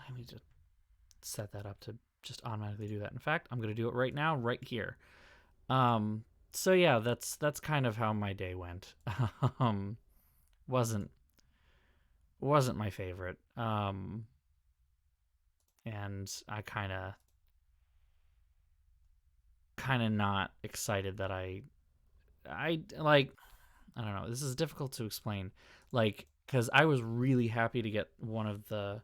I need to set that up to just automatically do that. In fact, I'm going to do it right now, right here. Um, so yeah, that's kind of how my day went. um, wasn't wasn't my favorite. And I kind of not excited that I like I don't know. This is difficult to explain. Like cuz I was really happy to get one of the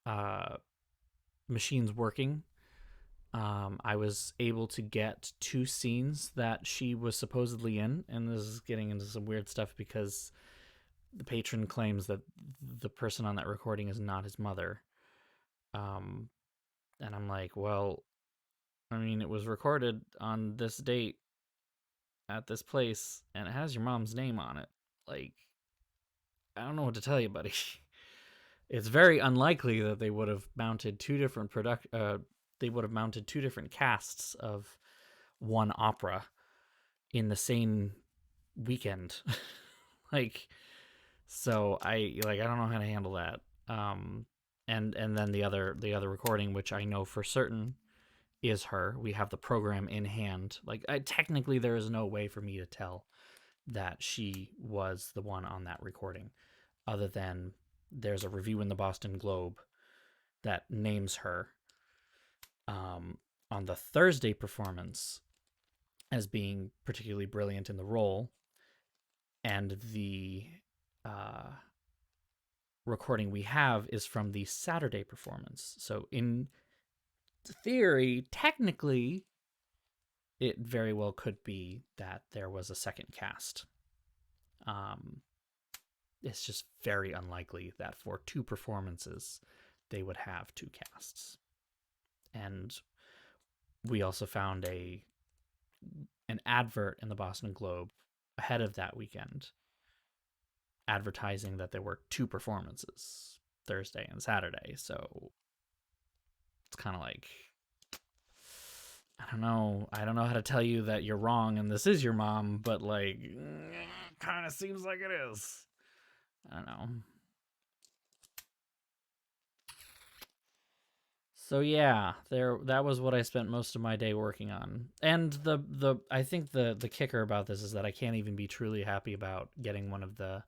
uh machines working. I was able to get two scenes that she was supposedly in, and this is getting into some weird stuff because the patron claims that the person on that recording is not his mother. Um, and I'm like, well, I mean, it was recorded on this date at this place, and it has your mom's name on it. Like, I don't know what to tell you, buddy. It's very unlikely that they would have mounted two different they would have mounted two different casts of one opera in the same weekend. like, so I don't know how to handle that. Um, and then the other recording, which I know for certain is her. We have the program in hand. Like, technically, there is no way for me to tell that she was the one on that recording, other than there's a review in the Boston Globe that names her on the Thursday performance as being particularly brilliant in the role, and the uh, recording we have is from the Saturday performance. So, in theory, technically, it very well could be that there was a second cast. Um, it's just very unlikely that for two performances they would have two casts. And we also found an advert in the Boston Globe ahead of that weekend advertising that there were two performances, Thursday and Saturday. So it's kind of like, I don't know how to tell you that you're wrong and this is your mom, but like kind of seems like it is. I don't know. So yeah, that was what I spent most of my day working on. And the I think the kicker about this is that I can't even be truly happy about getting one of the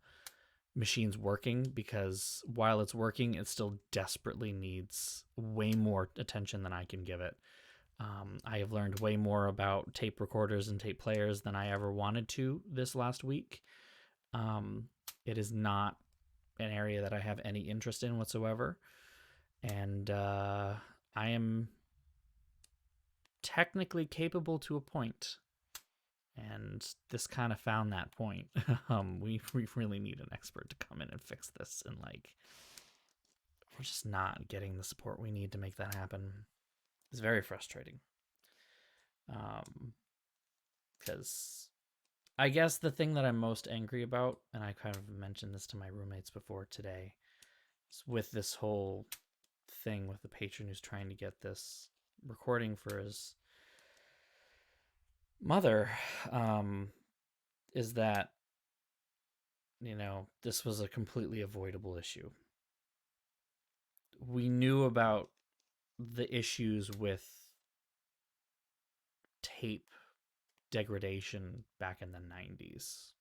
machines working, because while it's working, it still desperately needs way more attention than I can give it. I have learned way more about tape recorders and tape players than I ever wanted to this last week. Um, it is not an area that I have any interest in whatsoever, and I am technically capable to a point, and this kind of found that point. We really need an expert to come in and fix this, and like we're just not getting the support we need to make that happen. It's very frustrating. Um, because I guess the thing that I'm most angry about, and I kind of mentioned this to my roommates before today, is with this whole thing with the patron who's trying to get this recording for his mother, um, is that, this was a completely avoidable issue. We knew about the issues with tape degradation back in the 90s.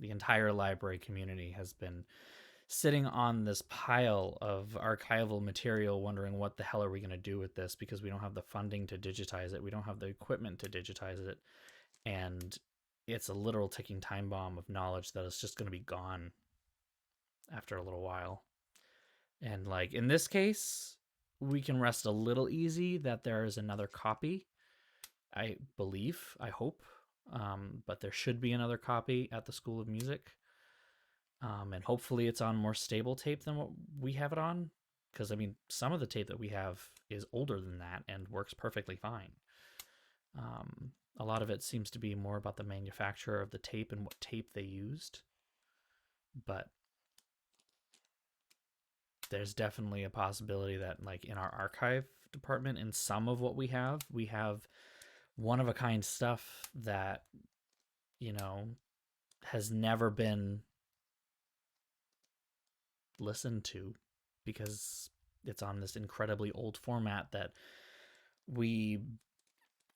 The entire library community has been sitting on this pile of archival material wondering what the hell are we going to do with this, because we don't have the funding to digitize it, we don't have the equipment to digitize it, and it's a literal ticking time bomb of knowledge that is just going to be gone after a little while. And like in this case, we can rest a little easy that there is another copy. I believe, I hope, but there should be another copy at the School of Music. And hopefully it's on more stable tape than what we have it on. Because, I mean, some of the tape that we have is older than that and works perfectly fine. A lot of it seems to be more about the manufacturer of the tape and what tape they used. But there's definitely a possibility that, like, in our archive department, in some of what we have one of a kind stuff that, you know, has never been listen to because it's on this incredibly old format that we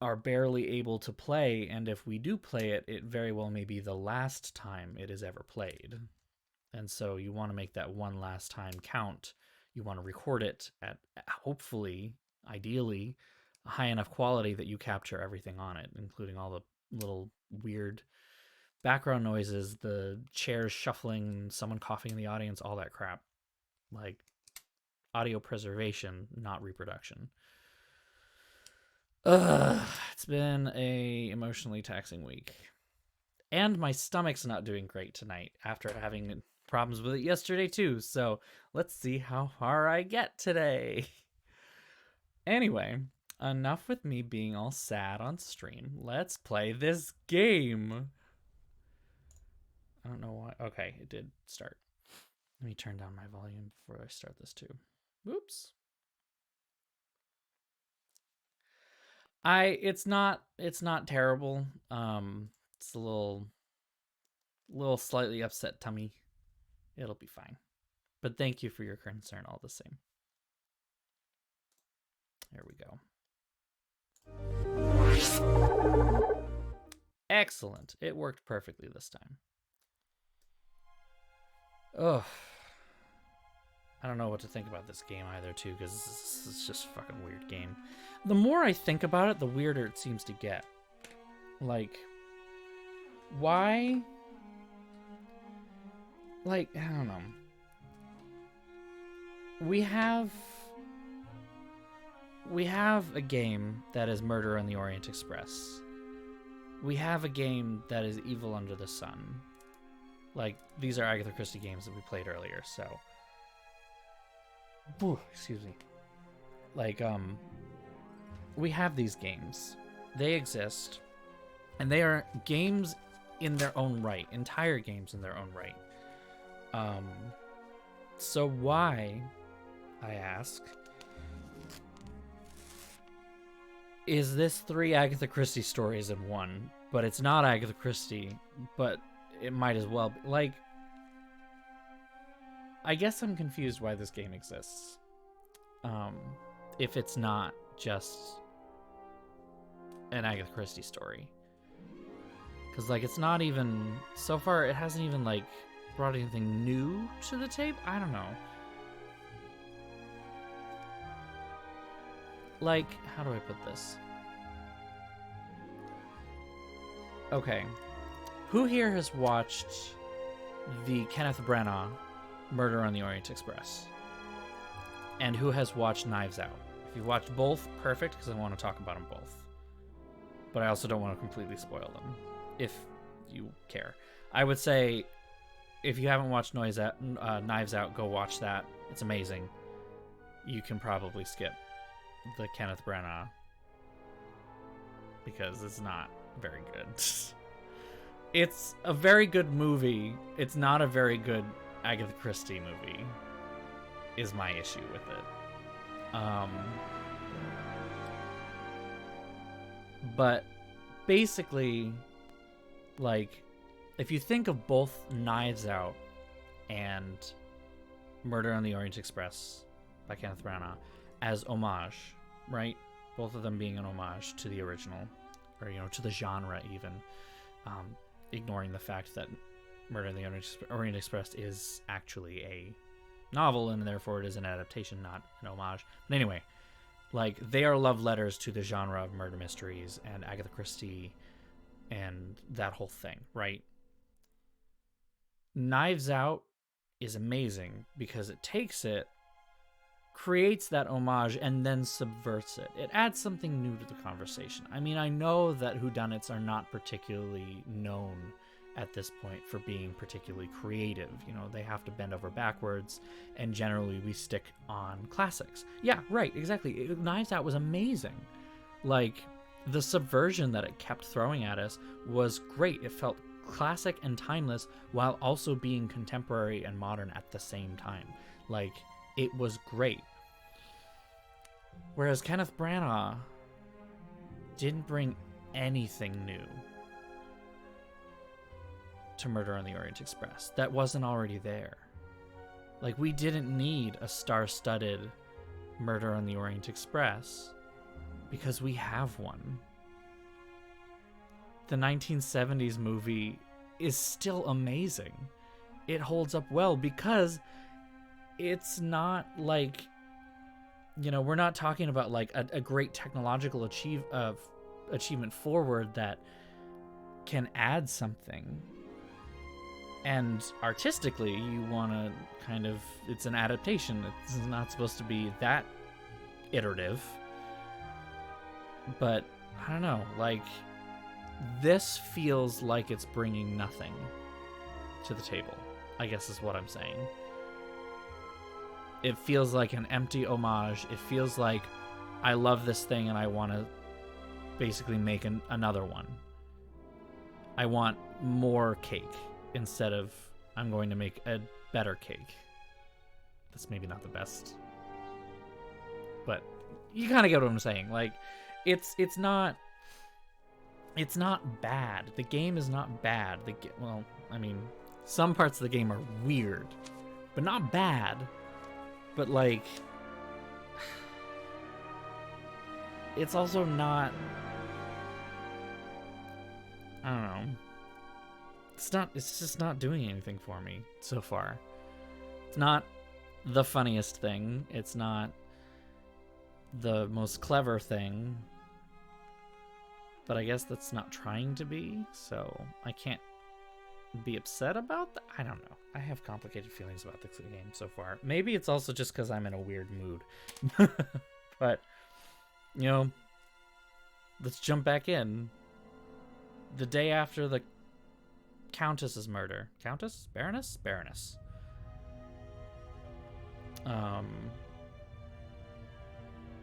are barely able to play, and if we do play it, it very well may be the last time it is ever played. And so you want to make that one last time count. You want to record it at, hopefully, ideally, a high enough quality that you capture everything on it, including all the little weird background noises, the chairs shuffling, someone coughing in the audience, all that crap. Like, audio preservation, not reproduction. It's been a emotionally taxing week. And my stomach's not doing great tonight after having problems with it yesterday too. So let's see how far I get today. Anyway, enough with me being all sad on stream. Let's play this game. I don't know why. Okay, it did start. Let me turn down my volume before I start this too. Oops. It's not terrible. It's a little slightly upset tummy. It'll be fine. But thank you for your concern all the same. There we go. Excellent. It worked perfectly this time. Ugh. I don't know what to think about this game either, too, because it's just a fucking weird game. The more I think about it, the weirder it seems to get. Like, why? Like, I don't know. We have a game that is Murder on the Orient Express. We have a game that is Evil Under the Sun. Like, these are Agatha Christie games that we played earlier, so... Ooh, excuse me. Like, we have these games. They exist. And they are games in their own right. Entire games in their own right. So why, I ask, is this 3 Agatha Christie stories in one? But it's not Agatha Christie, but it might as well be. Like, I guess I'm confused why this game exists. If it's not just an Agatha Christie story. Because, like, it's not even... So far, it hasn't even, like, brought anything new to the tape? I don't know. Like, how do I put this? Okay. Who here has watched the Kenneth Branagh Murder on the Orient Express? And who has watched Knives Out? If you've watched both, perfect, because I want to talk about them both. But I also don't want to completely spoil them, if you care. I would say, if you haven't watched Knives Out, go watch that. It's amazing. You can probably skip the Kenneth Branagh, because it's not very good. It's a very good movie. It's not a very good Agatha Christie movie, is my issue with it. But basically, like, if you think of both Knives Out and Murder on the Orient Express by Kenneth Branagh as homage, right? Both of them being an homage to the original, or, you know, to the genre even, ignoring the fact that Murder on the Orient Express is actually a novel, and therefore it is an adaptation, not an homage. But anyway, like, they are love letters to the genre of murder mysteries and Agatha Christie and that whole thing, right? Knives Out is amazing because it takes it, creates that homage, and then subverts it. It adds something new to the conversation. I mean, I know that whodunits are not particularly known at this point for being particularly creative. You know, they have to bend over backwards, and generally we stick on classics. Yeah, right, exactly. Knives Out was amazing. Like, the subversion that it kept throwing at us was great. It felt classic and timeless while also being contemporary and modern at the same time. Like, it was great. Whereas Kenneth Branagh didn't bring anything new to Murder on the Orient Express that wasn't already there. Like, we didn't need a star-studded Murder on the Orient Express because we have one. The 1970s movie is still amazing. It holds up well because it's not like, you know, we're not talking about like a great technological achievement forward that can add something. And artistically, you want to kind of, it's an adaptation. It's not supposed to be that iterative. But I don't know, like, this feels like it's bringing nothing to the table, I guess is what I'm saying. It feels like an empty homage. It feels like I love this thing and I want to basically make another one. I want more cake instead of I'm going to make a better cake. That's maybe not the best, but you kind of get what I'm saying. Like, it's not bad. The game is not bad. Well, I mean, some parts of the game are weird, but not bad. But like, it's also not, I don't know. It's just not doing anything for me so far. It's not the funniest thing. It's not the most clever thing. But I guess that's not trying to be, so I can't be upset about that. I don't know. I have complicated feelings about this game so far. Maybe it's also just because I'm in a weird mood. But, you know, let's jump back in. The day after the Countess's murder. Countess? Baroness? Baroness.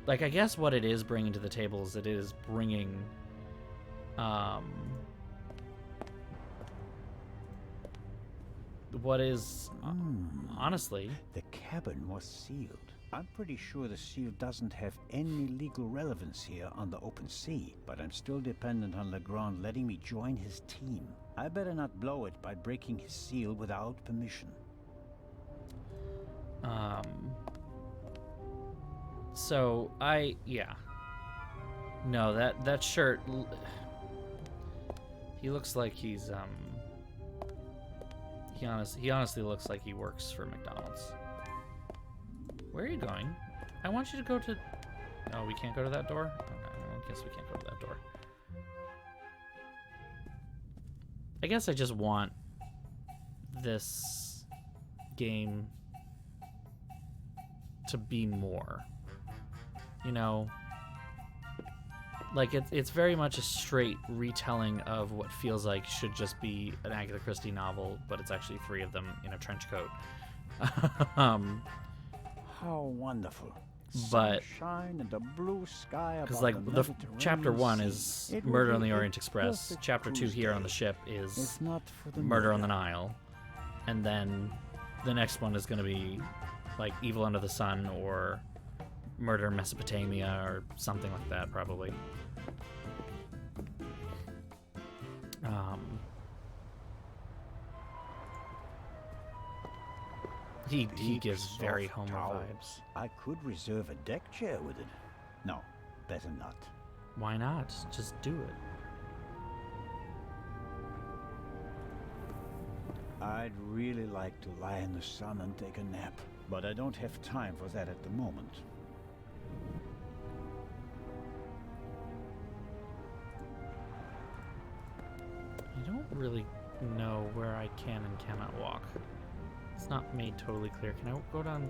Like, I guess what it is bringing to the table is it is bringing, what is, honestly... The cabin was sealed. I'm pretty sure the seal doesn't have any legal relevance here on the open sea, but I'm still dependent on Legrand letting me join his team. I better not blow it by breaking his seal without permission. So, yeah. No, that shirt, he looks like he's, he honestly looks like he works for McDonald's. Where are you going? I want you to go to... Oh, we can't go to that door? Okay, I guess we can't go to that door. I guess I just want this game to be more. You know? Like, it's very much a straight retelling of what feels like should just be an Agatha Christie novel, but it's actually 3 of them in a trench coat. How wonderful. But sunshine and the blue sky, because like the chapter 1 is Murder on the Orient Express, chapter 2 here on the ship is Murder on the Nile, and then the next one is going to be like Evil Under the Sun or Murder in Mesopotamia or something like that, probably. He gives very Homer vibes. I could reserve a deck chair with it. No, better not. Why not? Just do it. I'd really like to lie in the sun and take a nap, but I don't have time for that at the moment. I don't really know where I can and cannot walk. It's not made totally clear. Can I go down?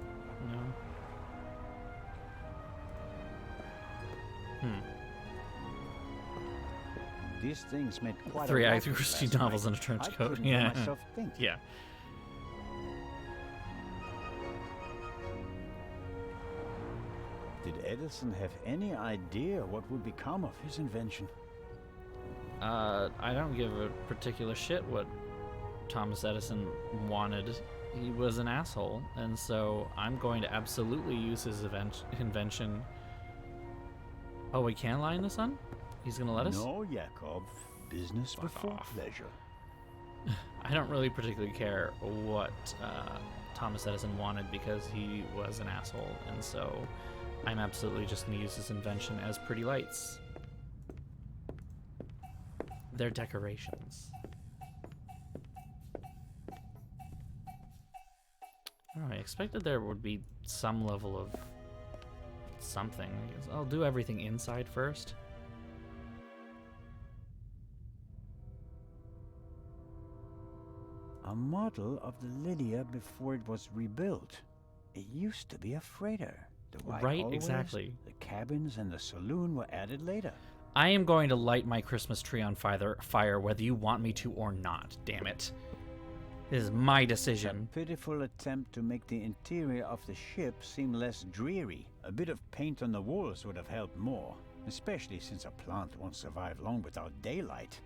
No. These things made quite 3 a Agatha Christie novels in a trench coat. Yeah. Myself think. Yeah. Did Edison have any idea what would become of his invention? I don't give a particular shit what Thomas Edison wanted. He was an asshole, and so I'm going to absolutely use his invention. Oh, we can lie in the sun? He's gonna let us? No, Jacob. Business before pleasure. I don't really particularly care what Thomas Edison wanted because he was an asshole, and so I'm absolutely just going to use his invention as pretty lights. They're decorations. Oh, I expected there would be some level of something. I guess I'll do everything inside first. A model of the Lydia before it was rebuilt. It used to be a freighter. The white Right, hallways, exactly. the cabins and the saloon were added later. I am going to light my Christmas tree on fire whether you want me to or not, damn it. This is my decision. A pitiful attempt to make the interior of the ship seem less dreary. A bit of paint on the walls would have helped more, especially since a plant won't survive long without daylight.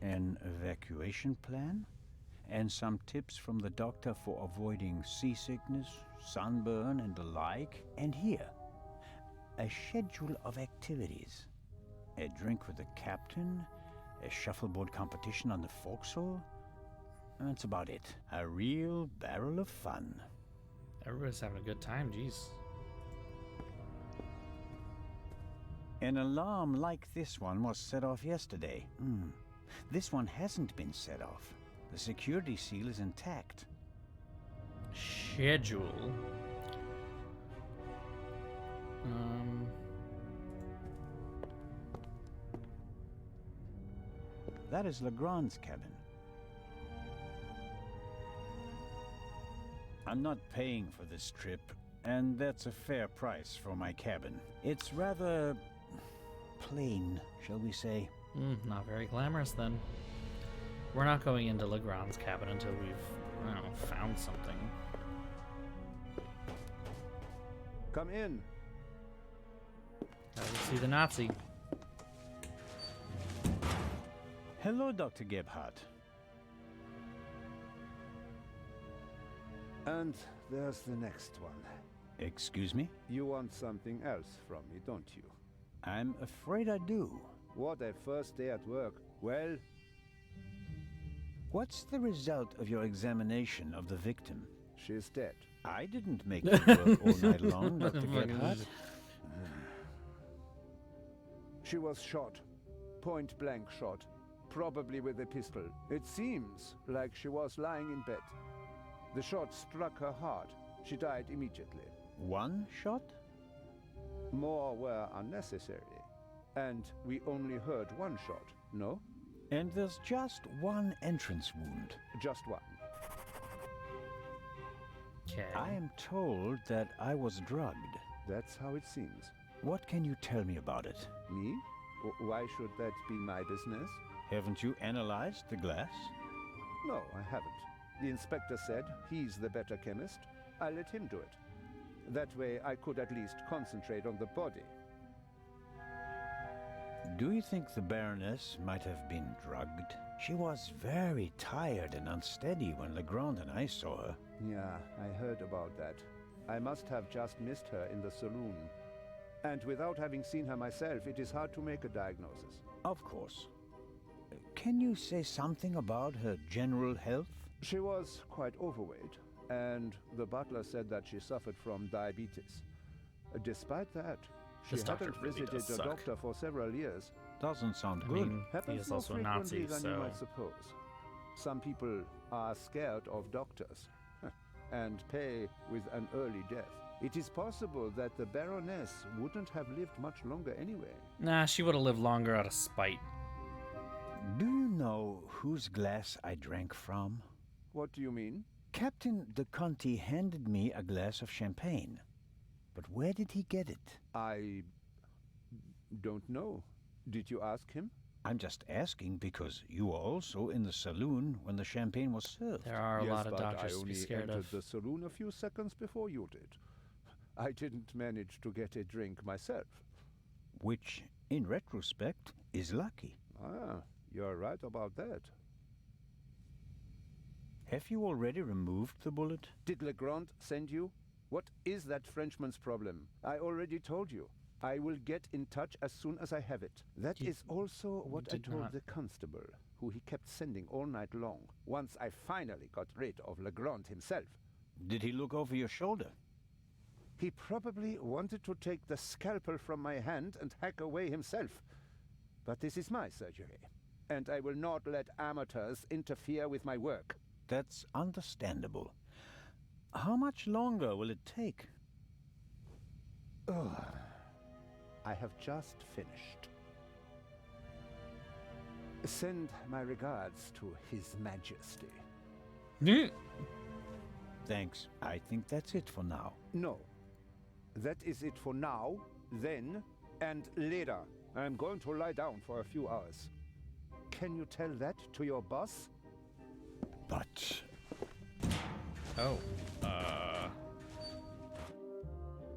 An evacuation plan? And some tips from the doctor for avoiding seasickness, sunburn, and the like. And here, a schedule of activities. A drink with the captain, a shuffleboard competition on the forecastle. That's about it. A real barrel of fun. Everybody's having a good time, jeez. An alarm like this one was set off yesterday. This one hasn't been set off. The security seal is intact. Schedule. That is Legrand's cabin. I'm not paying for this trip, and that's a fair price for my cabin. It's rather plain, shall we say. Not very glamorous then. We're not going into Legrand's cabin until we've, I don't know, found something. Come in. Gotta see the Nazi. Hello, Dr. Gebhardt. And there's the next one. Excuse me? You want something else from me, don't you? I'm afraid I do. What a first day at work. Well, What's the result of your examination of the victim? she's dead. I didn't make you work all night long, Dr. Gebhardt. She was shot. Point-blank shot. Probably with a pistol. It seems like she was lying in bed. The shot struck her heart. She died immediately. One shot? More were unnecessary. And we only heard one shot, no? And there's just one entrance wound. Just one. Okay. I am told that I was drugged. That's how it seems. What can you tell me about it? Me? Why should that be my business? Haven't you analyzed the glass? No, I haven't. The inspector said he's the better chemist. I let him do it. That way I could at least concentrate on the body. Do you think the Baroness might have been drugged? She was very tired and unsteady when Legrand and I saw her. Yeah, I heard about that. I must have just missed her in the saloon. And without having seen her myself, it is hard to make a diagnosis. Of course. Can you say something about her general health? She was quite overweight, and the butler said that she suffered from diabetes. Despite that, she This doctor hadn't really visited does a suck. doctor for several years. Doesn't sound I good. mean, he Happens is more also a frequently Nazi, than so... you might suppose. Some people are scared of doctors and pay with an early death. It is possible that the Baroness wouldn't have lived much longer anyway. Nah, she would have lived longer out of spite. Do you know whose glass I drank from? What do you mean? Captain de Conti handed me a glass of champagne. But where did he get it? I don't know. Did you ask him? I'm just asking because you were also in the saloon when the champagne was served. There are a Yes, lot of but doctors I to only be scared entered of. the saloon a few seconds before you did. I didn't manage to get a drink myself. Which, in retrospect, is lucky. Ah, you're right about that. Have you already removed the bullet? Did Legrand send you? What is that Frenchman's problem? I already told you. I will get in touch as soon as I have it. That is also what I did told not. the constable, who he kept sending all night long, once I finally got rid of Legrand himself. Did he look over your shoulder? He probably wanted to take the scalpel from my hand and hack away himself. But this is my surgery, and I will not let amateurs interfere with my work. That's understandable. How much longer will it take? Oh, I have just finished. Send my regards to His Majesty. Thanks. I think that's it for now. No. That is it for now, then, and later. I'm going to lie down for a few hours. Can you tell that to your boss? But... Oh.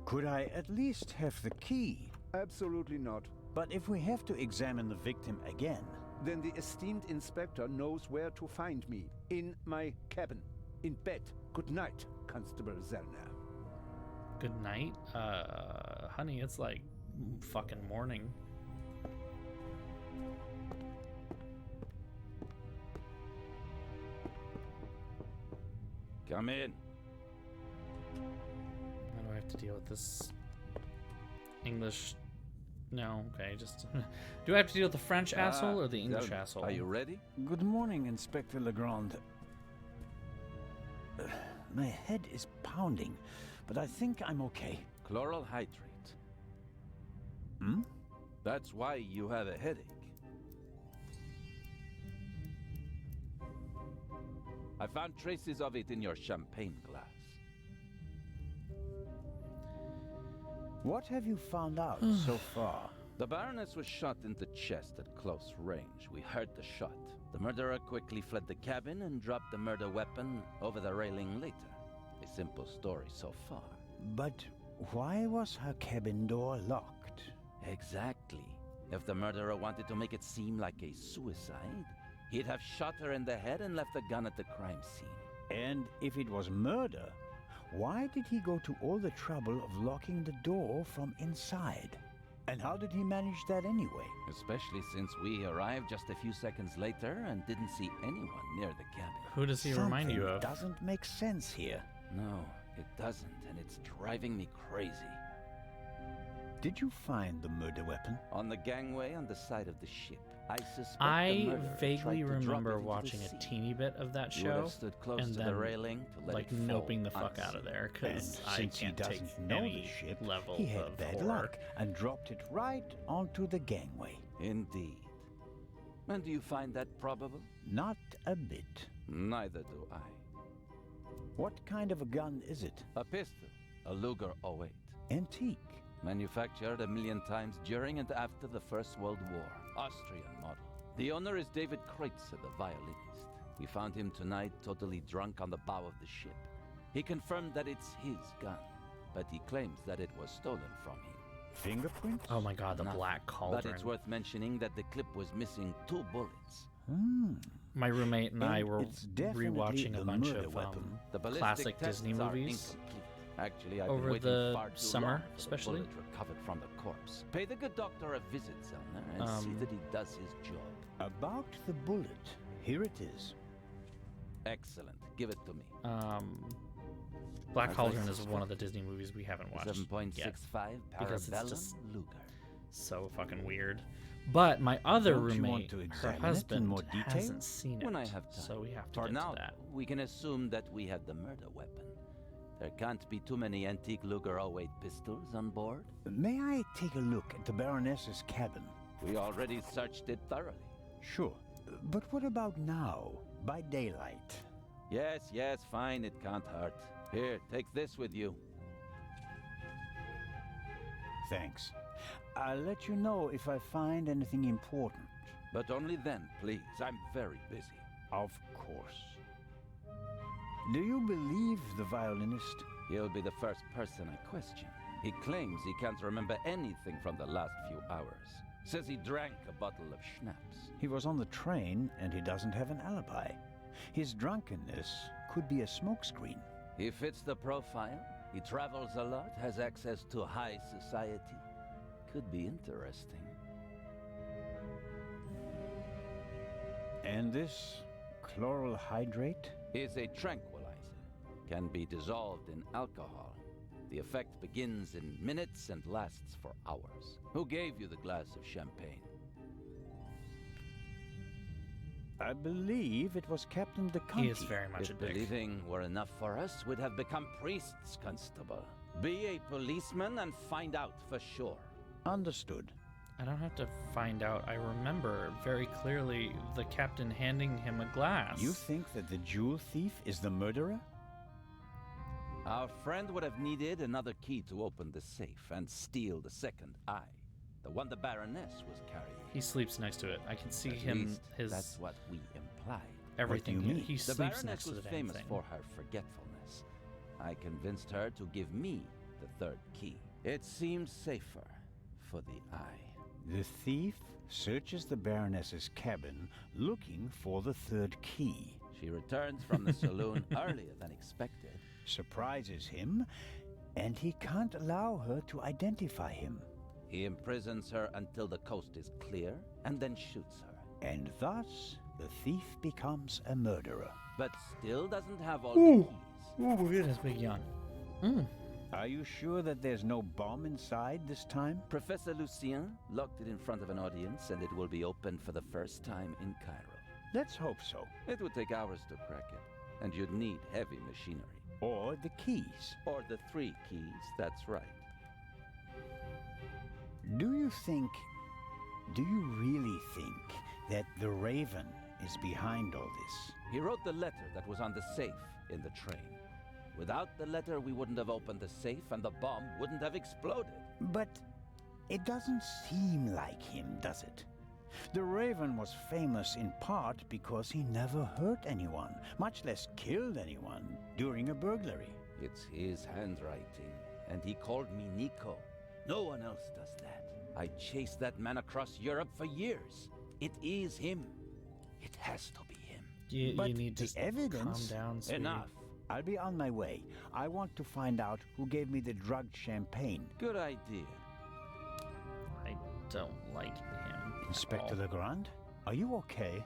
Could I at least have the key? Absolutely not. But if we have to examine the victim again... Then the esteemed inspector knows where to find me. In my cabin. In bed. Good night, Constable Zellner. Good night? Honey, it's like fucking morning. Come in. How do I have to deal with this English? No, okay, just... Do I have to deal with the French asshole or the English Zelda, asshole? Are you ready? Good morning, Inspector Legrand. My head is pounding, but I think I'm okay. Chloral hydrate. Hmm? That's why you have a headache. I found traces of it in your champagne glass. What have you found out so far? The Baroness was shot in the chest at close range. We heard the shot. The murderer quickly fled the cabin and dropped the murder weapon over the railing later. A simple story so far. But why was her cabin door locked? Exactly. If the murderer wanted to make it seem like a suicide, he'd have shot her in the head and left the gun at the crime scene. And if it was murder, why did he go to all the trouble of locking the door from inside? And how did he manage that anyway? Especially since we arrived just a few seconds later and didn't see anyone near the cabin. Who does he remind you of? Doesn't make sense here. No, it doesn't, and it's driving me crazy. Did you find the murder weapon? On the gangway on the side of the ship. I suspect the I murderer tried vaguely to drop remember it into the watching sea. a teeny bit of that You would show have stood close and to then the railing to let like it fall noping the fuck out of unseen. there And because I since he can't take doesn't know any the ship, level he had of bad horror. luck and dropped it right onto the gangway. Indeed. And do you find that probable? Not a bit. Neither do I. What kind of a gun is it? A pistol, a Luger 08. Antique. Manufactured 1 million times during and after the First World War. Austrian model. The owner is David Kreutzer, the violinist. We found him tonight totally drunk on the bow of the ship. He confirmed that it's his gun, but he claims that it was stolen from him. Fingerprints? Oh my god, the Nothing. black cauldron. But it's worth mentioning that the clip was missing 2 bullets. My roommate and I And were it's definitely rewatching a the bunch murder of weapon. The ballistic classic tests Disney are movies incomplete. Actually, I've over been waiting the far too summer, long for especially. the bullet recovered from the corpse. Pay the good doctor a visit, Zellner, and see that he does his job. About the bullet. Here it is. Excellent. Give it to me. Black As I Cauldron is suspect. one of the Disney movies we haven't watched 7.65 yet because it's Parabellum just Luger. so fucking weird. But my other Don't you want roommate, to her examine it in husband, more detail? hasn't seen it, When I have time. so we have to For get now, to that. we can assume that we have the murder weapon. There can't be too many antique Luger 08 pistols on board. May I take a look at the Baroness's cabin? We already searched it thoroughly. Sure. But what about now, by daylight? Yes, fine, it can't hurt. Here, take this with you. Thanks. I'll let you know if I find anything important. But only then, please. I'm very busy. Of course. Do you believe the violinist? He'll be the first person I question. He claims he can't remember anything from the last few hours. Says he drank a bottle of schnapps. He was on the train and he doesn't have an alibi. His drunkenness could be a smokescreen. He fits the profile. He travels a lot, has access to high society. could be interesting. And this chloral hydrate? Is a tranquilizer. Can be dissolved in alcohol. The effect begins in minutes and lasts for hours. Who gave you the glass of champagne? I believe it was Captain DeConti. He is very much a If dick. believing were enough for us, we'd have become priests, Constable. Be a policeman and find out for sure. Understood. I don't have to find out. I remember very clearly the captain handing him a glass. You think that the jewel thief is the murderer? Our friend would have needed another key to open the safe and steal the second eye. The one the Baroness was carrying. He sleeps next to it. I can see At him, least his that's what we implied. everything. What do you mean? He The sleeps Baroness next to was the damn famous thing. for her forgetfulness. I convinced her to give me the third key. It seemed safer for the eye. The thief searches the Baroness's cabin looking for the third key, She returns from the saloon earlier than expected. surprises him, and he can't allow her to identify him. He imprisons her until the coast is clear and then shoots her. And thus, the thief becomes a murderer. But still doesn't have all the keys. Oh my goodness, big yawn. Are you sure that there's no bomb inside this time? Professor Lucien locked it in front of an audience and it will be opened for the first time in Cairo. Let's hope so. It would take hours to crack it, and you'd need heavy machinery. Or the keys. Or the 3 keys, that's right. Do you really think that the Raven is behind all this? He wrote the letter that was on the safe in the train. Without the letter, we wouldn't have opened the safe and the bomb wouldn't have exploded. But it doesn't seem like him, does it? The Raven was famous in part because he never hurt anyone, much less killed anyone, during a burglary. It's his handwriting, and he called me Nico. No one else does that. I chased that man across Europe for years. It is him. It has to be him. You But need the to evidence- calm down, sweetie. Enough. I'll be on my way. I want to find out who gave me the drugged champagne. Good idea. I don't like him. Inspector at all. Legrand? Are you okay?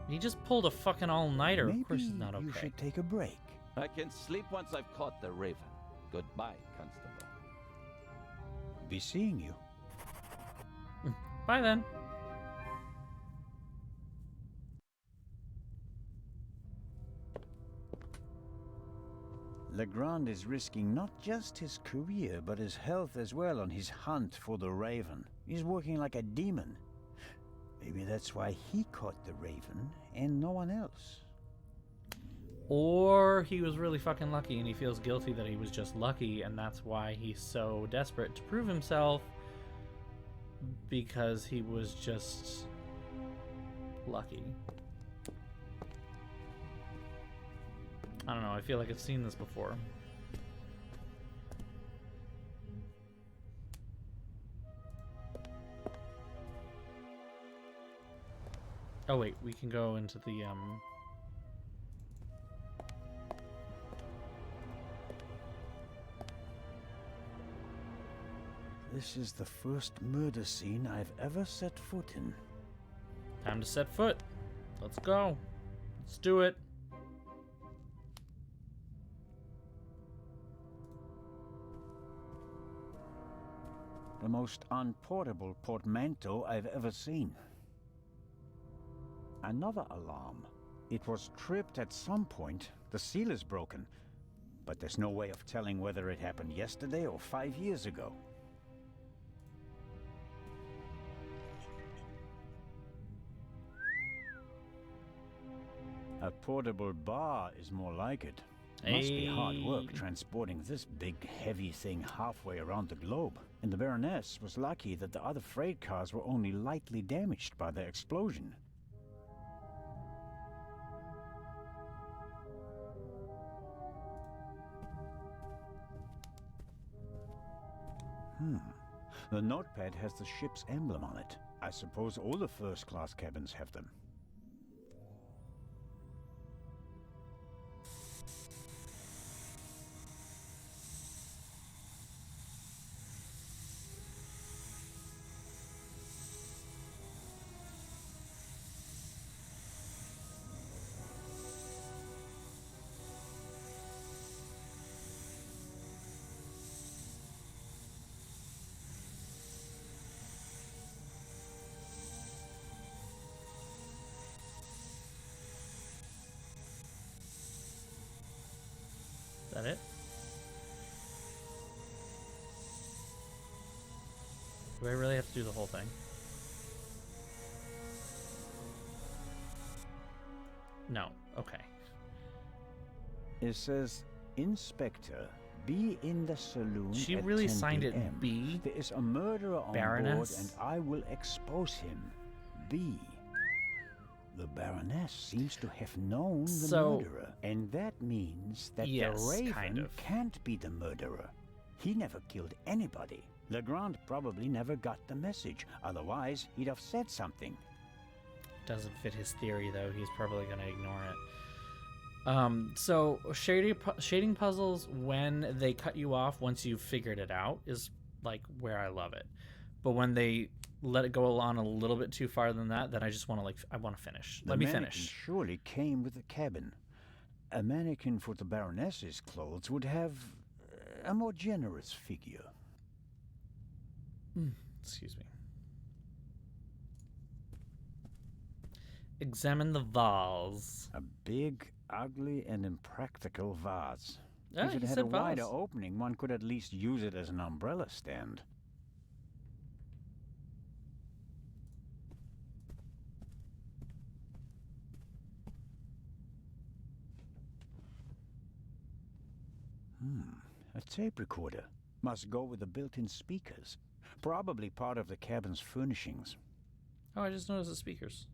He just pulled a fucking all-nighter. Maybe Of course he's not okay. you should take a break. I can sleep once I've caught the Raven. Goodbye, Constable. Be seeing you. Bye then. Legrand is risking not just his career, but his health as well on his hunt for the Raven. He's working like a demon. Maybe that's why he caught the Raven and no one else. Or he was really fucking lucky and he feels guilty that he was just lucky, and that's why he's so desperate to prove himself, because he was just lucky. I don't know, I feel like I've seen this before. Oh wait, we can go into the This is the first murder scene I've ever set foot in. time to set foot. Let's go. Let's do it. The most unportable portmanteau I've ever seen. Another alarm. It was tripped at some point. The seal is broken. But there's no way of telling whether it happened yesterday or 5 years ago. A portable bar is more like it. Must be hard work Hey. transporting this big, heavy thing halfway around the globe. And the Baroness was lucky that the other freight cars were only lightly damaged by the explosion. The notepad has the ship's emblem on it. I suppose all the first-class cabins have them. that it? Do I really have to do the whole thing? No. Okay. It says, Inspector, be in the saloon She at really 10 signed it p.m. B? There is a murderer on board, Baroness? and I will expose him. B. The Baroness seems to have known the murderer, and that means that the Raven kind of. can't be the murderer. He never killed anybody. Legrand probably never got the message, otherwise he'd have said something. Doesn't fit his theory, though. He's probably going to ignore it. So shading puzzles, when they cut you off once you've figured it out, is like where I love it. But when they let it go on a little bit too far than that, then I just want to I want to finish. Let me finish. Surely came with the cabin. A mannequin for the Baroness's clothes would have a more generous figure. Excuse me. Examine the vase. A big, ugly, and impractical vase. Ah, if it he had said a wider vase. opening, one could at least use it as an umbrella stand. A tape recorder. Must go with the built-in speakers. Probably part of the cabin's furnishings. Oh, I just noticed the speakers.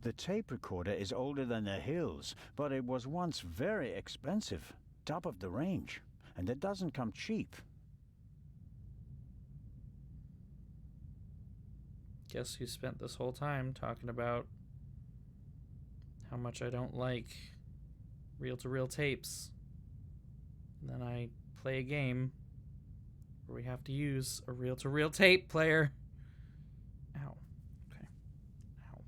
The tape recorder is older than the hills, but it was once very expensive. Top of the range. And it doesn't come cheap. Guess who spent this whole time talking about how much I don't like reel-to-reel tapes. And then I play a game where we have to use a reel-to-reel tape player. Ow. Okay. Ow.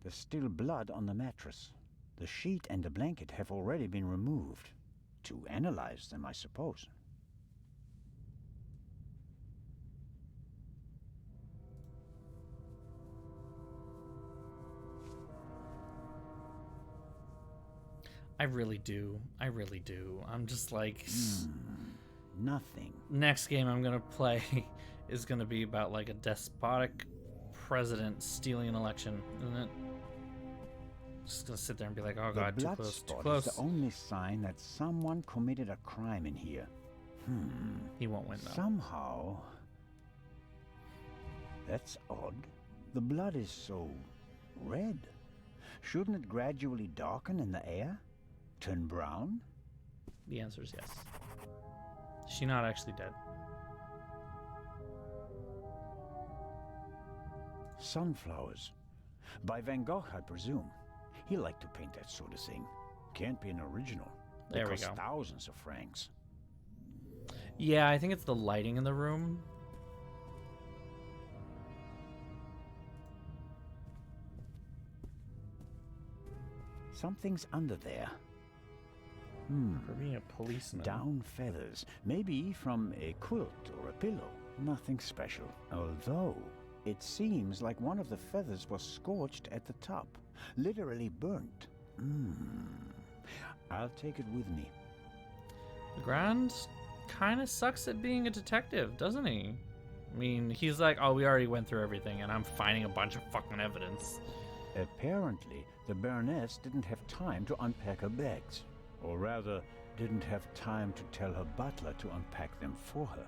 There's still blood on the mattress. The sheet and the blanket have already been removed. To analyze them, I suppose. I really do. I really do. I'm just like... Nothing. Next game I'm going to play is going to be about like a despotic president stealing an election, isn't it? Just going to sit there and be like, oh god, The too blood close, too spot close. is the only sign that someone committed a crime in here. He won't win, though. Somehow... That's odd. The blood is so... red. Shouldn't it gradually darken in the air? Turn brown? The answer is yes. Is she not actually dead? Sunflowers. By Van Gogh, I presume. He liked to paint that sort of thing. Can't be an original. There we It costs go. thousands of francs. Yeah, I think it's the lighting in the room. Something's under there. For being a policeman. Down feathers. Maybe from a quilt or a pillow. Nothing special. Although, it seems like one of the feathers was scorched at the top. Literally burnt. I'll take it with me. Legrand kind of sucks at being a detective, doesn't he? I mean, he's like, oh, we already went through everything, and I'm finding a bunch of fucking evidence. Apparently, the Baroness didn't have time to unpack her bags. Or rather, didn't have time to tell her butler to unpack them for her.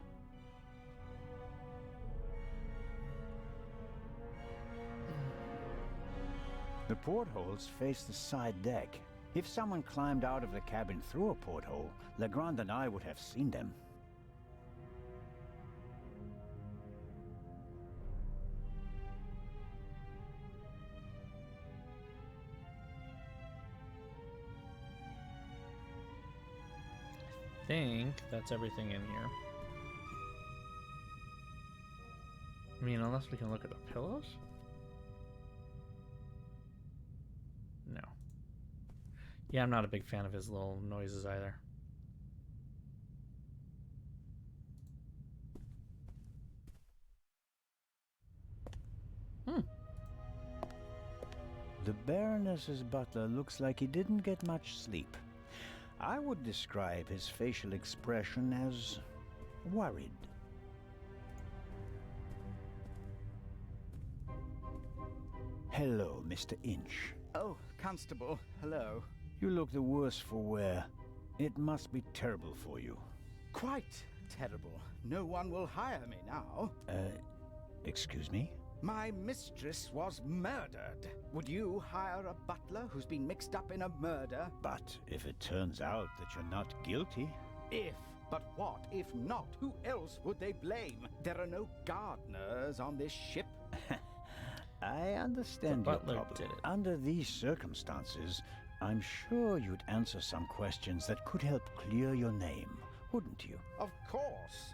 The portholes face the side deck. If someone climbed out of the cabin through a porthole, Legrand and I would have seen them. I think that's everything in here. I mean, unless we can look at the pillows? No. Yeah, I'm not a big fan of his little noises either. The Baroness's butler looks like he didn't get much sleep. I would describe his facial expression as worried. Hello, Mr. Inch. Oh, Constable, hello. You look the worse for wear. It must be terrible for you. Quite terrible. No one will hire me now. Excuse me? My mistress was murdered. Would you hire a butler who's been mixed up in a murder? But if it turns out that you're not guilty... If. But what if not? Who else would they blame? There are no gardeners on this ship. I understand The your butler problem. did it. Under these circumstances, I'm sure you'd answer some questions that could help clear your name, wouldn't you? Of course.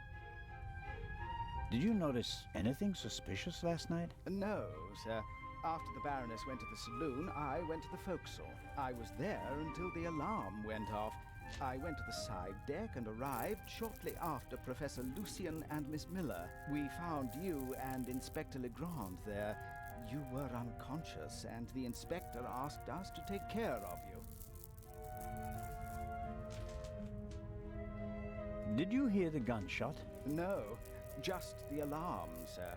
Did you notice anything suspicious last night? No, sir. After the Baroness went to the saloon, I went to the forecastle. I was there until the alarm went off. I went to the side deck and arrived shortly after Professor Lucien and Miss Miller. We found you and Inspector Legrand there. You were unconscious, and the inspector asked us to take care of you. Did you hear the gunshot? No, just the alarm, sir.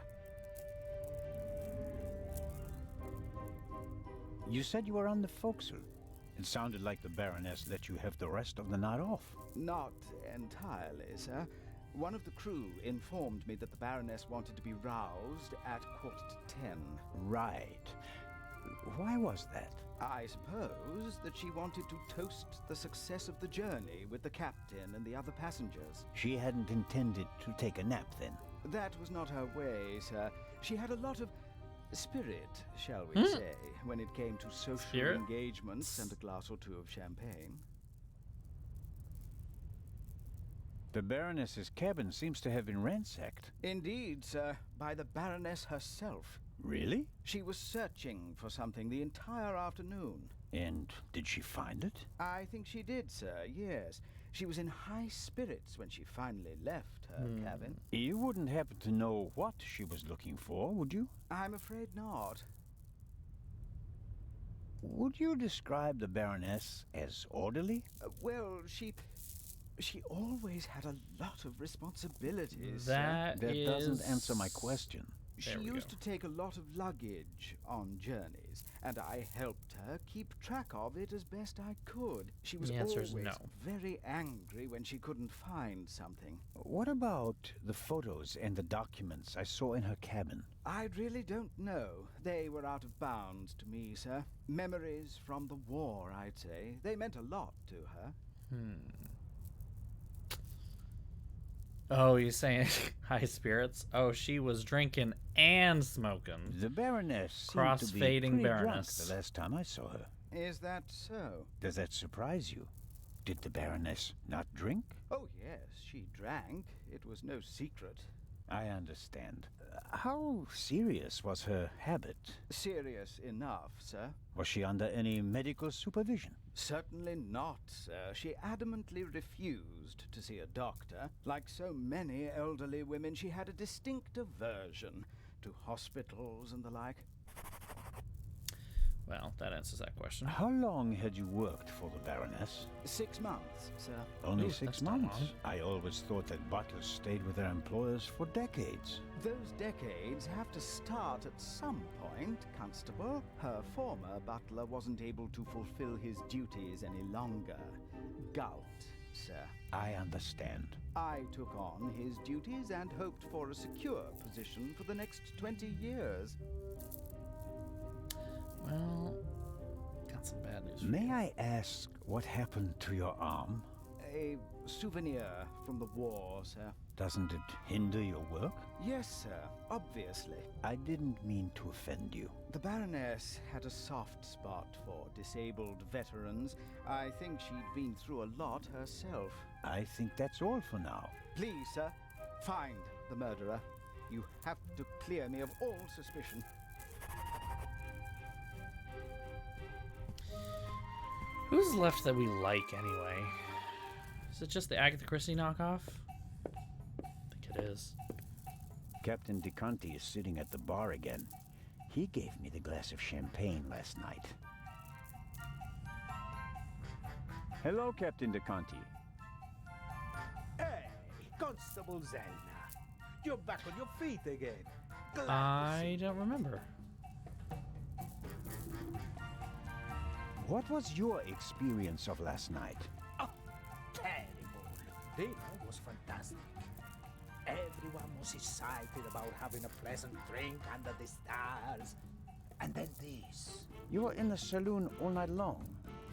You said you were on the forecastle. It sounded like the Baroness let you have the rest of the night off. Not entirely, sir. One of the crew informed me that the Baroness wanted to be roused at 10:15. Right. Why was that? I suppose that she wanted to toast the success of the journey with the captain and the other passengers. She hadn't intended to take a nap then. That was not her way, sir. She had a lot of spirit, shall we say, when it came to social Spirit? engagements and a glass or two of champagne. The Baroness's cabin seems to have been ransacked. Indeed, sir, by the Baroness herself. Really? She was searching for something the entire afternoon. And did she find it? I think she did, sir, yes. She was in high spirits when she finally left her cabin. You wouldn't happen to know what she was looking for, would you? I'm afraid not. Would you describe the Baroness as orderly? Well, she always had a lot of responsibilities. That doesn't is- answer my question. She There we used go. to take a lot of luggage on journeys, and I helped her keep track of it as best I could. She was The answer always is no. very angry when she couldn't find something. What about the photos and the documents I saw in her cabin? I really don't know. They were out of bounds to me, sir. Memories from the war, I'd say. They meant a lot to her. Oh, you're saying high spirits? Oh, she was drinking and smoking. The Baroness seemed to be Cross-fading pretty drunk Baroness. the last time I saw her. Is that so? Does that surprise you? Did the Baroness not drink? Oh, yes, she drank. It was no secret. I understand. How serious was her habit? Serious enough, sir. Was she under any medical supervision? Certainly not, sir. She adamantly refused to see a doctor. Like so many elderly women, she had a distinct aversion to hospitals and the like. Well, that answers that question. How long had you worked for the Baroness? 6 months, sir. Only Ooh, 6 that's not months. long. I always thought that butlers stayed with their employers for decades. Those decades have to start at some point, Constable. Her former butler wasn't able to fulfill his duties any longer. Gout, sir. I understand. I took on his duties and hoped for a secure position for the next 20 years. Well, got some bad news for May you. I ask what happened to your arm? A souvenir from the war, sir. Doesn't it hinder your work? Yes, sir, obviously. I didn't mean to offend you. The Baroness had a soft spot for disabled veterans. I think she'd been through a lot herself. I think that's all for now. Please, sir, find the murderer. You have to clear me of all suspicion. Who's left that we like anyway? Is it just the Agatha Christie knockoff? I think it is. Captain DeConti is sitting at the bar again. He gave me the glass of champagne last night. Hello, Captain De Conti. Hey, Constable Zelna. You're back on your feet again. Glad to I see don't remember. What was your experience of last night? Oh, terrible. Dinner was fantastic. Everyone was excited about having a pleasant drink under the stars. And then this. You were in the saloon all night long.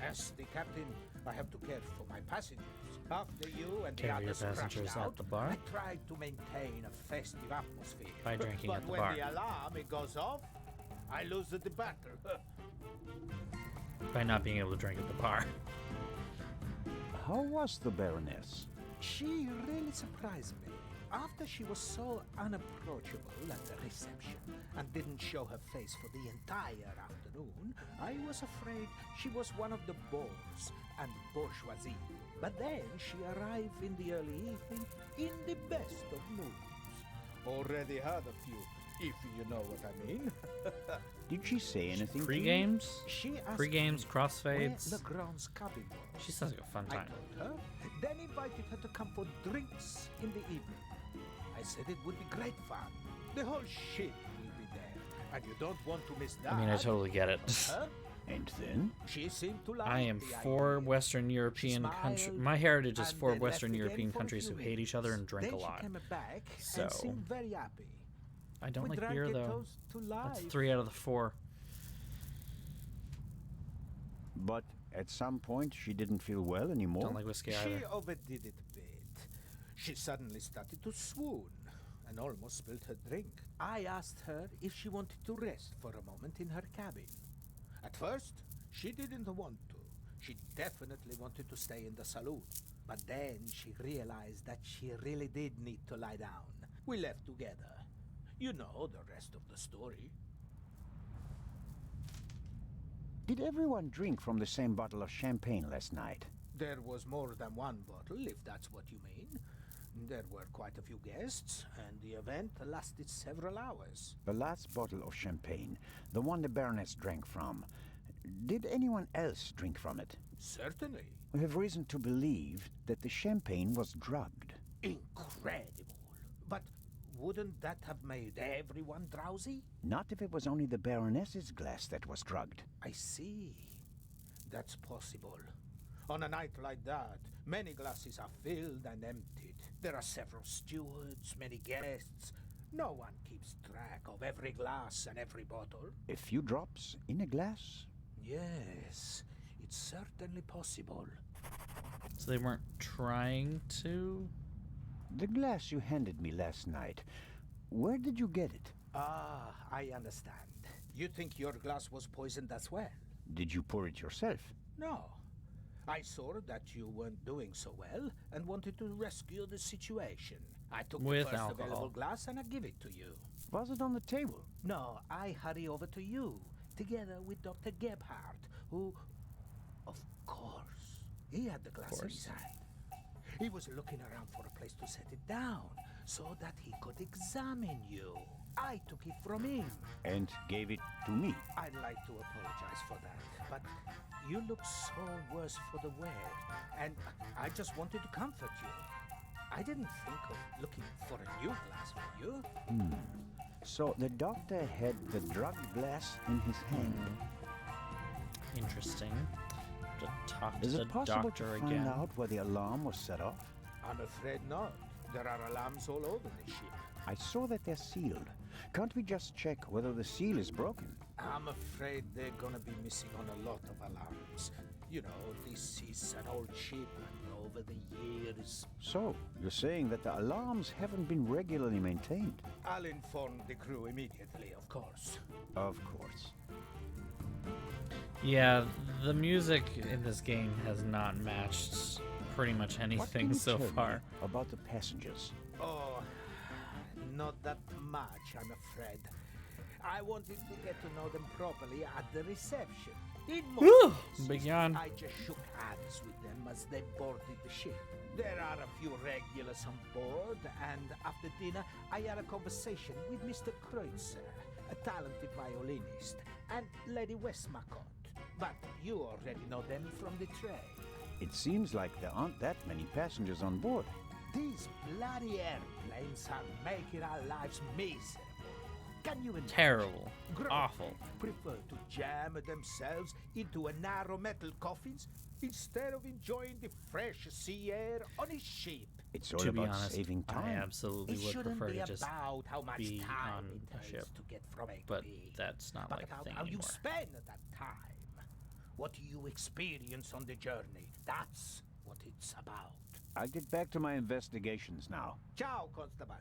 As the captain, I have to care for my passengers. After you and the Care for your others crashed passengers at out, the bar? I tried to maintain a festive atmosphere. By drinking but at the when bar. the alarm it goes off, I lose the battle. By not being able to drink at the bar. How was the Baroness? She really surprised me. After she was so unapproachable at the reception and didn't show her face for the entire afternoon, I was afraid she was one of the bores and bourgeoisie. But then she arrived in the early evening in the best of moods. Already had a few, if you know what I mean. Did she say anything Free to games? She asked Free games, me crossfades. where Legrand's cabin was. She sounds like a fun I time. told her, then invited her to come for drinks in the evening. I said it would be great fun. The whole ship will be there, and you don't want to miss that. I mean, I totally get it. Huh? And then? She seemed to like I am the for idea. Western European countries. smiled My heritage is and for then Western left again European for a countries few who hate each other and drink then a lot. She came back So, and seemed very happy. I don't We like drank beer a though. toast to That's life. 3 out of the 4. But at some point she didn't feel well anymore. Don't like whiskey She either. overdid it a bit. She suddenly started to swoon and almost spilled her drink. I asked her if she wanted to rest for a moment in her cabin. At first, she didn't want to. She definitely wanted to stay in the saloon. But then she realized that she really did need to lie down. We left together. You know the rest of the story. Did everyone drink from the same bottle of champagne last night? There was more than one bottle, if that's what you mean. There were quite a few guests, and the event lasted several hours. The last bottle of champagne, the one the Baroness drank from, did anyone else drink from it? Certainly. We have reason to believe that the champagne was drugged. Incredible. But wouldn't that have made everyone drowsy? Not if it was only the Baroness's glass that was drugged. I see. That's possible. On a night like that, many glasses are filled and emptied. There are several stewards, many guests. No one keeps track of every glass and every bottle. A few drops in a glass? Yes, it's certainly possible. So they weren't trying to? The glass you handed me last night, where did you get it? Ah, I understand. You think your glass was poisoned as well? Did you pour it yourself? No. I saw that you weren't doing so well and wanted to rescue the situation. I took With the first alcohol. available glass and I give it to you. Was it on the table? No, I hurry over to you, together with Dr. Gebhardt, who, of course, he had the glass in his hand. He was looking around for a place to set it down, so that he could examine you. I took it from him. And gave it to me. I'd like to apologize for that, but you look so worse for the wear, and I just wanted to comfort you. I didn't think of looking for a new glass for you. So the doctor had the drugged glass in his hand. Interesting. To talk to Is the it possible doctor to find again. out where the alarm was set off? I'm afraid not. There are alarms all over the ship. I saw that they're sealed. Can't we just check whether the seal is broken? I'm afraid they're gonna be missing on a lot of alarms. You know, this is an old ship, and over the years... So, you're saying that the alarms haven't been regularly maintained? I'll inform the crew immediately, of course. Of course. Yeah, the music in this game has not matched pretty much What can anything you so tell me far. about the passengers? Oh, not that much, I'm afraid. I wanted to get to know them properly at the reception. In most Whew, cases, big yawn. I just shook hands with them as they boarded the ship. There are a few regulars on board, and after dinner, I had a conversation with Mr. Kreutzer, a talented violinist, and Lady Westmacott. But you already know them from the train. It seems like there aren't that many passengers on board. These bloody airplanes are making our lives miserable. Can you imagine? Terrible. Grown Awful. prefer to jam themselves into a narrow metal coffins instead of enjoying the fresh sea air on a ship. It's all To be about honest, saving I time. absolutely It would shouldn't prefer be to just about how much be time on it a takes ship, to get from A to but B, that's not but like a about thing how you anymore. spend that time. What you experience on the journey. That's what it's about. I'll get back to my investigations now. Ciao, Constable.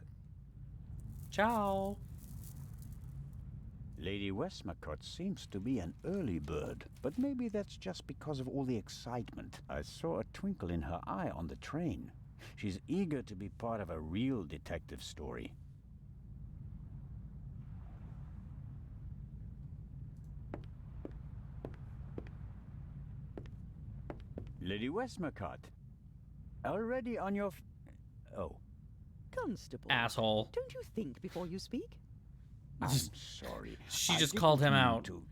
Ciao. Lady Westmacott seems to be an early bird, but maybe that's just because of all the excitement. I saw a twinkle in her eye on the train. She's eager to be part of a real detective story. Lady Westmacott, already on your oh, Constable. Asshole. Don't you think before you speak? I'm sorry. She I just didn't called him mean out. to.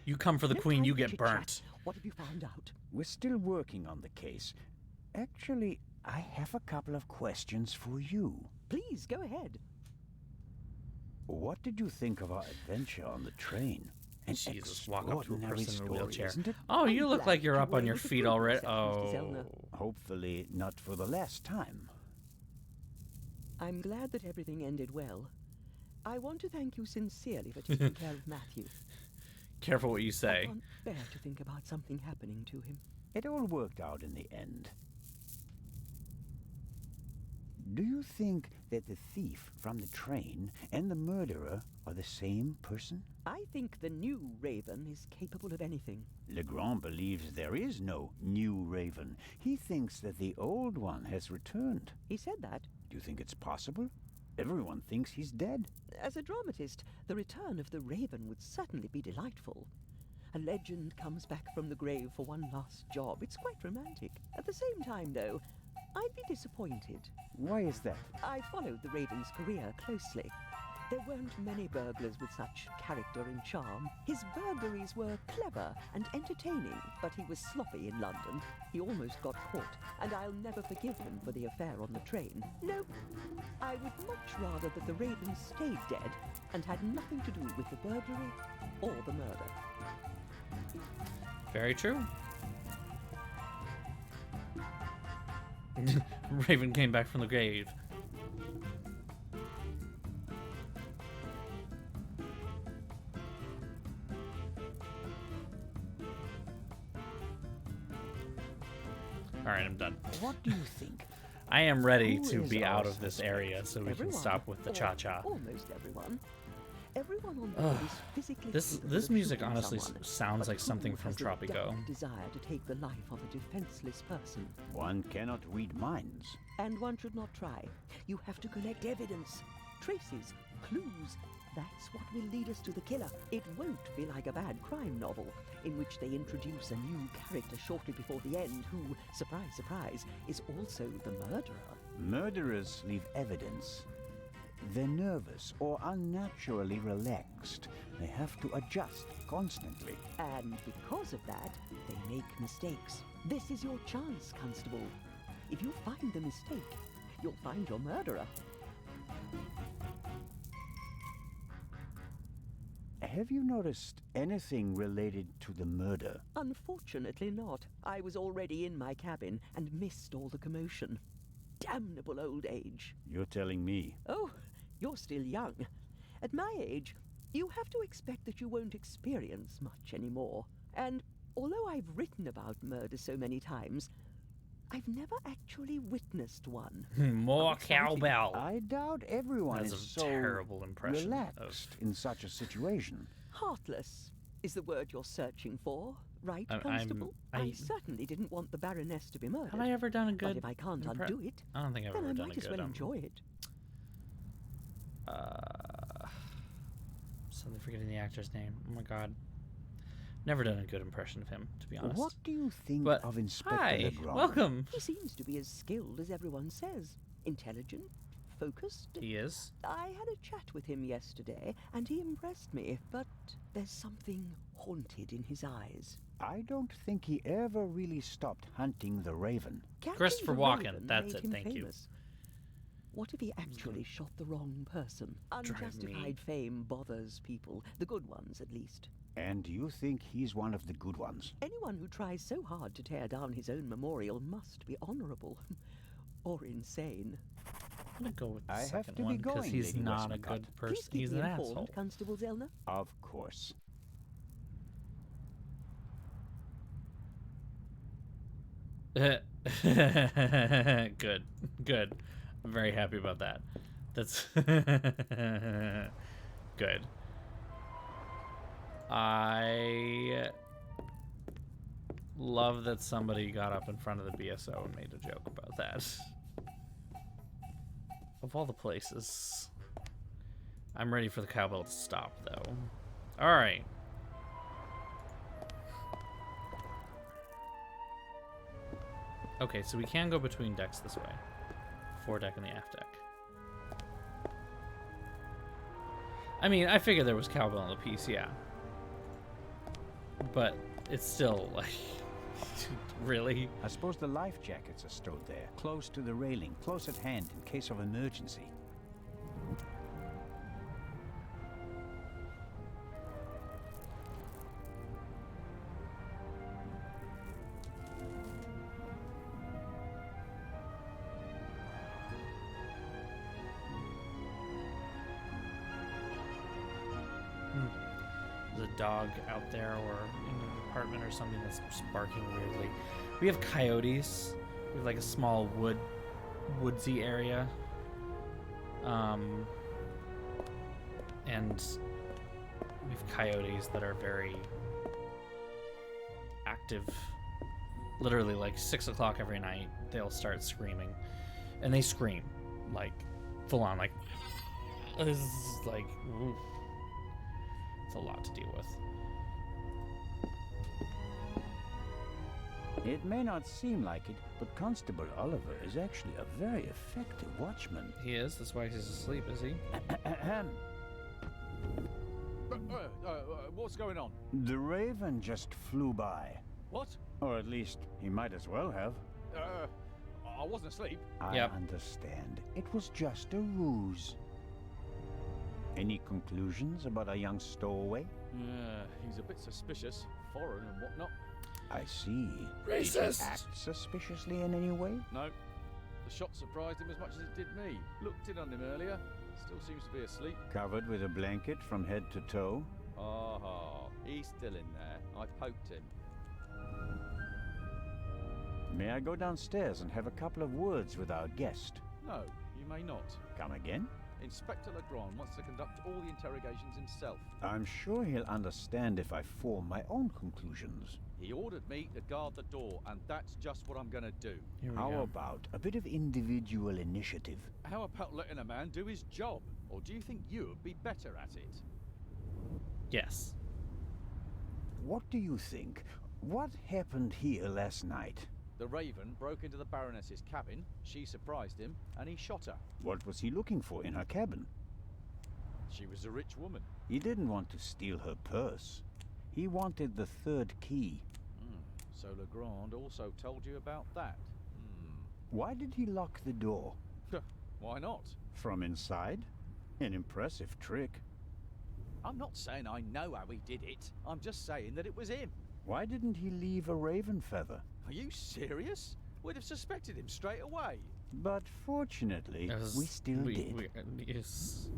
You come for the No queen, time you for get chit-chat. burnt. What have you found out? We're still working on the case. Actually, I have a couple of questions for you. Please, go ahead. What did you think of our adventure on the train? An Jesus, walk up to a extraordinary person in a story, wheelchair. isn't it? Oh, I'm you look glad like you're you up were on your able to feet prove already. yourself, Mr. Oh. Zellner. Hopefully not for the last time. I'm glad that everything ended well. I want to thank you sincerely for taking care of Matthew. Careful what you I say. can't bear to think about something happening to him. It all worked out in the end. Do you think that the thief from the train and the murderer are the same person? I think the new Raven is capable of anything. Legrand believes there is no new Raven. He thinks that the old one has returned. He said that. Do you think it's possible? Everyone thinks he's dead. As a dramatist, the return of the Raven would certainly be delightful. A legend comes back from the grave for one last job. It's quite romantic. At the same time, though, I'd be disappointed. Why is that? I followed the Raven's career closely. There weren't many burglars with such character and charm. His burglaries were clever and entertaining, but he was sloppy in London. He almost got caught, and I'll never forgive him for the affair on the train. No, I would much rather that the Raven stayed dead and had nothing to do with the burglary or the murder. Very true. Raven came back from the grave. Alright, I'm done. What do you think? I am ready Who to is be our out of this area so we can Everyone, stop with the or cha-cha. Almost everyone. Everyone on board is physically capable This of music shooting honestly someone, sounds but like who something from has the Tropico. dark desire to take the life of a defenseless person? One cannot read minds. And one should not try. You have to collect evidence, traces, clues. That's what will lead us to the killer. It won't be like a bad crime novel, in which they introduce a new character shortly before the end who, surprise, surprise, is also the murderer. Murderers leave evidence. They're nervous or unnaturally relaxed. They have to adjust constantly. And because of that, they make mistakes. This is your chance, Constable. If you find the mistake, you'll find your murderer. Have you noticed anything related to the murder? Unfortunately not. I was already in my cabin and missed all the commotion. Damnable old age. You're telling me. Oh, you're still young. At my age, you have to expect that you won't experience much anymore. And although I've written about murder so many times, I've never actually witnessed one. More Exciting. cowbell. I doubt everyone That's is a so terrible impression relaxed in such a situation. Heartless is the word you're searching for, right, I'm- Constable? I I- certainly didn't want the Baroness to be murdered. Have I ever done a but good... if I can't impre- undo it, I don't think I've then ever I done a might as good... well enjoy it. Suddenly forgetting the actor's name. Oh my god. Never done a good impression of him, to be honest. What do you think But of Inspector hi, Legrand? welcome. He seems to be as skilled as everyone says. Intelligent, focused. He is. I had a chat with him yesterday, and he impressed me, but there's something haunted in his eyes. I don't think he ever really stopped hunting the Raven. Catching Christopher the Walken, Raven that's made it, him thank you. famous. What if he actually shot the wrong person? Drive me. Unjustified fame bothers people, the good ones at least. And you think he's one of the good ones? Anyone who tries so hard to tear down his own memorial must be honorable. Or insane. I'm gonna go with the I have second to be one because going, he's Lady not a Westmacott. good Please person. keep He's me an informed, asshole. Constable Zellner. Of course. Good. Good. I'm very happy about that. That's good. I love that somebody got up in front of the BSO and made a joke about that. Of all the places. I'm ready for the cowbell to stop, though. Alright. Okay, so we can go between decks this way. Foredeck and the aft deck. I mean, I figured there was cowbell on the piece, yeah. But it's still, like, really? I suppose the life jackets are stowed there, close to the railing, close at hand in case of emergency. There's a dog out there or in an apartment or something that's just barking weirdly. We have coyotes. We have like a small woodsy area. And we have coyotes that are very active. Literally like 6 o'clock every night, they'll start screaming. And they scream like full on, like this is like oof. It's a lot to deal with. It may not seem like it, but Constable Oliver is actually a very effective watchman. He is. That's why he's asleep, is he? What's going on? The Raven just flew by. What? Or at least he might as well have. I wasn't asleep. I understand. It was just a ruse. Any conclusions about a young stowaway? Yeah, he's a bit suspicious, foreign and whatnot. I see. Racist! Did he act suspiciously in any way? No, the shot surprised him as much as it did me. Looked in on him earlier. Still seems to be asleep. Covered with a blanket from head to toe? Ah, he's still in there. I poked him. May I go downstairs and have a couple of words with our guest? No, you may not. Come again? Inspector Legrand wants to conduct all the interrogations himself. I'm sure he'll understand if I form my own conclusions. He ordered me to guard the door, and that's just what I'm gonna do. Here we How go. about a bit of individual initiative? How about letting a man do his job? Or do you think you'd be better at it? Yes. What do you think? What happened here last night? The Raven broke into the Baroness's cabin, she surprised him, and he shot her. What was he looking for in her cabin? She was a rich woman. He didn't want to steal her purse. He wanted the third key. So Legrand also told you about that? Why did he lock the door? Why not? From inside? An impressive trick. I'm not saying I know how he did it. I'm just saying that it was him. Why didn't he leave a raven feather? Are you serious? We'd have suspected him straight away. But fortunately, we still did. Yes.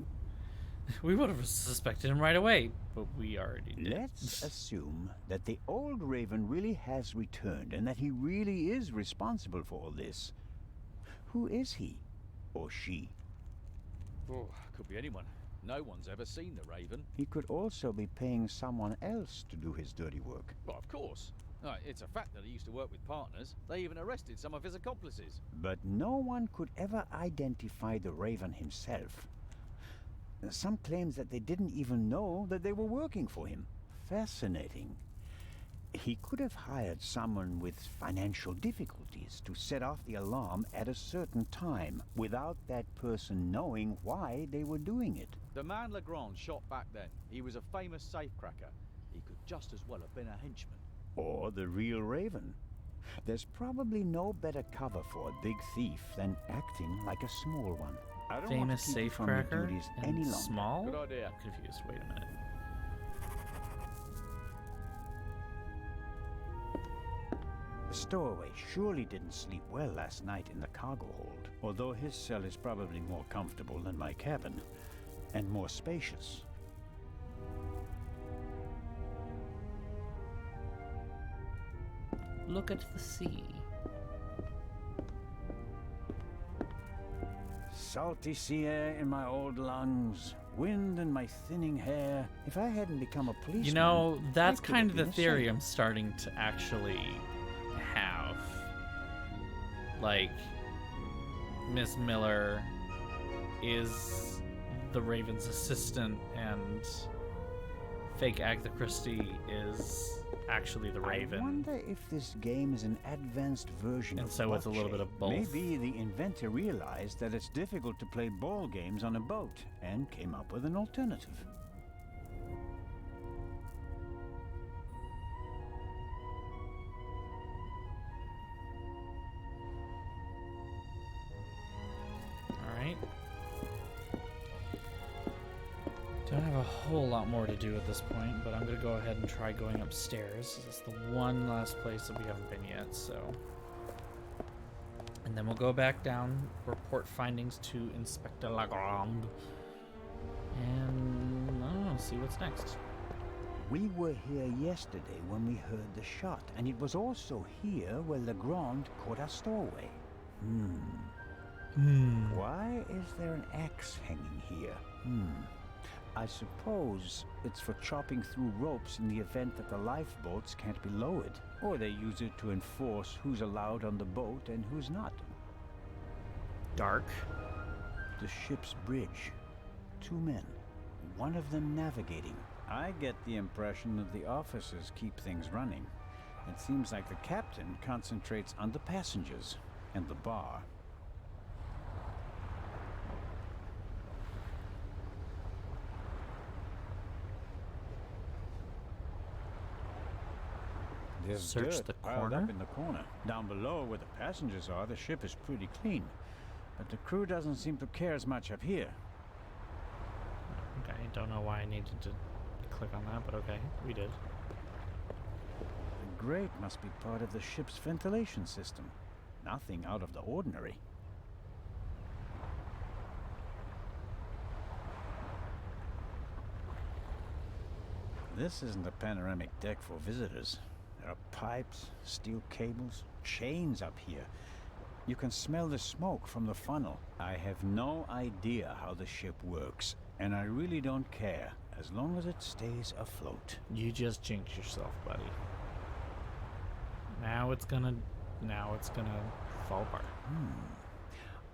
We would have suspected him right away, but we already did. Let's assume that the old raven really has returned and that he really is responsible for all this. Who is he? Or she? Oh, could be anyone. No one's ever seen the Raven. He could also be paying someone else to do his dirty work. Well, of course. It's a fact that he used to work with partners. They even arrested some of his accomplices. But no one could ever identify the raven himself. Some claims that they didn't even know that they were working for him. Fascinating. He could have hired someone with financial difficulties to set off the alarm at a certain time without that person knowing why they were doing it. The man Legrand shot back then, he was a famous safecracker. He could just as well have been a henchman. Or the real Raven. There's probably no better cover for a big thief than acting like a small one. I don't Famous want to keep you from your safecracker duties and any longer. small? Good idea. I'm confused. Wait a minute. The stowaway surely didn't sleep well last night in the cargo hold, although his cell is probably more comfortable than my cabin, and more spacious. Look at the sea. Salty sea air in my old lungs, wind in my thinning hair. If I hadn't become a policeman... You know, that's I could kind have of the been a theory sailor. I'm starting to actually have. Like, Miss Miller is the Raven's assistant, and fake Agatha Christie is actually the Raven. I wonder if this game is an advanced version And of so it's a little bit of both. Maybe the inventor realized that it's difficult to play ball games on a boat and came up with an alternative. Alright. Don't have a whole lot more to do at this point, but I'm going to go ahead and try going upstairs. It's the one last place that we haven't been yet, so... And then we'll go back down, report findings to Inspector Legrand, and, I don't know, see what's next. We were here yesterday when we heard the shot, and it was also here where Legrand caught our stowaway. Why is there an axe hanging here? I suppose it's for chopping through ropes in the event that the lifeboats can't be lowered, or they use it to enforce who's allowed on the boat and who's not. Dark. The ship's bridge. 2 men, one of them navigating. I get the impression that the officers keep things running. It seems like the captain concentrates on the passengers and the bar. There's Search dirt the piled corner? up in the corner. Down below where the passengers are, the ship is pretty clean. But the crew doesn't seem to care as much up here. Okay, don't know why I needed to click on that, but okay, we did. The grate must be part of the ship's ventilation system. Nothing out of the ordinary. This isn't a panoramic deck for visitors. There are pipes, steel cables, chains up here. You can smell the smoke from the funnel. I have no idea how the ship works, and I really don't care, as long as it stays afloat. You just jinxed yourself, buddy. Now it's gonna fall apart.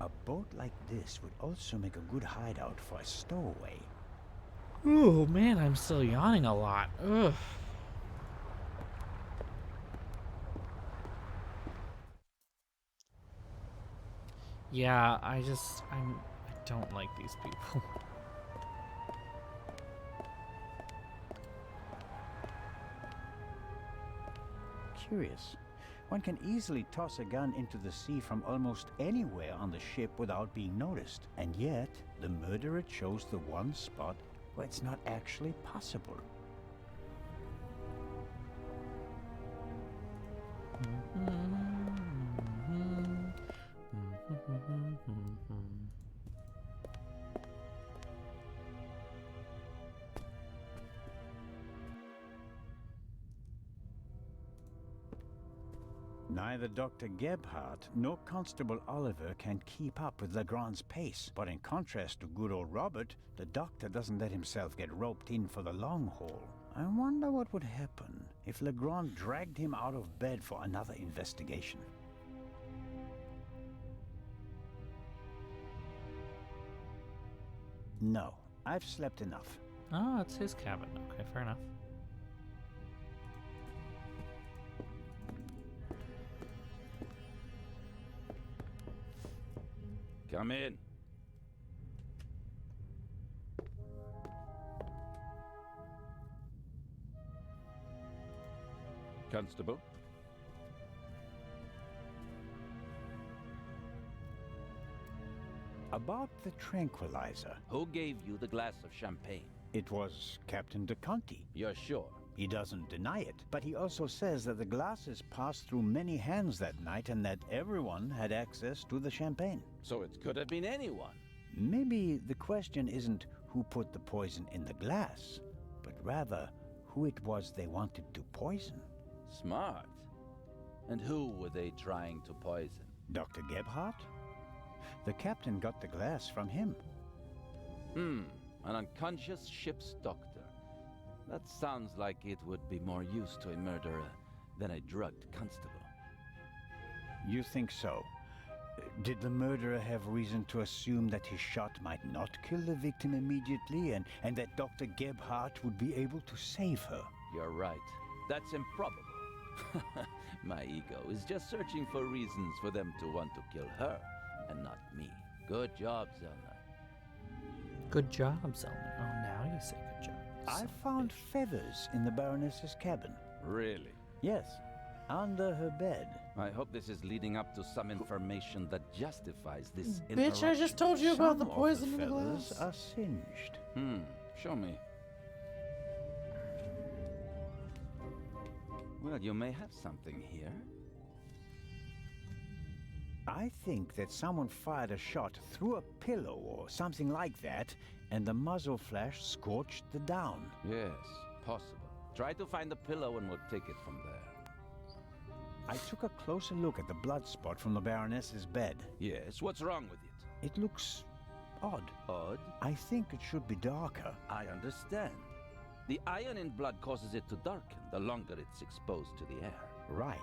A boat like this would also make a good hideout for a stowaway. Oh man, I'm still yawning a lot. Ugh. Yeah, I don't like these people. Curious. One can easily toss a gun into the sea from almost anywhere on the ship without being noticed. And yet, the murderer chose the one spot where it's not actually possible. Neither Dr. Gebhardt nor Constable Oliver can keep up with Legrand's pace, but in contrast to good old Robert, the doctor doesn't let himself get roped in for the long haul. I wonder what would happen if Legrand dragged him out of bed for another investigation. No, I've slept enough. Oh, it's his cabin. Okay, fair enough. Come in. Constable? About the tranquilizer. Who gave you the glass of champagne? It was Captain de Conti. You're sure? He doesn't deny it, but he also says that the glasses passed through many hands that night and that everyone had access to the champagne. So it could have been anyone. Maybe the question isn't who put the poison in the glass, but rather who it was they wanted to poison. Smart. And who were they trying to poison? Dr. Gebhardt? The captain got the glass from him. An unconscious ship's doctor. That sounds like it would be more use to a murderer than a drugged constable. You think so? Did the murderer have reason to assume that his shot might not kill the victim immediately and that Dr. Gebhardt would be able to save her? You're right. That's improbable. My ego is just searching for reasons for them to want to kill her, and not me. Good job, Zellner. Good job, Zellner. Oh, now you say good job. I Son found of feathers in the Baroness's cabin. Really? Yes, under her bed. I hope this is leading up to some information that justifies this a bitch, I just told you about the poison in the feathers glass. are singed. Show me. Well, you may have something here. I think that someone fired a shot through a pillow or something like that, and the muzzle flash scorched the down. Yes, possible. Try to find the pillow and we'll take it from there. I took a closer look at the blood spot from the Baroness's bed. Yes, what's wrong with it? It looks odd. Odd? I think it should be darker. I understand. The iron in blood causes it to darken the longer it's exposed to the air. Right.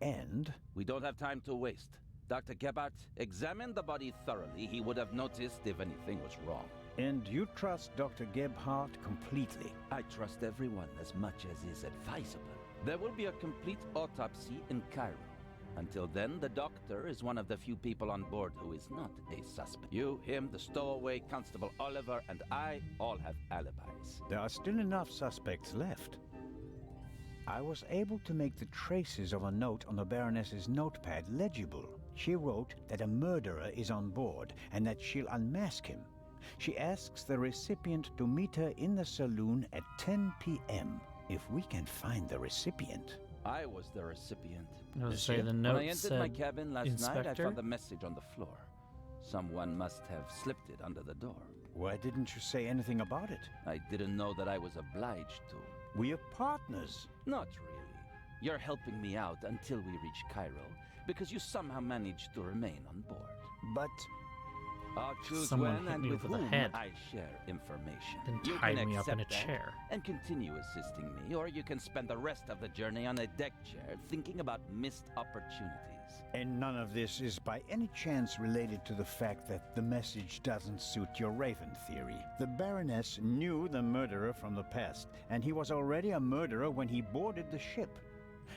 And We don't have time to waste. Dr. Gebhardt, examine the body thoroughly. He would have noticed if anything was wrong. And you trust Dr. Gebhardt completely? I trust everyone as much as is advisable. There will be a complete autopsy in Cairo. Until then, the doctor is one of the few people on board who is not a suspect. You, him, the stowaway, Constable Oliver, and I all have alibis. There are still enough suspects left. I was able to make the traces of a note on the Baroness's notepad legible. She wrote that a murderer is on board and that she'll unmask him. She asks the recipient to meet her in the saloon at 10 p.m. If we can find the recipient. I was the recipient. I was say the When note I entered my said cabin last night, I Inspector? found a message on the floor. Someone must have slipped it under the door. Why didn't you say anything about it? I didn't know that I was obliged to. We are partners. Not really. You're helping me out until we reach Cairo, because you somehow managed to remain on board. But I'll choose Someone when hit and me with over the whom head. I share information. Then You tied can me up in a accept that chair. and continue assisting me, or you can spend the rest of the journey on a deck chair thinking about missed opportunities. And none of this is by any chance related to the fact that the message doesn't suit your Raven theory. The Baroness knew the murderer from the past, and he was already a murderer when he boarded the ship.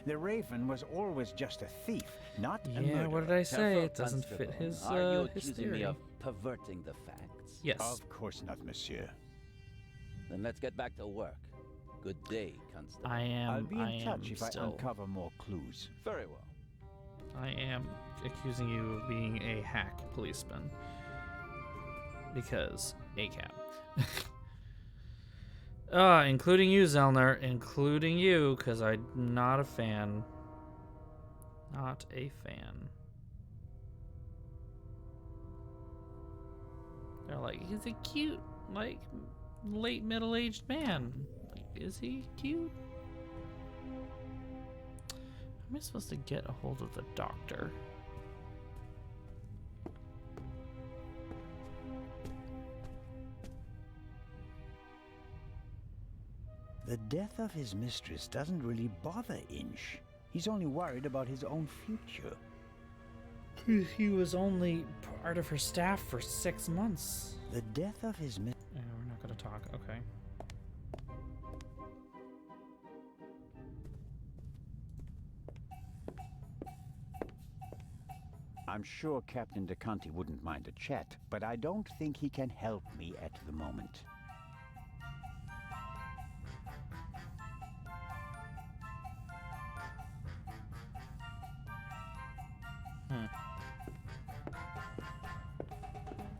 The Raven was always just a thief, not a Yeah, murderer. what did I say? Careful, It doesn't fit Constable. his Are you his accusing theory. me of perverting the facts? Yes. Of course not, monsieur. Then let's get back to work. Good day, Constable. I am. I'll be in I am touch if still. I uncover more clues. Very well. I am accusing you of being a hack policeman. Because ACAB. Including you, Zellner. Including you, because I'm not a fan. Not a fan. They're like, he's a cute, like, late middle-aged man. Like, is he cute? How am I supposed to get a hold of the doctor? The death of his mistress doesn't really bother Inch. He's only worried about his own future. He was only part of her staff for 6 months. The death of his mistress... Yeah, we're not gonna talk. Okay. I'm sure Captain DeConti wouldn't mind a chat, but I don't think he can help me at the moment.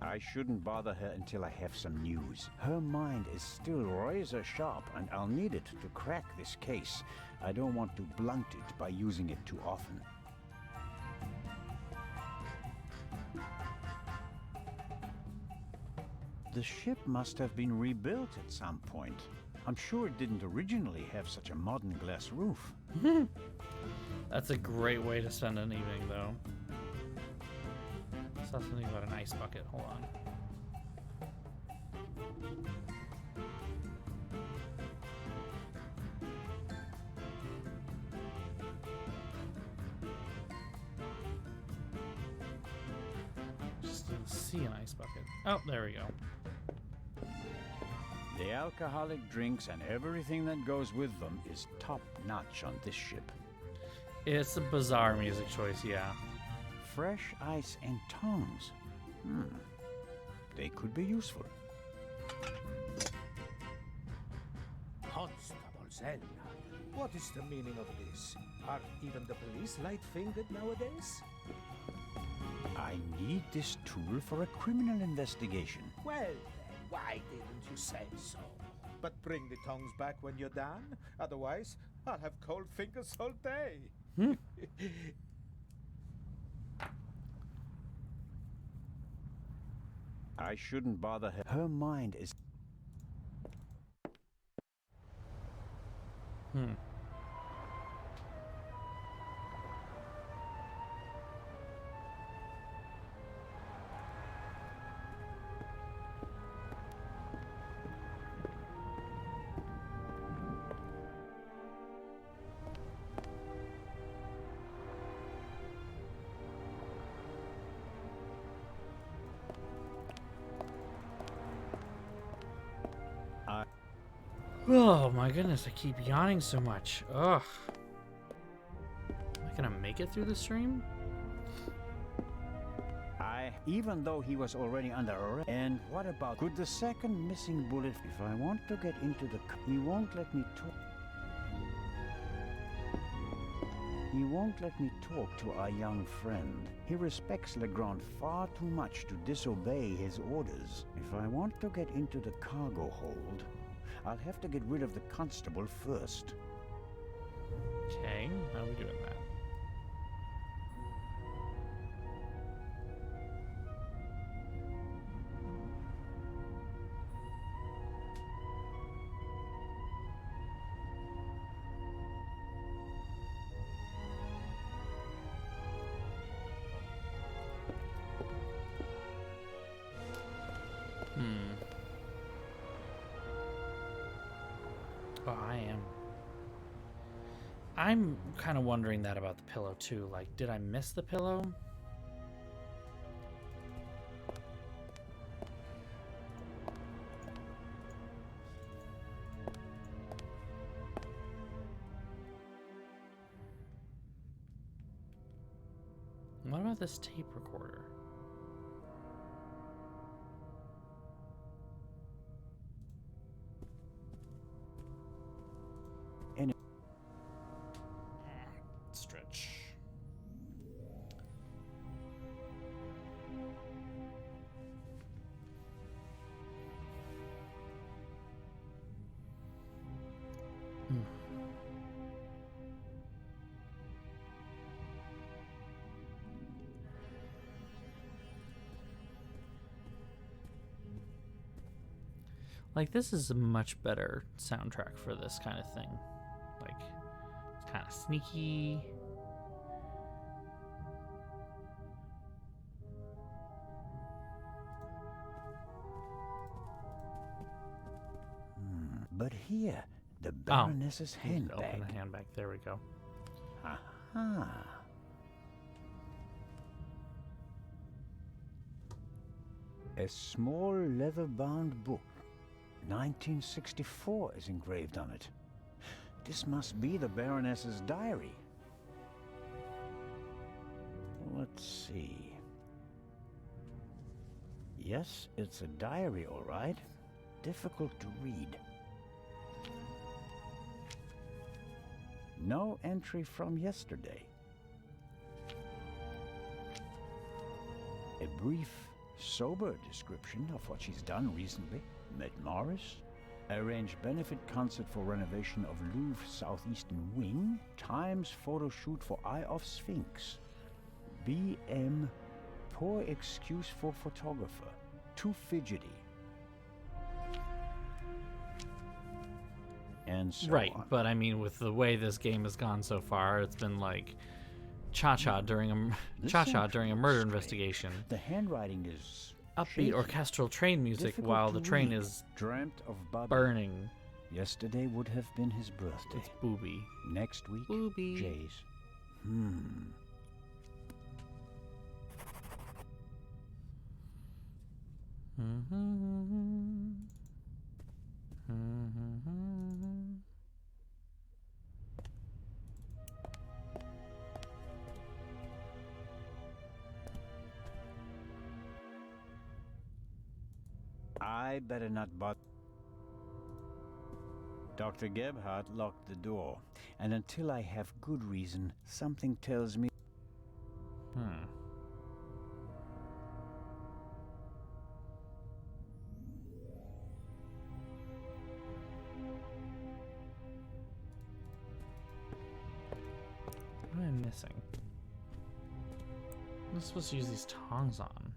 I shouldn't bother her until I have some news. Her mind is still razor sharp, and I'll need it to crack this case. I don't want to blunt it by using it too often. The ship must have been rebuilt at some point. I'm sure it didn't originally have such a modern glass roof. That's a great way to spend an evening, though. I saw something about an ice bucket. Hold on. Just didn't see an ice bucket. Oh, there we go. The alcoholic drinks and everything that goes with them is top-notch on this ship. It's a bizarre music choice, yeah. Fresh ice and tongs. They could be useful. Constable Zella, what is the meaning of this? Are even the police light-fingered nowadays? I need this tool for a criminal investigation. Well, then, why didn't you say so? But bring the tongs back when you're done. Otherwise, I'll have cold fingers all day. I shouldn't bother her. Her mind is... Oh my goodness, I keep yawning so much. Ugh. Am I gonna make it through the stream? Even though he was already under arrest. And what about... Could the second missing bullet... If I want to get into the... He won't let me talk. He won't let me talk to our young friend. He respects Legrand far too much to disobey his orders. If I want to get into the cargo hold, I'll have to get rid of the constable first. Okay, how are we doing that? Oh, I am. I'm kind of wondering that about the pillow too. Like, did I miss the pillow? What about this tape recorder? Stretch. Like, this is a much better soundtrack for this kind of thing. Like, it's kind of sneaky. But here, the Baroness's handbag. Open the handbag. There we go. Aha. A small leather-bound book. 1964 is engraved on it. This must be the Baroness's diary. Let's see. Yes, it's a diary, all right. Difficult to read. No entry from yesterday. A brief, sober description of what she's done recently. Met Morris. Arranged benefit concert for renovation of Louvre Southeastern Wing. Times photo shoot for Eye of Sphinx. BM, poor excuse for photographer. Too fidgety. And so Right, on. but I mean, with the way this game has gone so far, it's been like cha-cha during a This cha-cha seems during a murder strange. investigation. The handwriting is Upbeat shaky, orchestral train music difficult while to the train read. is Dreamt of Bobby. burning. Yesterday would have been his birthday. It's booby. Next week, Booby. Jay's. I better not Dr. Gebhardt locked the door, and until I have good reason, something tells me. What am I missing? What am I supposed to use these tongs on?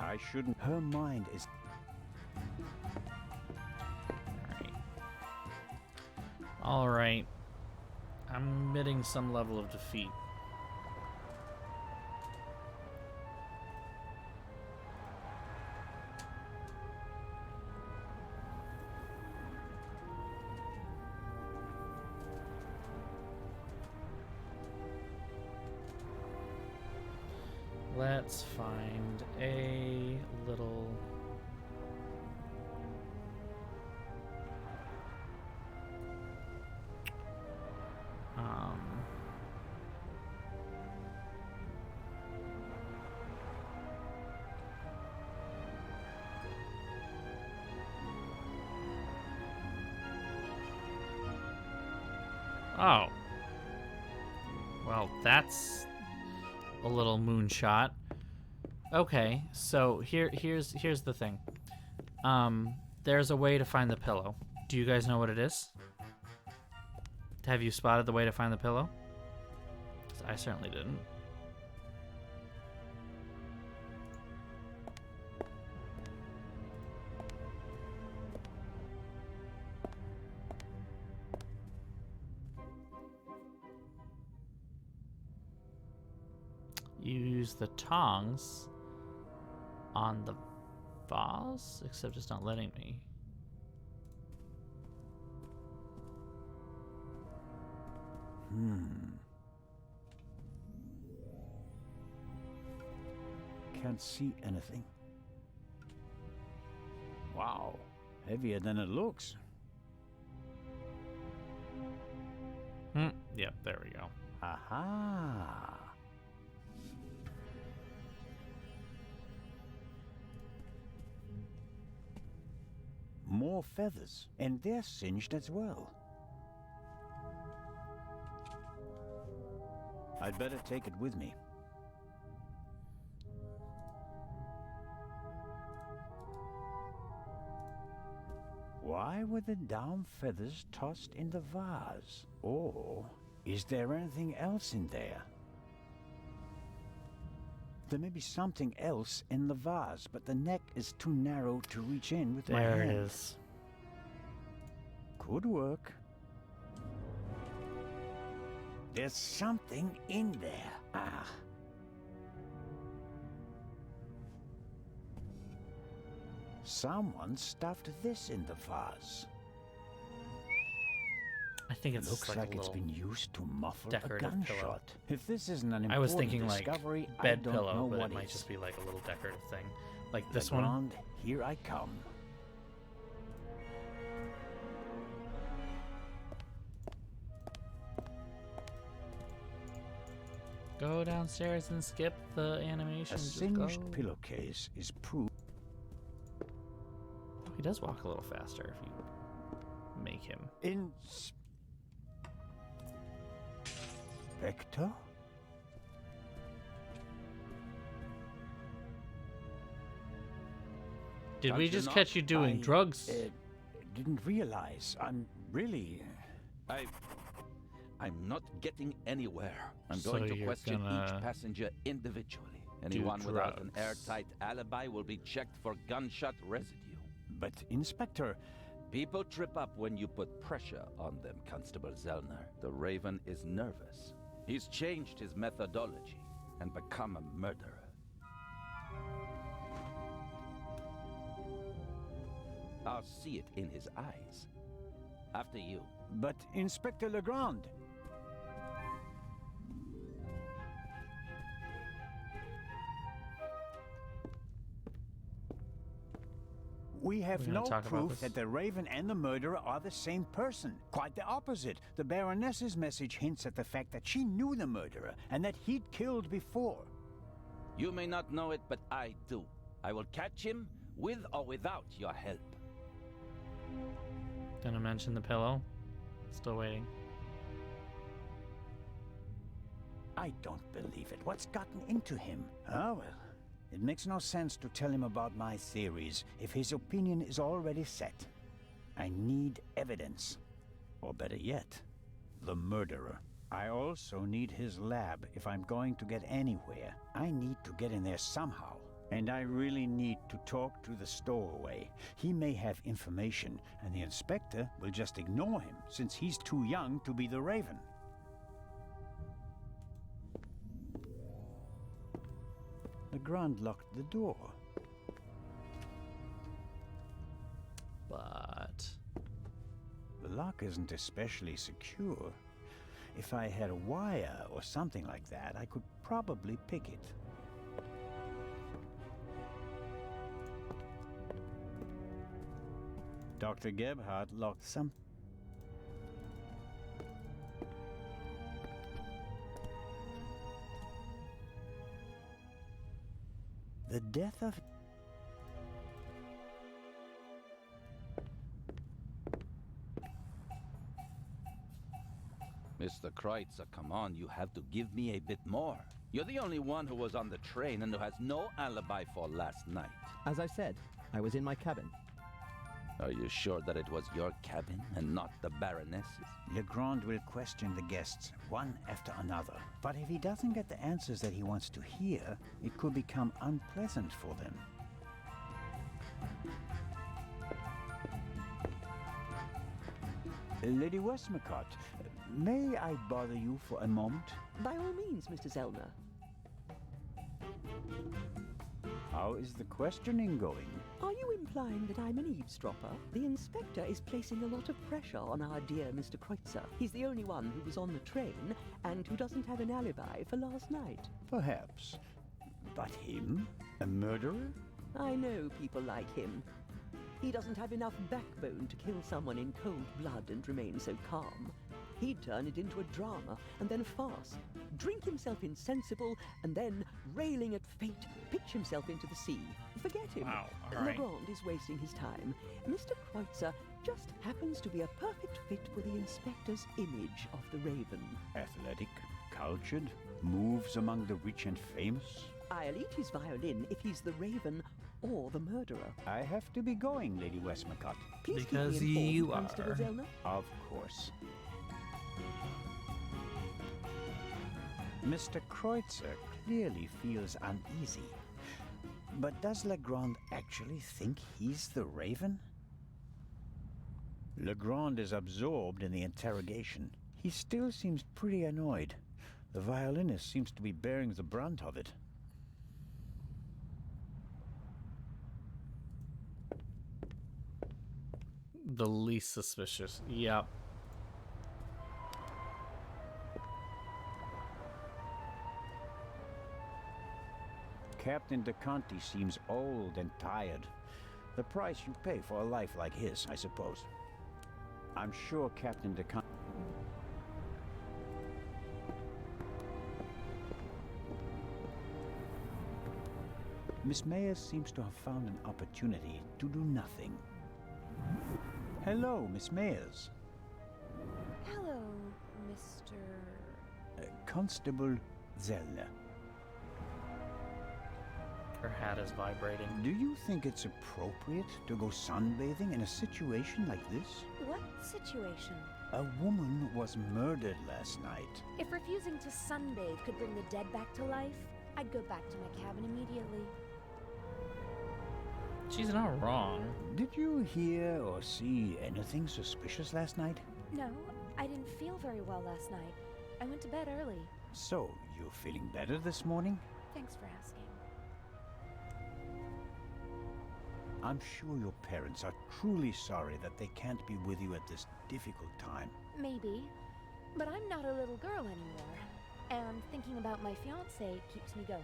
I shouldn't. Her mind is. Alright. I'm admitting some level of defeat. Let's find a little... Oh. Well, that's a little moonshot. Okay, so here's the thing. There's a way to find the pillow. Do you guys know what it is? Have you spotted the way to find the pillow? 'Cause I certainly didn't. You use the tongs on the vase, except it's not letting me. Can't see anything. Wow, heavier than it looks. Yep, there we go. Aha! More feathers, and they're singed as well. I'd better take it with me. Why were the down feathers tossed in the vase? Or is there anything else in there? There may be something else in the vase, but the neck is too narrow to reach in with my hand. There it is. Could work. There's something in there. Ah. Someone stuffed this in the vase. I think it's Looks just like a it's little been used to muffle a decorative pillow. gunshot. If this isn't an I was important thinking like discovery, I bed don't know pillow, but what it might is. just be like a little decorative thing. Like this one. Legrand, here I come. Go downstairs and skip the animation. A Just singed go. pillowcase is proof. Oh, he does walk a little faster if you make him. Spectre? Did Don't we you just know? catch you doing drugs? Didn't realize. I'm really... I'm not getting anywhere. I'm So going to you're question gonna each passenger individually. Anyone without an drugs. airtight alibi will be checked for gunshot residue. But, Inspector, People trip up when you put pressure on them, Constable Zellner. The Raven is nervous. He's changed his methodology and become a murderer. I'll see it in his eyes. After you. but Inspector Legrand. We have We're gonna no talk about proof this. that the Raven and the murderer are the same person. Quite the opposite. The Baroness's message hints at the fact that she knew the murderer and that he'd killed before. You may not know it, but I do. I will catch him with or without your help. Gonna mention the pillow. Still waiting. I don't believe it. What's gotten into him? Oh, well. It makes no sense to tell him about my theories if his opinion is already set. I need evidence. Or better yet, the murderer. I also need his lab if I'm going to get anywhere. I need to get in there somehow. And I really need to talk to the stowaway. He may have information, and the inspector will just ignore him, since he's too young to be the Raven. Legrand locked the door. But The lock isn't especially secure. If I had a wire or something like that, I could probably pick it. Dr. Gebhardt locked some... The death of... Mr. Kreutzer, come on, you have to give me a bit more. You're the only one who was on the train and who has no alibi for last night. As I said, I was in my cabin. Are you sure that it was your cabin and not the Baroness's? Legrand will question the guests, one after another. But if he doesn't get the answers that he wants to hear, it could become unpleasant for them. Lady Westmacott, may I bother you for a moment? By all means, Mr. Zellner. How is the questioning going? Are you implying that I'm an eavesdropper? The inspector is placing a lot of pressure on our dear Mr. Kreutzer. He's the only one who was on the train and who doesn't have an alibi for last night. Perhaps. But him? A murderer? I know people like him. He doesn't have enough backbone to kill someone in cold blood and remain so calm. He'd turn it into a drama, and then a farce, drink himself insensible, and then, railing at fate, pitch himself into the sea. Forget him. Wow, all right. Legrand is wasting his time. Mr. Kreutzer just happens to be a perfect fit for the inspector's image of the Raven. Athletic, cultured, moves among the rich and famous. I'll eat his violin if he's the Raven or the murderer. I have to be going, Lady Westmacott. Please Because keep me informed, you Constable are. Zellner. Of course. Mr. Kreutzer clearly feels uneasy. But does Legrand actually think he's the Raven? Legrand is absorbed in the interrogation. He still seems pretty annoyed. The violinist seems to be bearing the brunt of it. The least suspicious. Yep. Captain DeConti seems old and tired. The price you pay for a life like his, I suppose. I'm sure Captain DeConti... Miss Mayers seems to have found an opportunity to do nothing. Hello, Miss Mayers. Hello, Mr. Constable Zellner. Her hat is vibrating. Do you think it's appropriate to go sunbathing in a situation like this? What situation? A woman was murdered last night. If refusing to sunbathe could bring the dead back to life, I'd go back to my cabin immediately. She's not wrong. Did you hear or see anything suspicious last night? No, I didn't feel very well last night. I went to bed early. So, you're feeling better this morning? Thanks for asking. I'm sure your parents are truly sorry that they can't be with you at this difficult time. Maybe, but I'm not a little girl anymore. And thinking about my fiancé keeps me going.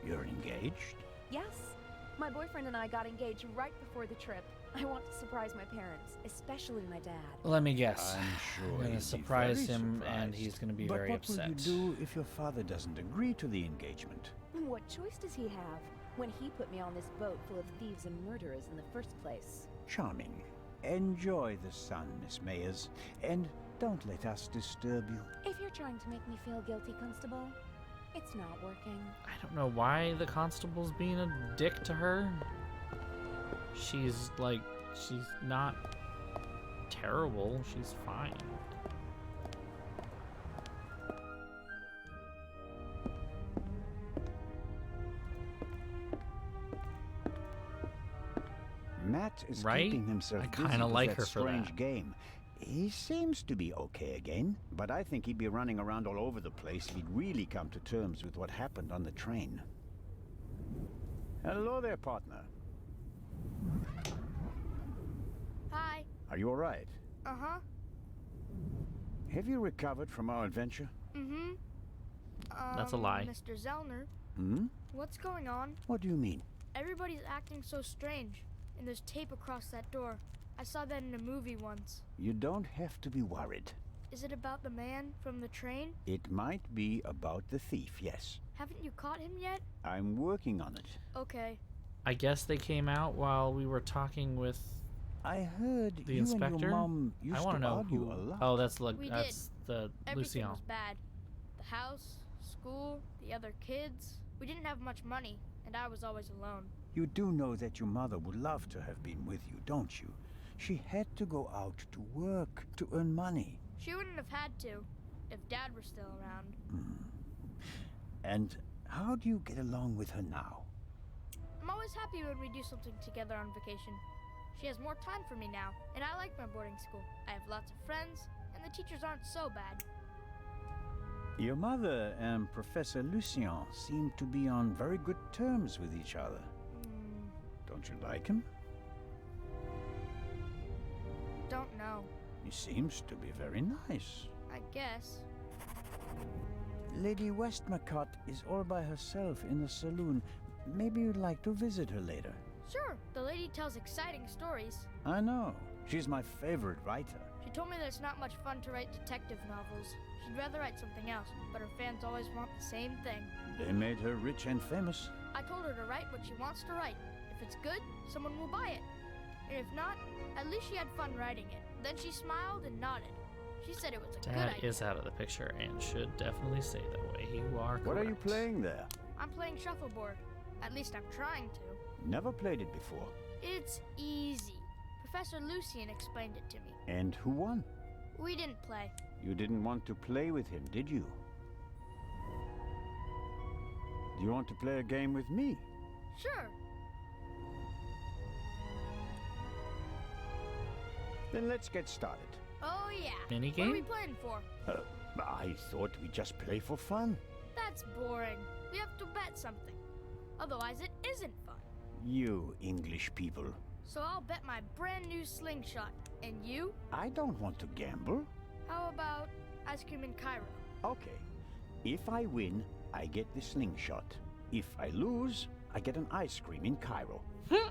You're engaged? Yes. My boyfriend and I got engaged right before the trip. I want to surprise my parents, especially my dad. Let me guess. I'm sure I'm gonna he'd be surprise very him, surprised. and he's gonna be but very upset. What will you do if your father doesn't agree to the engagement? What choice does he have when he put me on this boat full of thieves and murderers in the first place? Charming. Enjoy the sun, Miss Mayers, and don't let us disturb you. If you're trying to make me feel guilty, Constable, it's not working. I don't know why the constable's being a dick to her. She's not terrible. She's fine. Matt is Right? keeping himself I busy kinda with like that her for strange that. game. He seems to be okay again, but I think he'd be running around all over the place if he'd really come to terms with what happened on the train. Hello there, partner. Hi. Are you all right? Uh-huh. Have you recovered from our adventure? Mm-hmm. That's a lie. Mr. Zellner, Hmm? what's going on? What do you mean? Everybody's acting so strange, and there's tape across that door. I saw that in a movie once. You don't have to be worried. Is it about the man from the train? It might be about the thief, yes. Haven't you caught him yet? I'm working on it. Okay. I guess they came out while we were talking with I heard the you inspector. and your mom used I want to to know argue who. a lot. Oh, that's We that's the Everything Lucien. was bad. The house, school, the other kids. We didn't have much money, and I was always alone. You do know that your mother would love to have been with you, don't you? She had to go out to work to earn money. She wouldn't have had to, if Dad were still around. And how do you get along with her now? I'm always happy when we do something together on vacation. She has more time for me now, and I like my boarding school. I have lots of friends, and the teachers aren't so bad. Your mother and Professor Lucien seem to be on very good terms with each other. Don't you like him? Don't know. He seems to be very nice. I guess. Lady Westmacott is all by herself in the saloon. Maybe you'd like to visit her later. Sure, the lady tells exciting stories. I know. She's my favorite writer. She told me that it's not much fun to write detective novels. She'd rather write something else, but her fans always want the same thing. They made her rich and famous. I told her to write what she wants to write. If it's good, someone will buy it. And if not, at least she had fun writing it. Then she smiled and nodded. She said it was a good Dad idea. is out of the picture and should definitely stay that way. You are correct. What are you playing there? I'm playing shuffleboard. At least I'm trying to. Never played it before. It's easy. Professor Lucien explained it to me. And who won? We didn't play. You didn't want to play with him, did you? Do you want to play a game with me? Sure. Then let's get started. Oh yeah. Mini What are we game? playing for? I thought we'd just play for fun. That's boring. We have to bet something. Otherwise it isn't fun. You English people. So I'll bet my brand new slingshot. And you? I don't want to gamble. How about ice cream in Cairo? Okay. If I win, I get the slingshot. If I lose, I get an ice cream in Cairo. Hey!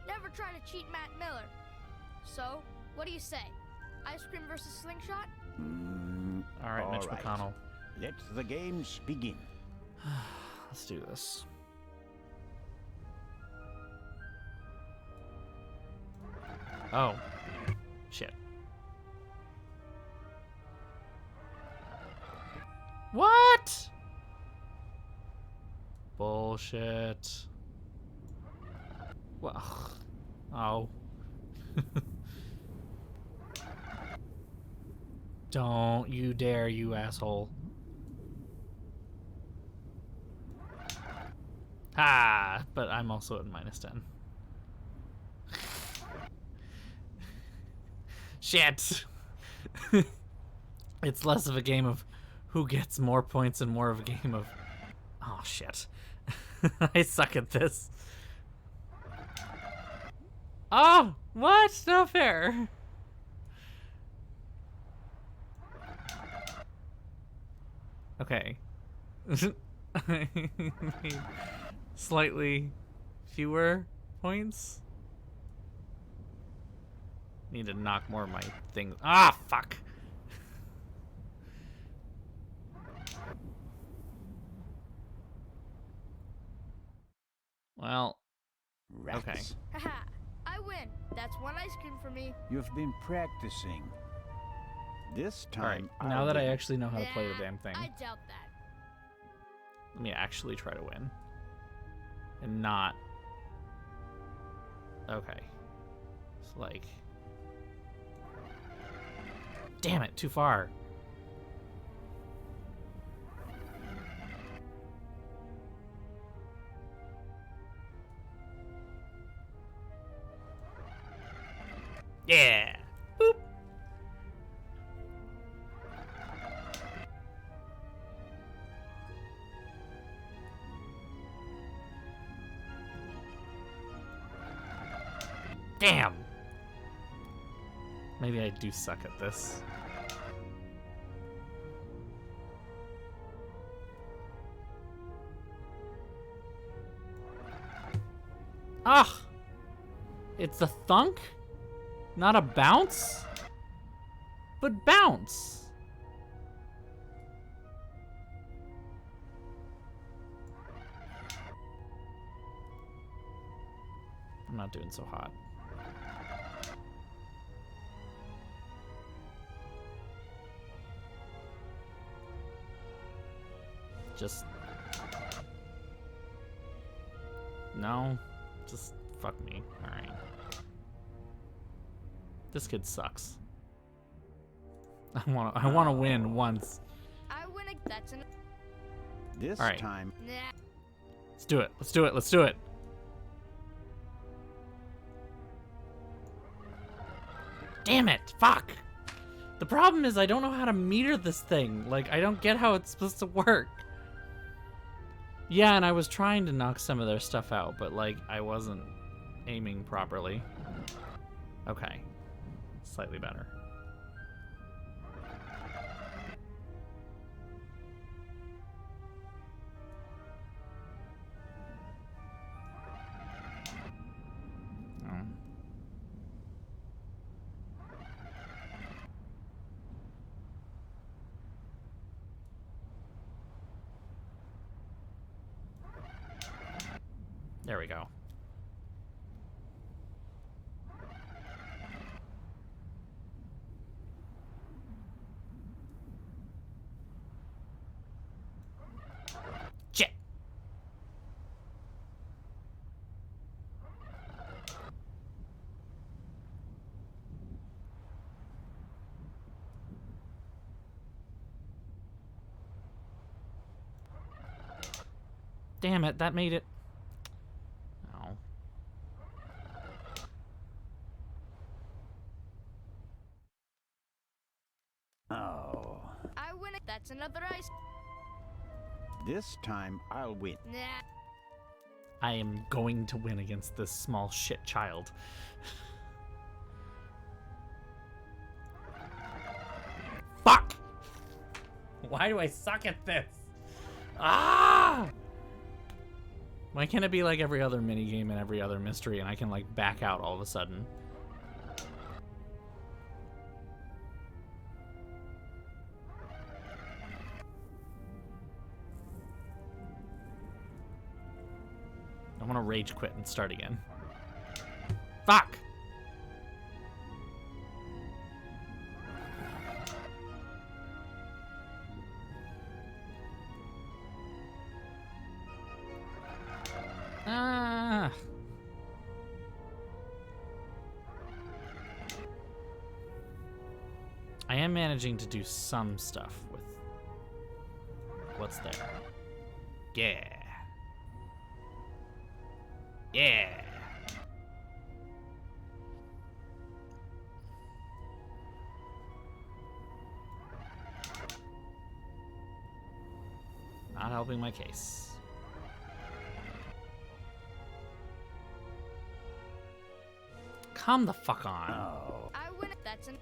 Never try to cheat Matt Miller. So, what do you say? Ice cream versus slingshot? All right, Mitch right. McConnell. Let the games begin. Let's do this. Oh. Shit. What? Bullshit. Well. Oh. Don't you dare, you asshole. Ha! But I'm also at -10. Shit! It's less of a game of who gets more points and more of a game of... Oh, shit. I suck at this. Oh! What? Not fair! Okay. I need slightly fewer points. Need to knock more of my things. Ah, fuck! Well, Rats. okay. Haha, I win. That's one ice cream for me. You've been practicing. This time, Alright, now that I win. actually know how to play the damn thing, I doubt that. let me actually try to win. And not... Okay. It's like... Damn it, too far. Yeah! Boop! Damn! Maybe I do suck at this. Ah! It's a thunk? Not a bounce? But bounce! I'm not doing so hot. Just... No. Just fuck me. Alright. This kid sucks. I wanna win once. I win a... That's an... This All right. time, Nah. Let's do it. Let's do it. Let's do it. Damn it. Fuck. The problem is I don't know how to meter this thing. Like, I don't get how it's supposed to work. Yeah, and I was trying to knock some of their stuff out, but, like, I wasn't aiming properly. Okay. Slightly better. Oh. There we go. Shit. Damn it, that made it. Oh. oh, I win a... That's another ice... this time I'll win. Nah. I am going to win against this small shit child. Fuck! Why do I suck at this? Ah! Why can't it be like every other minigame and every other mystery and I can like back out all of a sudden? I want to rage quit and start again. Fuck! Ah! I am managing to do some stuff with what's there. Yeah. Yeah. Not helping my case. Come the fuck on. Oh. I win. That's an.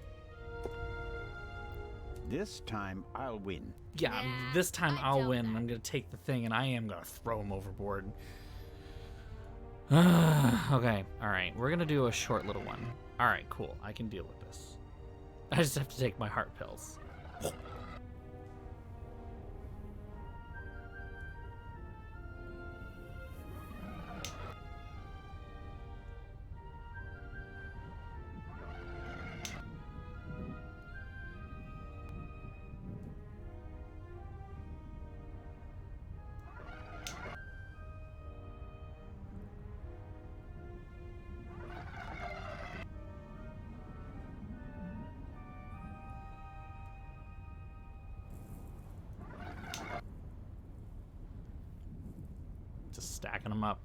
This time I'll win. Yeah, Nah, this time I I'll doubt win. that. I'm gonna take the thing and I am gonna throw him overboard. Okay, alright. We're gonna do a short little one. Alright, cool. I can deal with this. I just have to take my heart pills. Just stacking them up.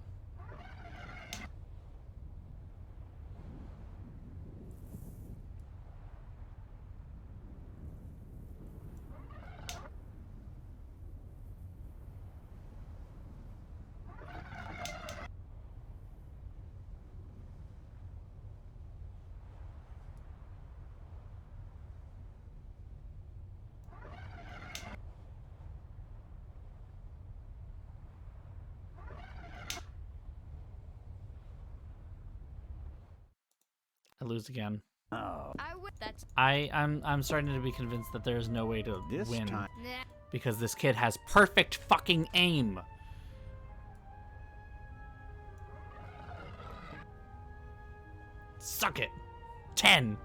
I lose again. Oh. I win. That's. I'm starting to be convinced that there's no way to This win time. Nah. because this kid has perfect fucking aim. Suck it. 10.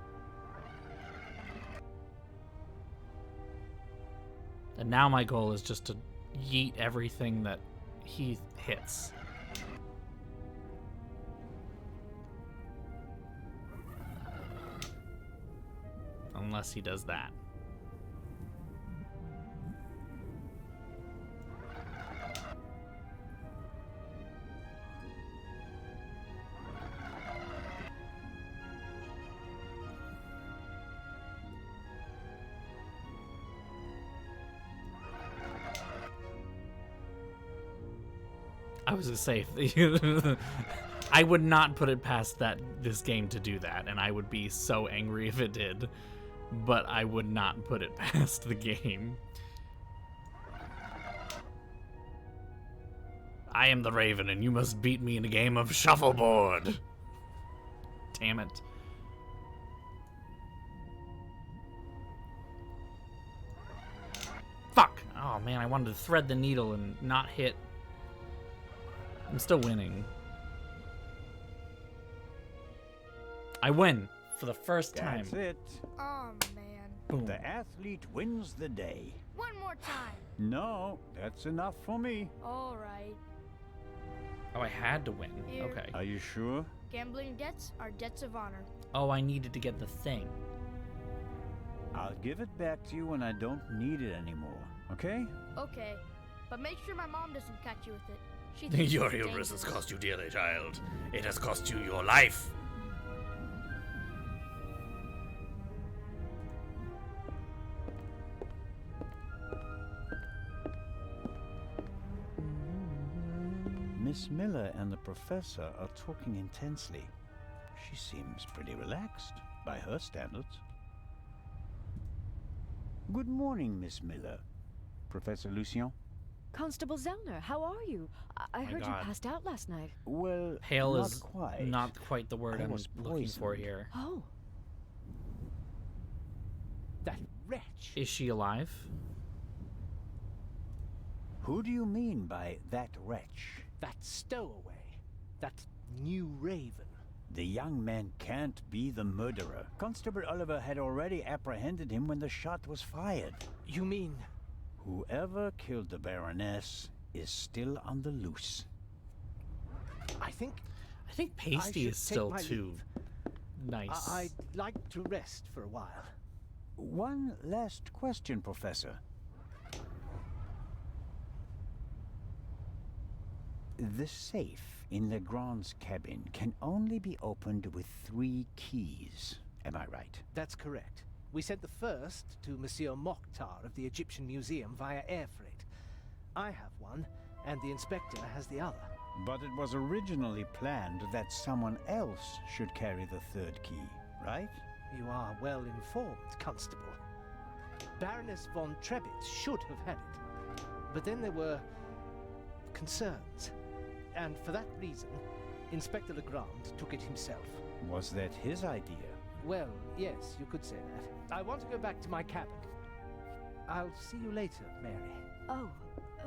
And now my goal is just to yeet everything that he hits. Unless he does that. I was gonna say, I would not put it past this game to do that, and I would be so angry if it did. But I would not put it past the game. I am the Raven, and you must beat me in a game of shuffleboard. Damn it. Fuck! Oh man, I wanted to thread the needle and not hit. I'm still winning. I win for the first time. That's it. Oh man. Boom. The athlete wins the day. One more time. No, that's enough for me. All right. Oh, I had to win. Here. Okay. Are you sure? Gambling debts are debts of honor. Oh, I needed to get the thing. I'll give it back to you when I don't need it anymore, okay? Okay, but make sure my mom doesn't catch you with it. She thinks Your it's hubris has dangerous. cost you dearly, child. It has cost you your life. Miss Miller and the professor are talking intensely. She seems pretty relaxed, by her standards. Good morning, Miss Miller. Professor Lucien? Constable Zellner, how are you? I heard you passed out last night. Well, Pale not is quite. not quite the word I I'm was looking for poisoned. here. Oh. That wretch! Is she alive? Who do you mean by that wretch? That stowaway. That new raven. The young man can't be the murderer. Constable Oliver had already apprehended him when the shot was fired. You mean... Whoever killed the Baroness is still on the loose. I think Pasty is still too nice. I'd like to rest for a while. One last question, Professor. The safe in Legrand's cabin can only be opened with 3 keys. Am I right? That's correct. We sent the first to Monsieur Mokhtar of the Egyptian Museum via air freight. I have one, and the inspector has the other. But it was originally planned that someone else should carry the 3rd key, right? You are well informed, Constable. Baroness von Trebitz should have had it. But then there were concerns. And for that reason, Inspector Legrand took it himself. Was that his idea? Well, yes, you could say that. I want to go back to my cabin. I'll see you later, Mary. Oh,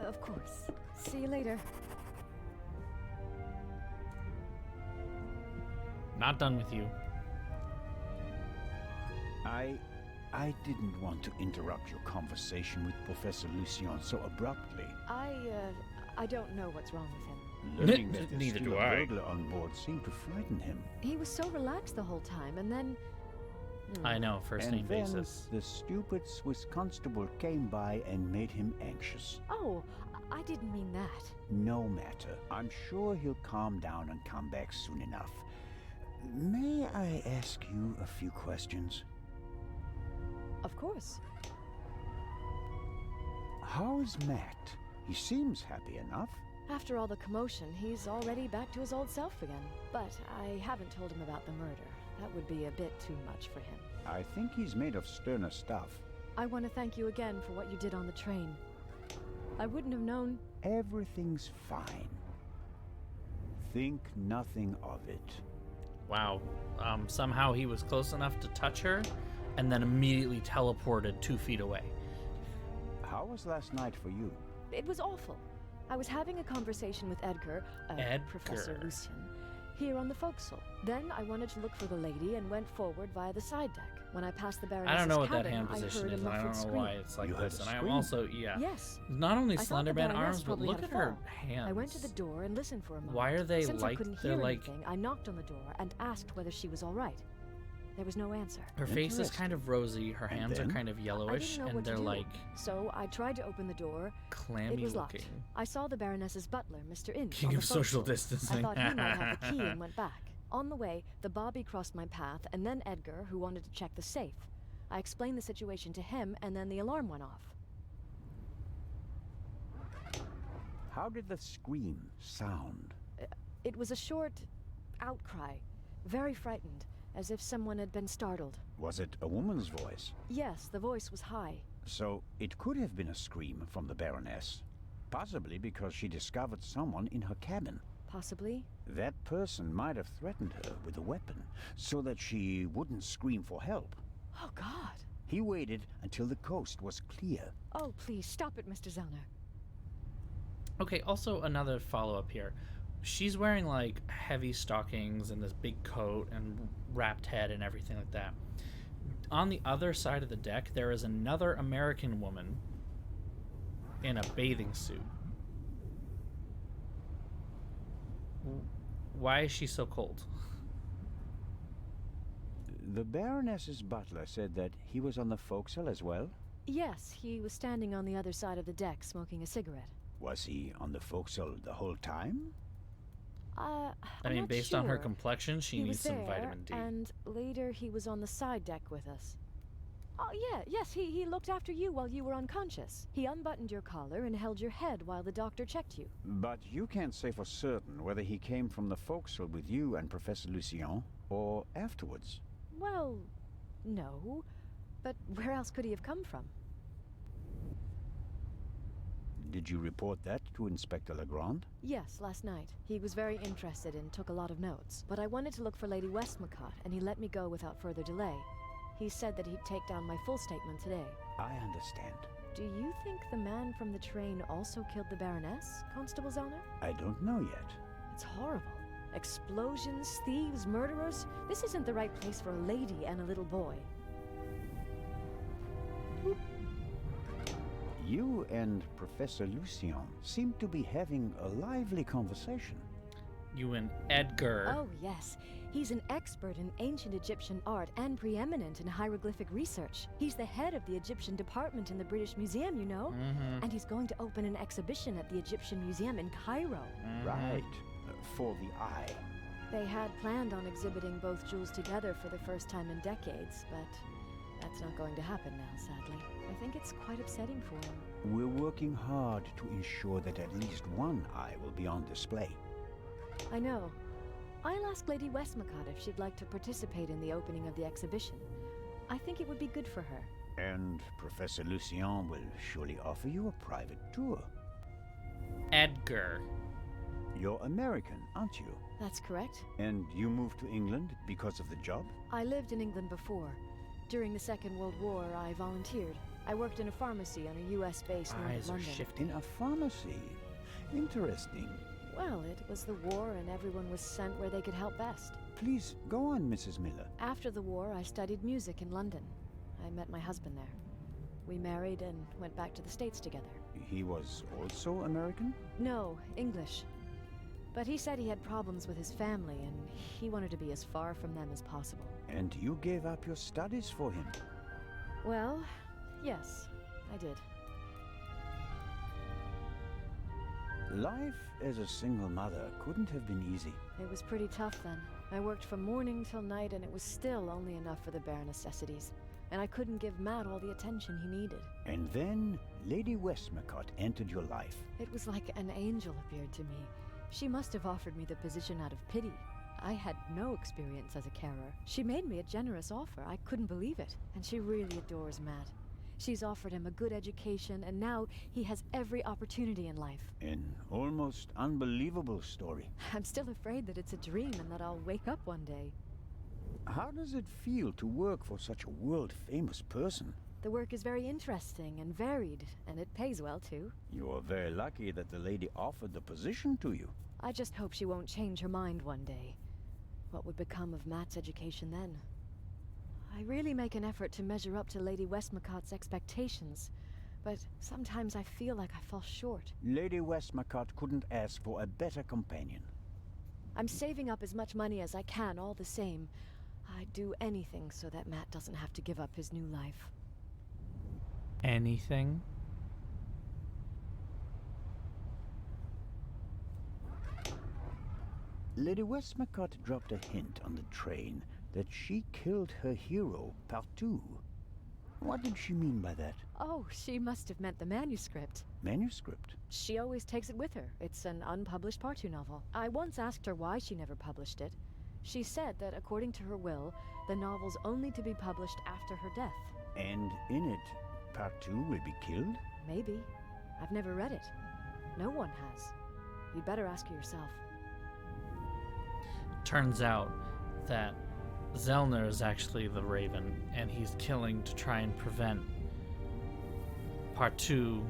of course. See you later. Not done with you. I didn't want to interrupt your conversation with Professor Lucien so abruptly. I don't know what's wrong with him. Learning that there's Neither still do a I. burglar on board seemed to frighten him. He was so relaxed the whole time, and then... I know, first name And then basis. the stupid Swiss constable came by and made him anxious. Oh, I didn't mean that. No matter. I'm sure he'll calm down and come back soon enough. May I ask you a few questions? Of course. How's Matt? He seems happy enough. After all the commotion, he's already back to his old self again. But I haven't told him about the murder. That would be a bit too much for him. I think he's made of sterner stuff. I want to thank you again for what you did on the train. I wouldn't have known... Everything's fine. Think nothing of it. Wow. Somehow he was close enough to touch her and then immediately teleported 2 feet away. How was last night for you? It was awful. I was having a conversation with Edgar, Professor Lucien, here on the forecastle. Then I wanted to look for the lady and went forward via the side deck. When I passed the Baroness's I don't know what cabin, that hand I position heard is, a and I muffled don't know scream. why it's like You heard this. a And I'm scream? also, yeah. Yes. Not only I thought slender the man Baroness arms, but probably look had at a her fall. hands. I went to the door and listened for a moment. Why are they Since like I couldn't they're hear like anything, I knocked on the door and asked whether she was all right. There was no answer. her face is kind of rosy, her And hands are then? kind of I yellowish, didn't know and what to they're do. like So I tried to open the door. clammy It was looking. locked. I saw the Baroness's butler, Mr. Ince, King on the of social forecastle. distancing. I thought he might have the key and went back. On the way, the bobby crossed my path, and then Edgar, who wanted to check the safe. I explained the situation to him, and then the alarm went off. How did the scream sound? It was a short outcry, very frightened, as if someone had been startled. Was it a woman's voice? Yes, the voice was high. So it could have been a scream from the Baroness. Possibly because she discovered someone in her cabin. Possibly. That person might have threatened her with a weapon, so that she wouldn't scream for help. Oh, God. He waited until the coast was clear. Oh, please, stop it, Mr. Zellner. Okay, also another follow-up here. She's wearing like heavy stockings and this big coat and wrapped head and everything like that. On the other side of the deck, there is another American woman in a bathing suit. Why is she so cold? The Baroness's butler said that he was on the forecastle as well. Yes, he was standing on the other side of the deck smoking a cigarette. Was he on the forecastle the whole time? I I'm mean, not based on her sure. complexion, she He needs was some there, vitamin D. and later he was on the side deck with us. Oh, yes, he looked after you while you were unconscious. He unbuttoned your collar and held your head while the doctor checked you. But you can't say for certain whether he came from the forecastle with you and Professor Lucien, or afterwards. Well, no. But where else could he have come from? Did you report that to Inspector Legrand? Yes, last night. He was very interested and took a lot of notes. But I wanted to look for Lady Westmacott, and he let me go without further delay. He said that he'd take down my full statement today. I understand. Do you think the man from the train also killed the Baroness, Constable Zellner? I don't know yet. It's horrible. Explosions, thieves, murderers. This isn't the right place for a lady and a little boy. You and Professor Lucien seem to be having a lively conversation. You and Edgar. Oh, yes. He's an expert in ancient Egyptian art and preeminent in hieroglyphic research. He's the head of the Egyptian department in the British Museum, you know? Mm-hmm. And he's going to open an exhibition at the Egyptian Museum in Cairo. Mm-hmm. Right. For the eye. They had planned on exhibiting both jewels together for the first time in decades, but that's not going to happen now, sadly. I think it's quite upsetting for him. We're working hard to ensure that at least one eye will be on display. I know. I'll ask Lady Westmacott if she'd like to participate in the opening of the exhibition. I think it would be good for her. And Professor Lucien will surely offer you a private tour. Edgar. You're American, aren't you? That's correct. And you moved to England because of the job? I lived in England before. During the Second World War, I volunteered. I worked in a pharmacy on a U.S. base north of Eyes are London. shifting. In a pharmacy? Interesting. Well, it was the war and everyone was sent where they could help best. Please, go on, Mrs. Miller. After the war, I studied music in London. I met my husband there. We married and went back to the States together. He was also American? No, English. But he said he had problems with his family and he wanted to be as far from them as possible. And you gave up your studies for him? Well, yes, I did. Life as a single mother couldn't have been easy. It was pretty tough then. I worked from morning till night and it was still only enough for the bare necessities. And I couldn't give Matt all the attention he needed. And then Lady Westmacott entered your life. It was like an angel appeared to me. She must have offered me the position out of pity. I had no experience as a carer. She made me a generous offer. I couldn't believe it. And she really adores Matt. She's offered him a good education, and now he has every opportunity in life. An almost unbelievable story. I'm still afraid that it's a dream and that I'll wake up one day. How does it feel to work for such a world-famous person? The work is very interesting and varied, and it pays well, too. You are very lucky that the lady offered the position to you. I just hope she won't change her mind one day. What would become of Matt's education then? I really make an effort to measure up to Lady Westmacott's expectations, but sometimes I feel like I fall short. Lady Westmacott couldn't ask for a better companion. I'm saving up as much money as I can all the same. I'd do anything so that Matt doesn't have to give up his new life. Anything? Lady Westmacott dropped a hint on the train that she killed her hero, Partout. What did she mean by that? Oh, she must have meant the manuscript. Manuscript? She always takes it with her. It's an unpublished Partout novel. I once asked her why she never published it. She said that according to her will, the novel's only to be published after her death. And in it, Partout will be killed? Maybe. I've never read it. No one has. You'd better ask her yourself. Turns out that Zellner is actually the Raven, and he's killing to try and prevent Partout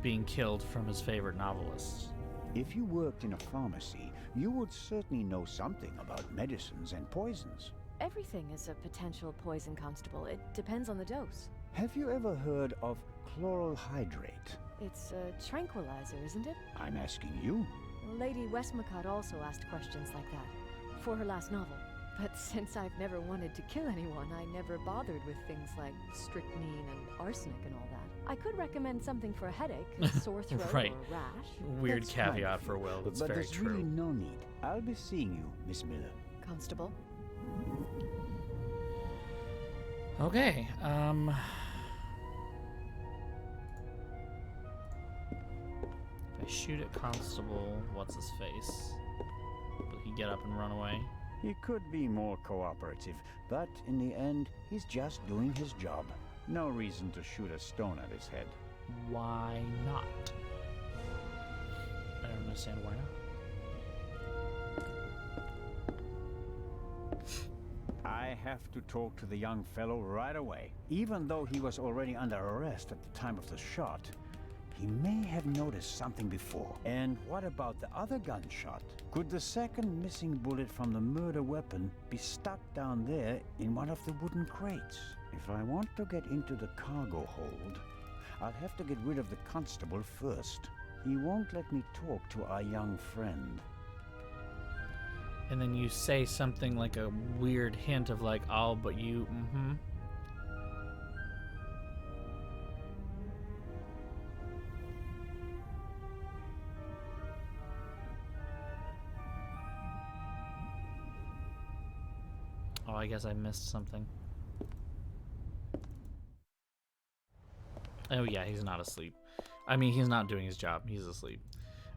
being killed from his favorite novelists. If you worked in a pharmacy, you would certainly know something about medicines and poisons. Everything is a potential poison, Constable. It depends on the dose. Have you ever heard of chloral hydrate? It's a tranquilizer, isn't it? I'm asking you. Lady Westmacott also asked questions like that for her last novel. But since I've never wanted to kill anyone, I never bothered with things like strychnine and arsenic and all that. I could recommend something for a headache, a sore throat, right. or a rash. Weird That's caveat wonderful. for Will. That's but very there's true. really no need. I'll be seeing you, Miss Miller. Constable? Okay, if I shoot at Constable, what's his face? Will he get up and run away? He could be more cooperative, but in the end, he's just doing his job. No reason to shoot a stone at his head. Why not? I don't understand why not. I have to talk to the young fellow right away. Even though he was already under arrest at the time of the shot, he may have noticed something before. And what about the other gunshot? Could the second missing bullet from the murder weapon be stuck down there in one of the wooden crates? If I want to get into the cargo hold, I'll have to get rid of the constable first. He won't let me talk to our young friend. And then you say something like a weird hint of like, oh, but you, Oh, I guess I missed something. Oh yeah, he's not asleep. I mean, he's not doing his job. He's asleep.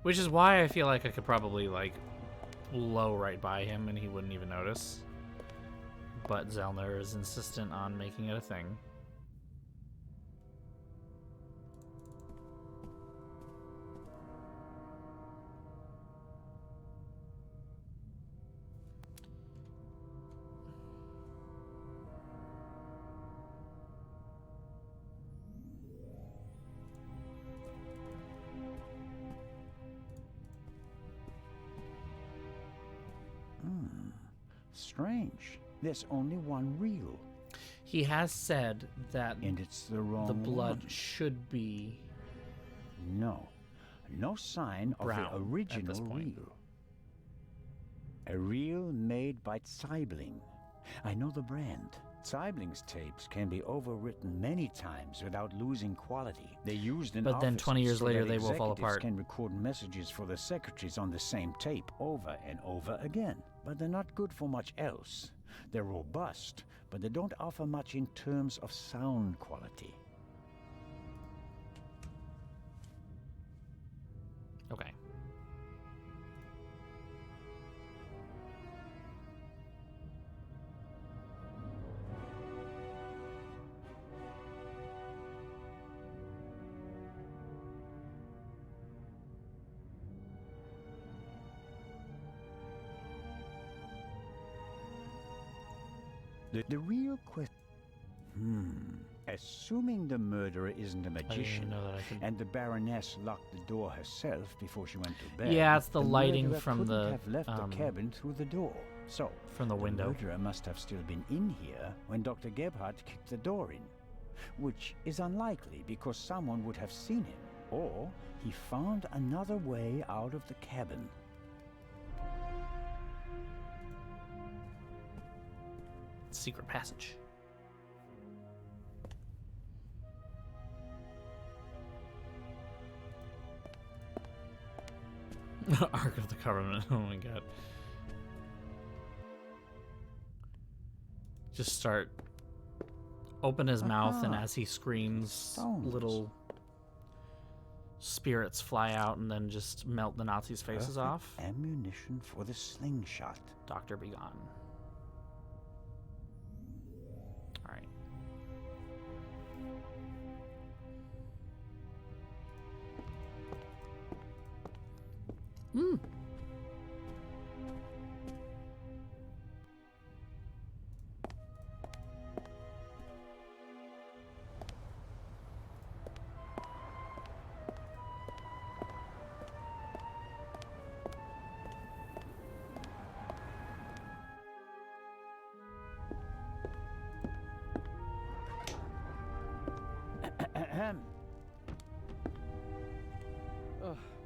Which is why I feel like I could probably, like, blow right by him and he wouldn't even notice. But Zellner is insistent on making it a thing. Strange. There's only one reel. He has said that and it's the wrong blood one. should be No sign of the original reel. A reel made by Zeibling. I know the brand. Zeibling's tapes can be overwritten many times without losing quality. They're used in But then offices 20 years so later that they will fall executives apart. Can record messages for the secretaries on the same tape over and over again. But they're not good for much else. They're robust, but they don't offer much in terms of sound quality. Okay. The real question... Assuming the murderer isn't a magician, and the Baroness locked the door herself before she went to bed... Yeah, it's the lighting murderer from couldn't the, have left the cabin through the door. So, from the window. The murderer must have still been in here when Dr. Gebhardt kicked the door in. Which is unlikely because someone would have seen him. Or he found another way out of the cabin. Secret passage. Ark of the Covenant. Oh my god. Just start. Open his mouth, and as he screams, little spirits fly out and then just melt the Nazis' faces off. Ammunition for the slingshot. Doctor, be gone. Alright.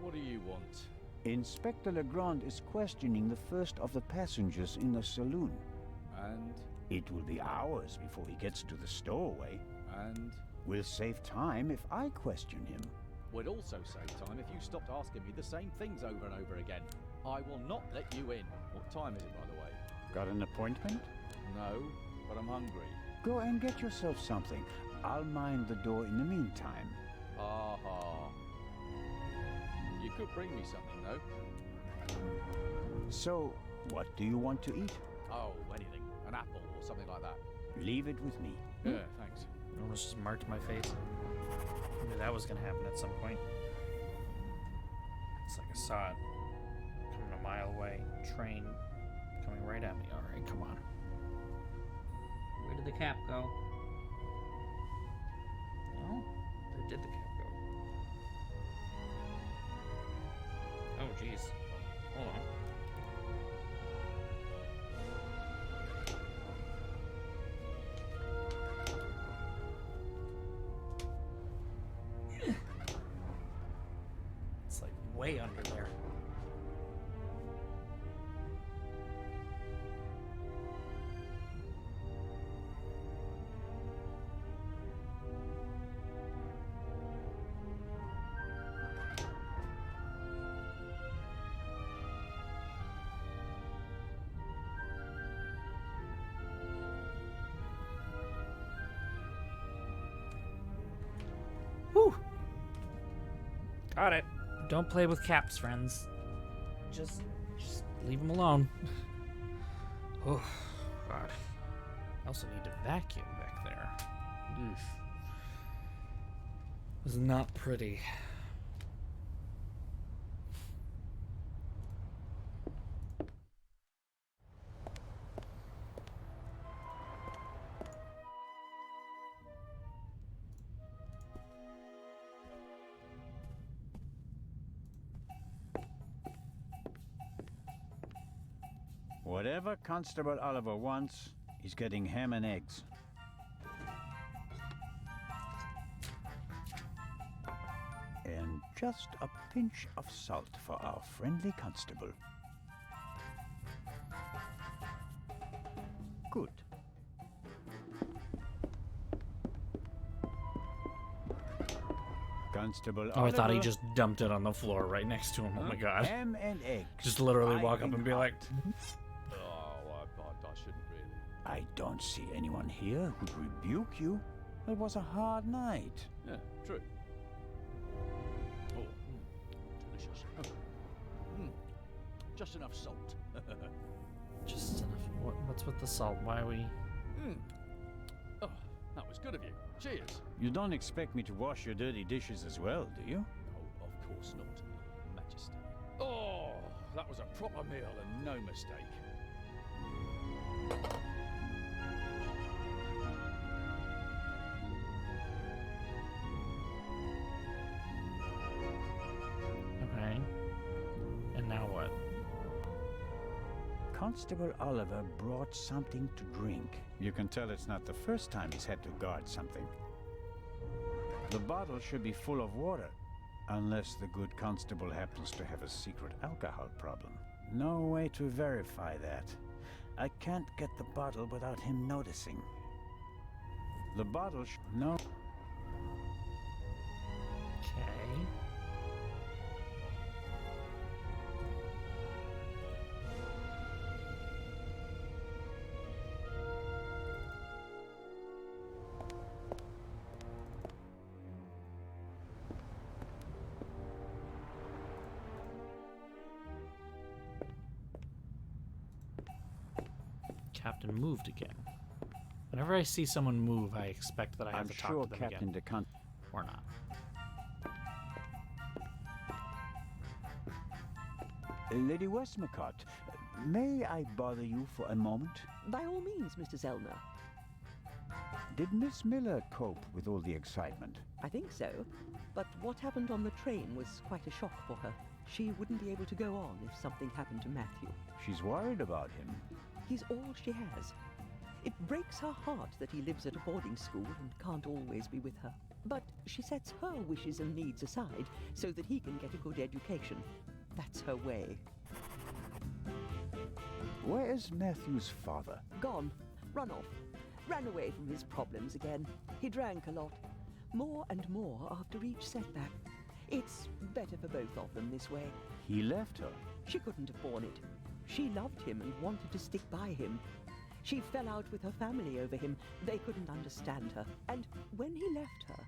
What do you want? Inspector Legrand is questioning the first of the passengers in the saloon. And? It will be hours before he gets to the stowaway. And? We'll save time if I question him. We'd also save time if you stopped asking me the same things over and over again. I will not let you in. What time is it, by the way? Got an appointment? No, but I'm hungry. Go and get yourself something. I'll mind the door in the meantime. Aha. You could bring me something, though. So, what do you want to eat? Oh, anything. An apple or something like that. Leave it with me. Yeah, thanks. I almost just marked my face. I knew that was gonna happen at some point. It's like I saw it coming a mile away. Train coming right at me. Alright, come on. Where did the cap go? No? Where did the cap go? Oh, jeez. Hold on. It's like way under there. Whew. Got it. Don't play with caps, friends. Just leave them alone. Oh, God. I also need to vacuum back there. Oof. This is not pretty. Whatever Constable Oliver wants, he's getting ham and eggs. And just a pinch of salt for our friendly constable. Good. Constable Oh, I thought he Oliver, just dumped it on the floor right next to him. Oh my God. ham and eggs. Just literally walk up Piping and be hot. like, Oh, I shouldn't really. I don't see anyone here who'd rebuke you. It was a hard night. Yeah, true. Oh, delicious. Just enough salt. just enough. What's with the salt? Why are we... Oh, that was good of you. Cheers. You don't expect me to wash your dirty dishes as well, do you? Oh, of course not, Majesty. Oh, that was a proper meal and no mistake. Okay. And now what? Constable Oliver brought something to drink. You can tell it's not the first time he's had to guard something. The bottle should be full of water, unless the good constable happens to have a secret alcohol problem. No way to verify that. I can't get the bottle without him noticing. The bottle no. Okay. Captain moved again. Whenever I see someone move, I expect that I have I'm to talk sure to them Captain again. Or not. Lady Westmacott, may I bother you for a moment? By all means, Mr. Zellner. Did Miss Miller cope with all the excitement? I think so. But what happened on the train was quite a shock for her. She wouldn't be able to go on if something happened to Matthew. She's worried about him. He's all she has. It breaks her heart that he lives at a boarding school and can't always be with her. But she sets her wishes and needs aside so that he can get a good education. That's her way. Where is Matthew's father? Gone. Run off. Ran away from his problems again. He drank a lot. More and more after each setback. It's better for both of them this way. He left her. She couldn't have borne it. She loved him and wanted to stick by him. She fell out with her family over him. They couldn't understand her. And when he left her,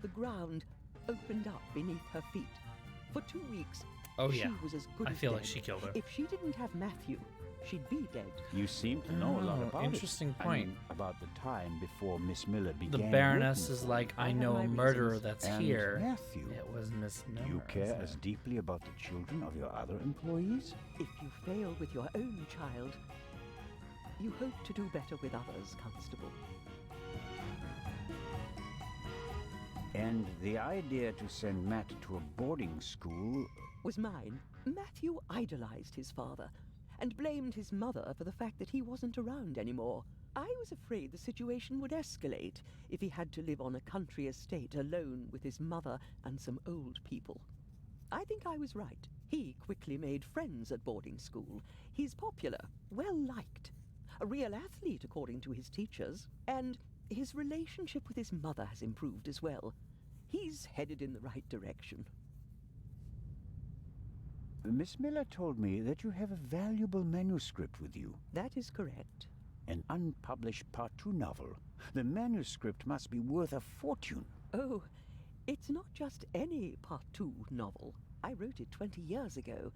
the ground opened up beneath her feet. For 2 weeks, she was as good as I feel dead. like she killed her. If she didn't have Matthew, she'd be dead. You seem to know a lot about interesting it. point. I mean, about the time before Miss Miller began. The Baroness working is for like, you. I know a murderer that's And here. Matthew, It was Miss Miller. do you care isn't as it? deeply about the children of your other employees? If you fail with your own child, you hope to do better with others, Constable. And the idea to send Matt to a boarding school Was mine. Matthew idolized his father and blamed his mother for the fact that he wasn't around anymore. I was afraid the situation would escalate if he had to live on a country estate alone with his mother and some old people. I think I was right. He quickly made friends at boarding school. He's popular, well-liked, a real athlete according to his teachers, and his relationship with his mother has improved as well. He's headed in the right direction. Miss Miller told me that you have a valuable manuscript with you. That is correct. An unpublished Part 2 novel. The manuscript must be worth a fortune. Oh, it's not just any Part 2 novel. I wrote it 20 years ago,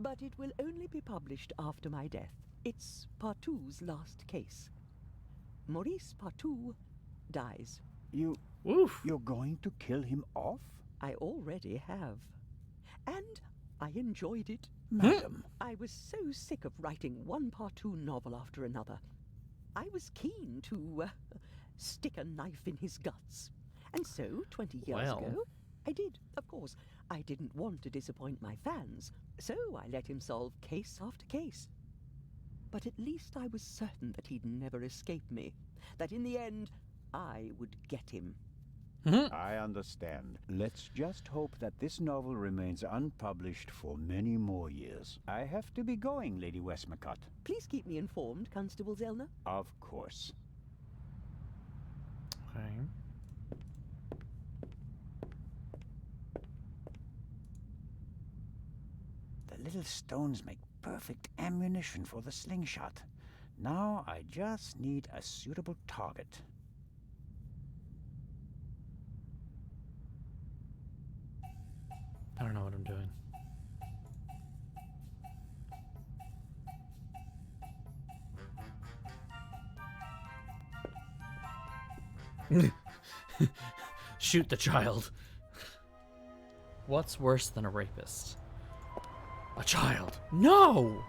but it will only be published after my death. It's Part 2's last case. Maurice Part 2 dies. You're going to kill him off? I already have. And I enjoyed it. Madam. I was so sick of writing one Part 2 novel after another. I was keen to stick a knife in his guts. And so, 20 years ago, I did, of course. I didn't want to disappoint my fans, so I let him solve case after case. But at least I was certain that he'd never escape me, that in the end, I would get him. I understand. Let's just hope that this novel remains unpublished for many more years. I have to be going, Lady Westmacott. Please keep me informed, Constable Zellner. Of course. Okay. The little stones make perfect ammunition for the slingshot. Now I just need a suitable target. I don't know what I'm doing. Shoot the child. What's worse than a rapist? A child. No!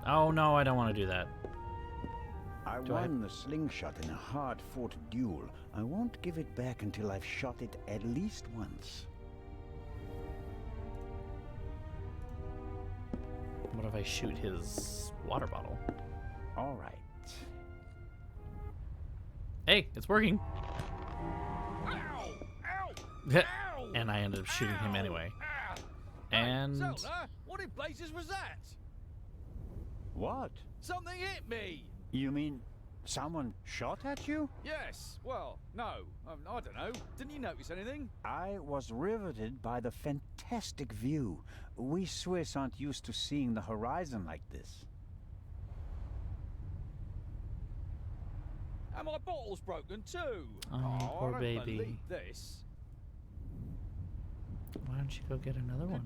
Oh no, I don't want to do that. I won the slingshot in a hard-fought duel. I won't give it back until I've shot it at least once. What if I shoot his water bottle? All right. Hey, it's working. Ow! Ow! Ow! And I ended up shooting him anyway. And Zelda, what in blazes was that? What? Something hit me! You mean someone shot at you? Yes, well, no. I don't know. Didn't you notice anything? I was riveted by the fantastic view. We Swiss aren't used to seeing the horizon like this. And my bottle's broken too. Oh, poor I don't baby. believe this. Why don't you go get another one?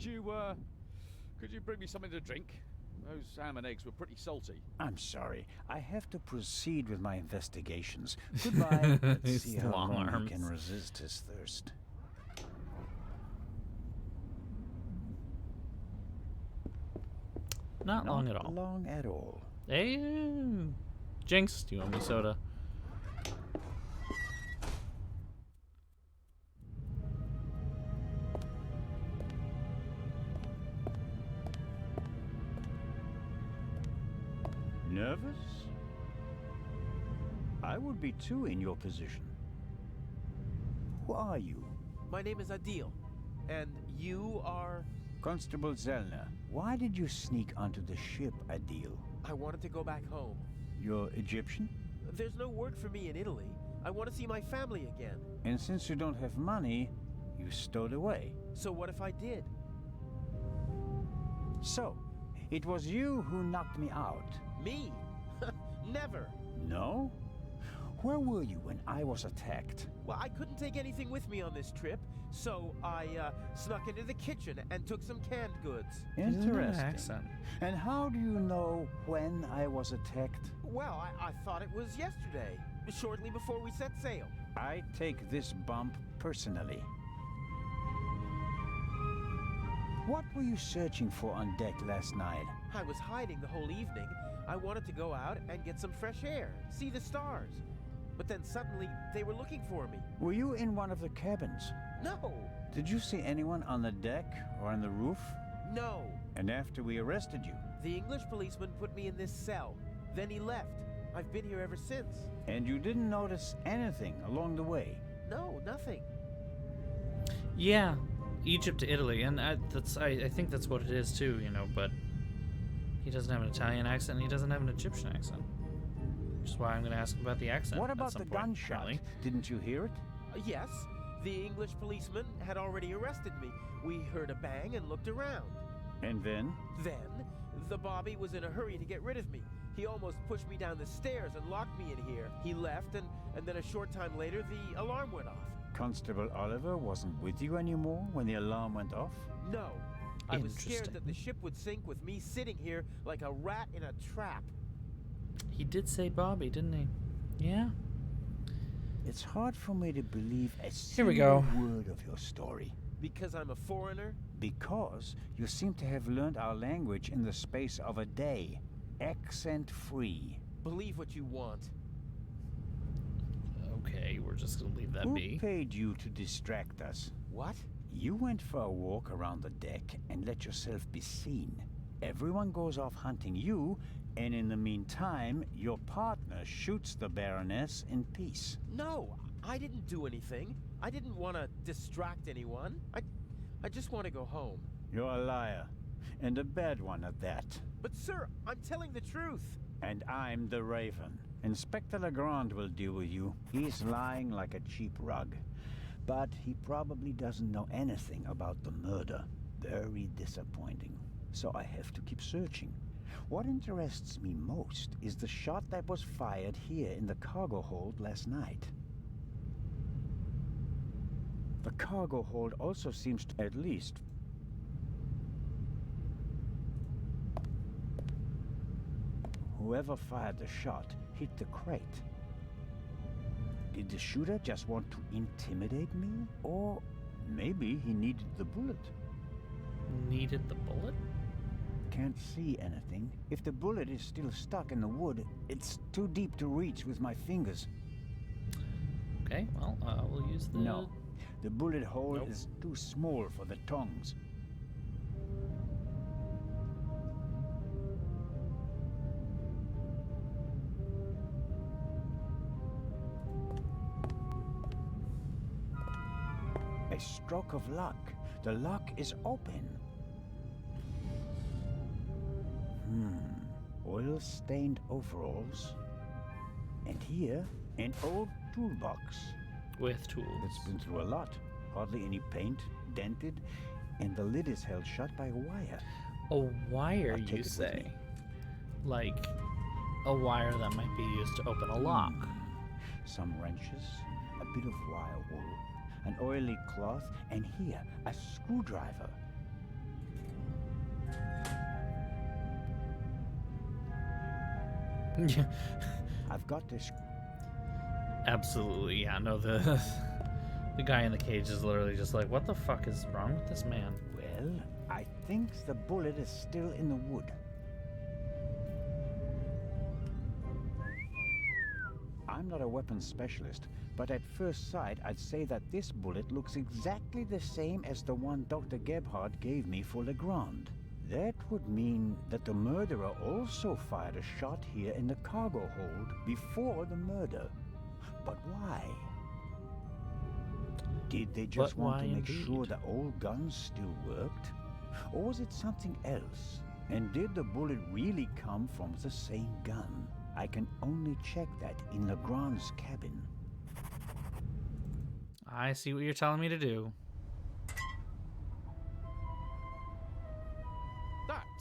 Could you bring me something to drink? Those ham and eggs were pretty salty. I'm sorry. I have to proceed with my investigations. Goodbye. Let's see how long he can resist his thirst. Not long at all. Long at all. Hey, Jinx, do you want me soda? Nervous? I would be too in your position. Who are you? My name is Adil, and you are... Constable Zellner. Why did you sneak onto the ship, Adil? I wanted to go back home. You're Egyptian? There's no work for me in Italy. I want to see my family again. And since you don't have money, you stowed away. So what if I did? So, it was you who knocked me out. Me? Never. No? Where were you when I was attacked? Well, I couldn't take anything with me on this trip, so I snuck into the kitchen and took some canned goods. Interesting. And how do you know when I was attacked? Well, I thought it was yesterday, shortly before we set sail. I take this bump personally. What were you searching for on deck last night? I was hiding the whole evening. I wanted to go out and get some fresh air, see the stars. But then suddenly, they were looking for me. Were you in one of the cabins? No! Did you see anyone on the deck or on the roof? No! And after we arrested you? The English policeman put me in this cell. Then he left. I've been here ever since. And you didn't notice anything along the way? No, nothing. Yeah, Egypt to Italy, and I think that's what it is too, you know, but he doesn't have an Italian accent and he doesn't have an Egyptian accent. Which is why I'm going to ask him about the accent. What about the gunshot? Apparently. Didn't you hear it? Yes, the English policeman had already arrested me. We heard a bang and looked around. And then? Then, the Bobby was in a hurry to get rid of me. He almost pushed me down the stairs and locked me in here. He left, and then a short time later, the alarm went off. Constable Oliver wasn't with you anymore when the alarm went off? No. I was scared that the ship would sink with me sitting here like a rat in a trap. He did say Bobby, didn't he? Yeah. It's hard for me to believe a Here we go. single word of your story. Because I'm a foreigner? Because you seem to have learned our language in the space of a day. Accent-free. Believe what you want. Okay, we're just gonna leave that be. Who paid you to distract us? What? You went for a walk around the deck and let yourself be seen. Everyone goes off hunting you, and in the meantime, your partner shoots the Baroness in peace. No, I didn't do anything. I didn't want to distract anyone. I just want to go home. You're a liar, and a bad one at that. But sir, I'm telling the truth. And I'm the Raven. Inspector Legrand will deal with you. He's lying like a cheap rug. But he probably doesn't know anything about the murder. Very disappointing. So I have to keep searching. What interests me most is the shot that was fired here in the cargo hold last night. The cargo hold also seems to, at least, whoever fired the shot hit the crate. Did the shooter just want to intimidate me? Or maybe he needed the bullet. Needed the bullet? Can't see anything. If the bullet is still stuck in the wood, it's too deep to reach with my fingers. Okay, well, we'll use the... No, the bullet hole is too small for the tongs. A stroke of luck. The lock is open. Oil-stained overalls. And here, an old toolbox. With tools. It's been through a lot. Hardly any paint, dented, and the lid is held shut by a wire. A wire, you say? Like a wire that might be used to open a lock. Some wrenches, a bit of wire wool, an oily cloth, and here, a screwdriver. Yeah. I've got this. Absolutely, yeah. No, the guy in the cage is literally just like, what the fuck is wrong with this man? Well, I think the bullet is still in the wood. I'm not a weapons specialist, but at first sight, I'd say that this bullet looks exactly the same as the one Dr. Gebhardt gave me for Legrand. That would mean that the murderer also fired a shot here in the cargo hold before the murder. But why? Did they just want to make sure the old guns still worked? Or was it something else? And did the bullet really come from the same gun? I can only check that in Legrand's cabin. I see what you're telling me to do.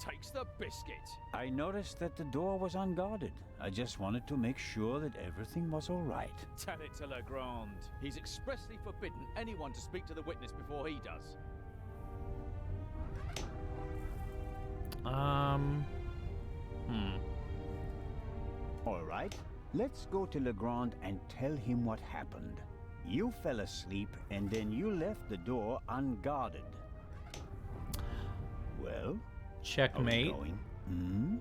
takes the biscuit. I noticed that the door was unguarded. I just wanted to make sure that everything was all right. Tell it to Legrand. He's expressly forbidden anyone to speak to the witness before he does. All right, let's go to Legrand and tell him what happened. You fell asleep and then you left the door unguarded. Well, checkmate. Are we going?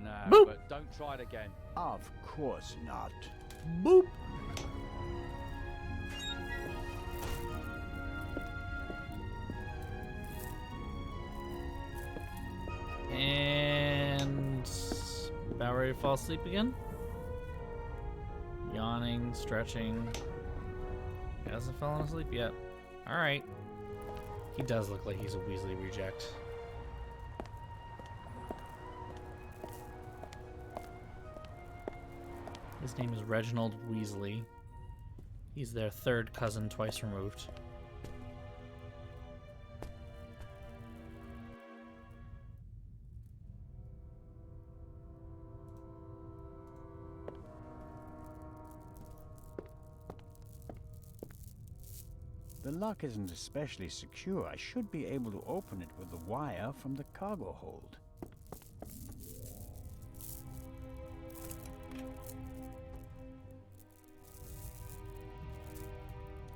Nah, Boop. but don't try it again. Of course not. Boop. And about ready to fall asleep again. Yawning, stretching. He hasn't fallen asleep yet. Alright. He does look like he's a Weasley reject. His name is Reginald Weasley. He's their third cousin twice removed. The lock isn't especially secure. I should be able to open it with the wire from the cargo hold.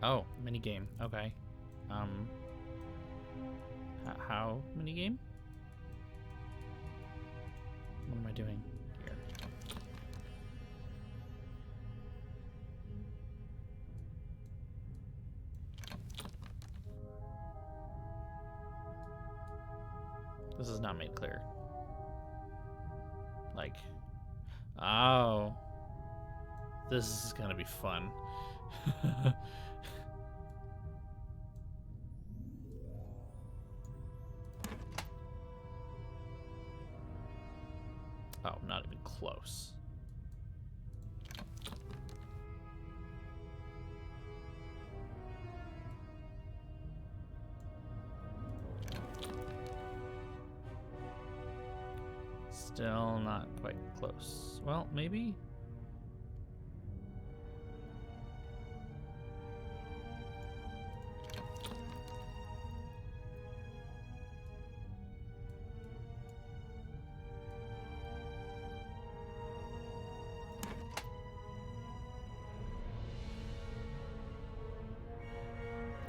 Oh, minigame. Okay. How minigame? What am I doing here? This is not made clear. Like, oh, this is gonna be fun. Oh, not even close. Still not quite close. Well, maybe.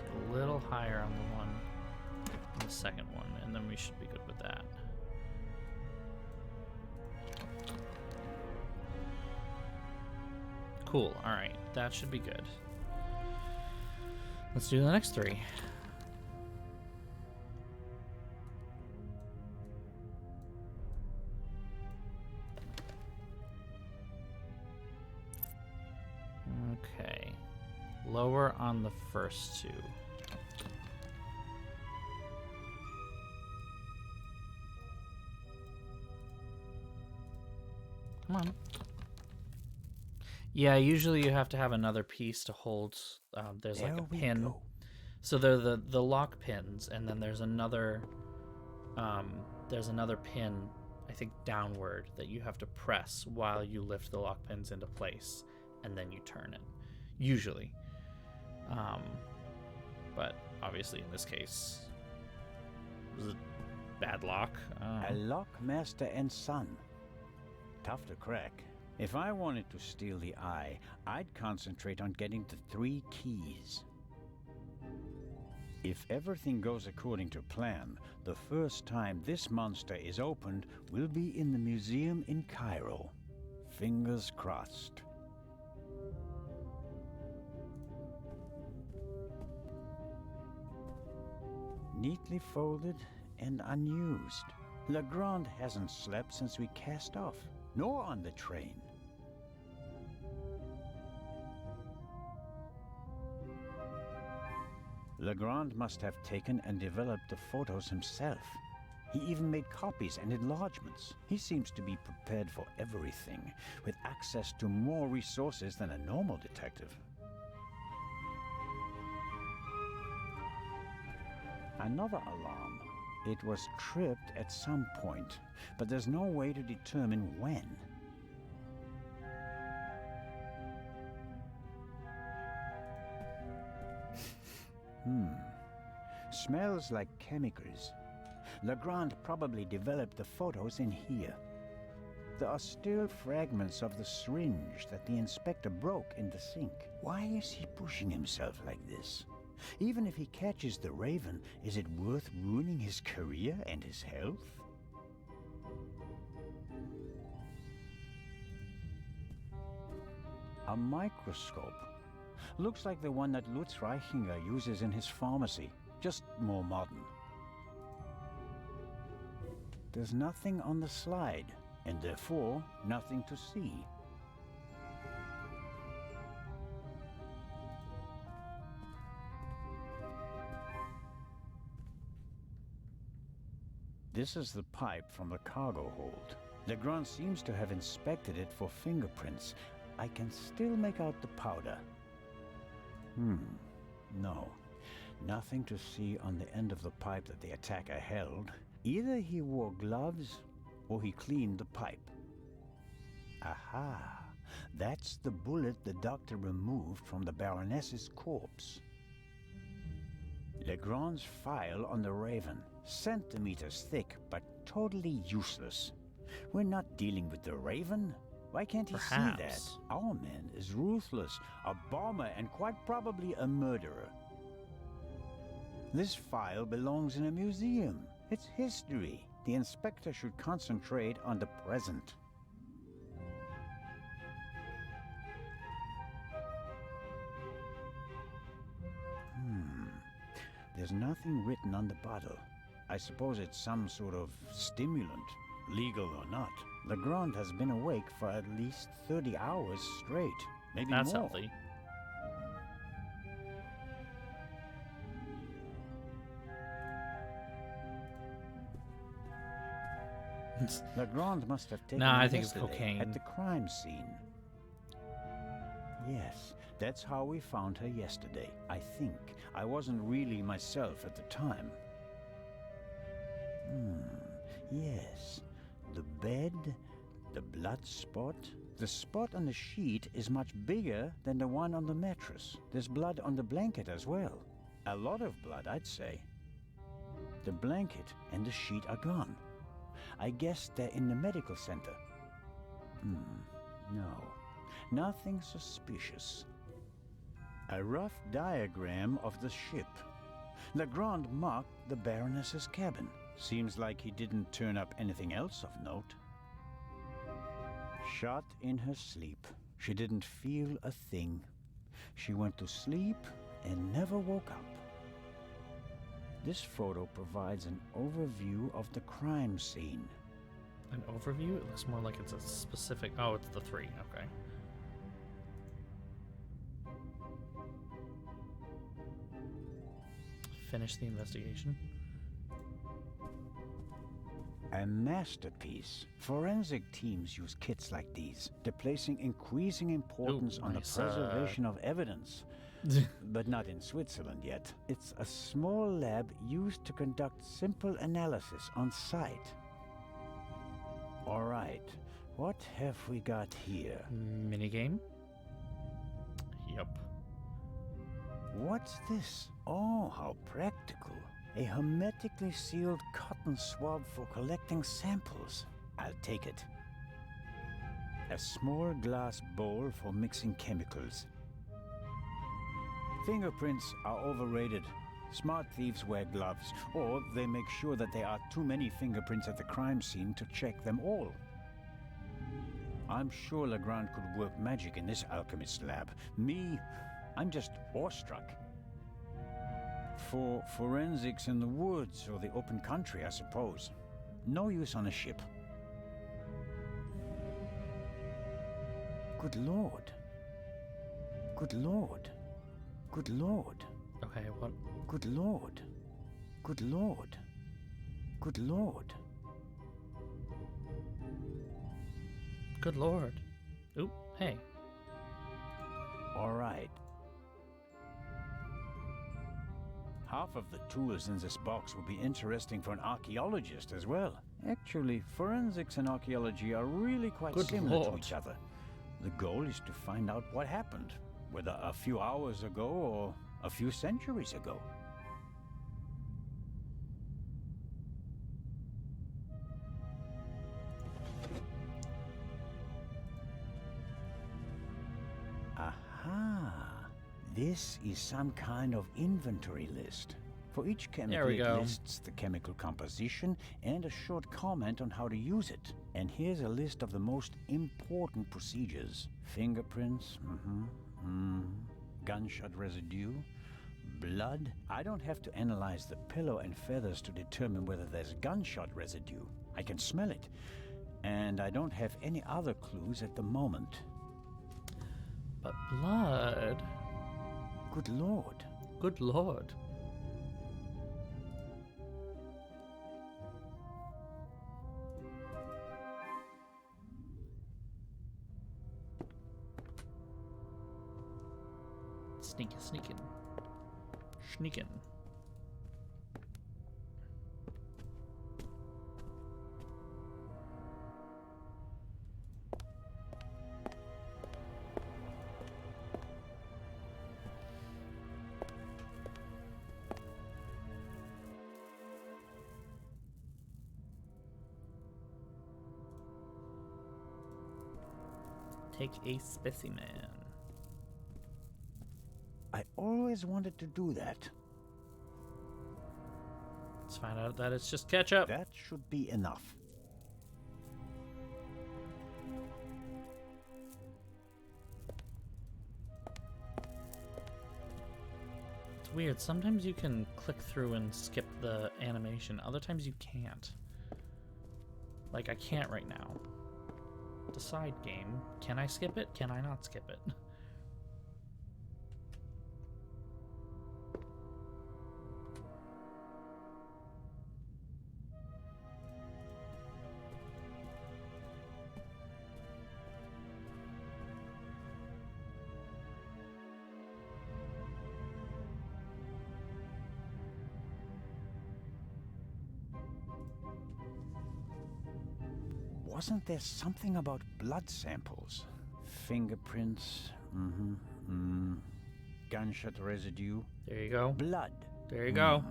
A little higher on the one, the second one, and then we should be good with that. Cool, alright, that should be good. Let's do the next three. Okay. Lower on the first two. Come on. Yeah, usually you have to have another piece to hold. There's like a pin. So they're the lock pins, and then there's another pin, I think downward, that you have to press while you lift the lock pins into place, and then you turn it. Usually. But obviously in this case, it was a bad lock. A lock master and son. Tough to crack. If I wanted to steal the eye, I'd concentrate on getting the 3 keys. If everything goes according to plan, the first time this monster is opened will be in the museum in Cairo. Fingers crossed. Neatly folded and unused. Legrand hasn't slept since we cast off, nor on the train. Legrand must have taken and developed the photos himself. He even made copies and enlargements. He seems to be prepared for everything, with access to more resources than a normal detective. Another alarm. It was tripped at some point, but there's no way to determine when. Smells like chemicals. Legrand probably developed the photos in here. There are still fragments of the syringe that the inspector broke in the sink. Why is he pushing himself like this? Even if he catches the Raven, is it worth ruining his career and his health? A microscope. Looks like the one that Lutz Reichinger uses in his pharmacy, just more modern. There's nothing on the slide, and therefore nothing to see. This is the pipe from the cargo hold. Legrand seems to have inspected it for fingerprints. I can still make out the powder. No. Nothing to see on the end of the pipe that the attacker held. Either he wore gloves, or he cleaned the pipe. Aha! That's the bullet the doctor removed from the Baroness's corpse. Legrand's file on the Raven. Centimeters thick, but totally useless. We're not dealing with the Raven. Why can't he see that? Our man is ruthless, a bomber, and quite probably a murderer. This file belongs in a museum. It's history. The inspector should concentrate on the present. There's nothing written on the bottle. I suppose it's some sort of stimulant, legal or not. Legrand has been awake for at least 30 hours straight, maybe more. That's healthy. Legrand must have taken I it think it's yesterday cocaine. at the crime scene. Yes, that's how we found her yesterday, I think. I wasn't really myself at the time. Yes. The bed, the blood spot. The spot on the sheet is much bigger than the one on the mattress. There's blood on the blanket as well. A lot of blood, I'd say. The blanket and the sheet are gone. I guess they're in the medical center. No. Nothing suspicious. A rough diagram of the ship. Legrand marked the Baroness's cabin. Seems like he didn't turn up anything else of note. Shot in her sleep. She didn't feel a thing. She went to sleep and never woke up. This photo provides an overview of the crime scene. An overview? It looks more like it's a specific... Oh, it's the 3. Okay. Finish the investigation. A masterpiece. Forensic teams use kits like these. They're placing increasing importance on the preservation of evidence. But not in Switzerland yet. It's a small lab used to conduct simple analysis on site. All right, what have we got here? Minigame? Yup. What's this? Oh, how practical. A hermetically sealed cotton swab for collecting samples. I'll take it. A small glass bowl for mixing chemicals. Fingerprints are overrated. Smart thieves wear gloves, or they make sure that there are too many fingerprints at the crime scene to check them all. I'm sure Legrand could work magic in this alchemist lab. Me, I'm just awestruck. For forensics in the woods or the open country, I suppose. No use on a ship. Good Lord. Good Lord. Good Lord. Okay, what? Good Lord. Good Lord. Good Lord. Good Lord. Oop, hey. All right. Half of the tools in this box would be interesting for an archaeologist as well. Actually, forensics and archaeology are really quite similar to each other. The goal is to find out what happened, whether a few hours ago or a few centuries ago. Aha! This is some kind of inventory list. For each chemical, it lists the chemical composition and a short comment on how to use it. And here's a list of the most important procedures. Fingerprints, gunshot residue, blood. I don't have to analyze the pillow and feathers to determine whether there's gunshot residue. I can smell it. And I don't have any other clues at the moment. But blood... Good Lord. Good Lord. Sneaking. Take a specimen. I always wanted to do that. Let's find out that it's just ketchup. That should be enough. It's weird. Sometimes you can click through and skip the animation. Other times you can't. Like, I can't right now. Decide game. Can I skip it? Can I not skip it? Wasn't there something about blood samples? Fingerprints, gunshot residue. There you go. Blood. There you go.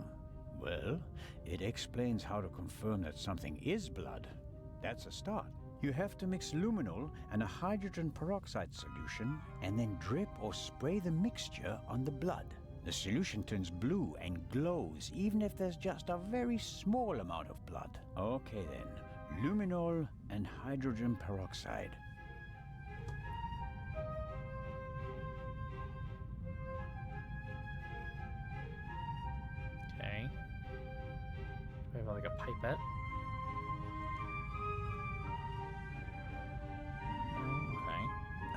Well, it explains how to confirm that something is blood. That's a start. You have to mix luminol and a hydrogen peroxide solution and then drip or spray the mixture on the blood. The solution turns blue and glows even if there's just a very small amount of blood. Okay then. Luminol and hydrogen peroxide. Okay. Do we have like a pipette? Okay.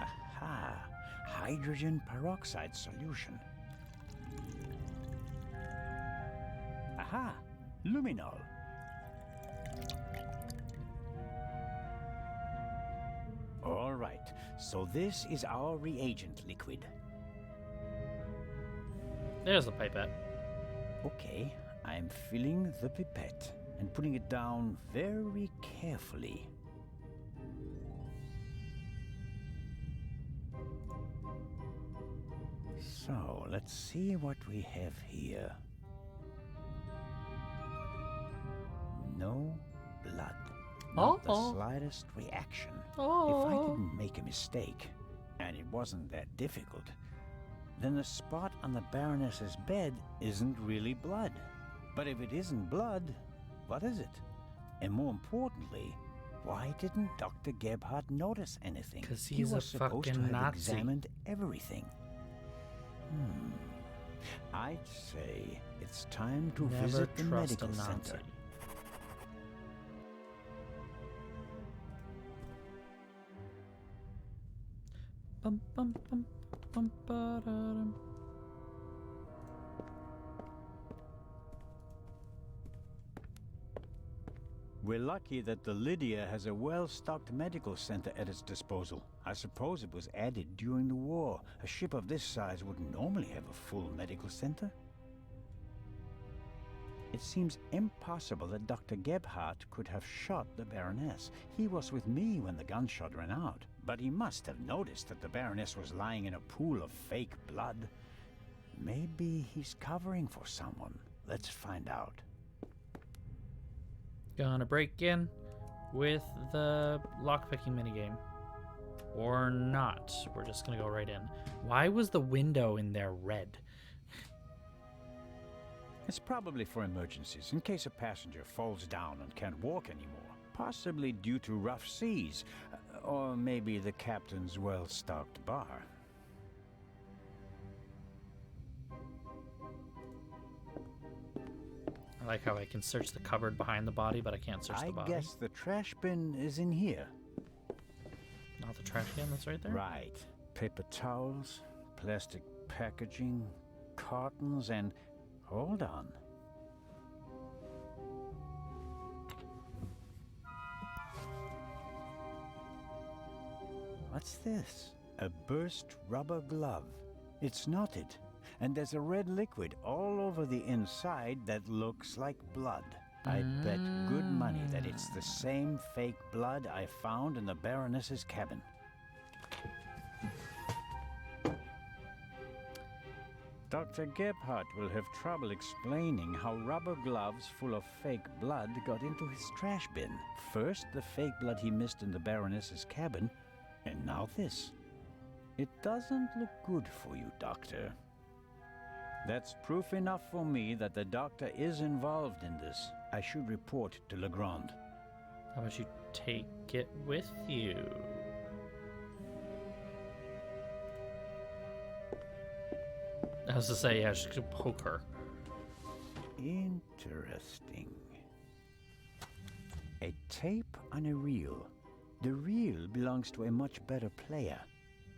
Aha! Hydrogen peroxide solution. Aha! Luminol. All right, so this is our reagent liquid. There's the pipette. Okay, I'm filling the pipette and putting it down very carefully. So, let's see what we have here. No blood. Not the slightest reaction. If I didn't make a mistake, and it wasn't that difficult, then the spot on the Baroness's bed isn't really blood. But if it isn't blood, what is it? And more importantly, why didn't Dr. Gebhardt notice anything? 'Cause he's a supposed to fucking have Nazi. examined everything. I'd say it's time to Never visit the trust medical a Nazi. center. Bum, bum, bum, bum, ba-da-dum. We're lucky that the Lydia has a well-stocked medical center at its disposal. I suppose it was added during the war. A ship of this size would normally have a full medical center. It seems impossible that Dr. Gebhardt could have shot the Baroness. He was with me when the gunshot ran out, but he must have noticed that the Baroness was lying in a pool of fake blood. Maybe he's covering for someone. Let's find out. Gonna break in with the lockpicking minigame. Or not. We're just gonna go right in. Why was the window in there red? It's probably for emergencies, in case a passenger falls down and can't walk anymore. Possibly due to rough seas, or maybe the captain's well-stocked bar. I like how I can search the cupboard behind the body, but I can't search the body. I guess the trash bin is in here. Not the trash can that's right there? Right. Paper towels, plastic packaging, cartons, and... hold on. What's this? A burst rubber glove. It's knotted, and there's a red liquid all over the inside that looks like blood. I bet good money that it's the same fake blood I found in the Baroness's cabin. Dr. Gebhardt will have trouble explaining how rubber gloves full of fake blood got into his trash bin. First, the fake blood he missed in the Baroness's cabin, and now this. It doesn't look good for you, Doctor. That's proof enough for me that the Doctor is involved in this. I should report to Legrand. How about you take it with you? I was to say, yeah, she could poke her. Interesting. A tape on a reel. The reel belongs to a much better player,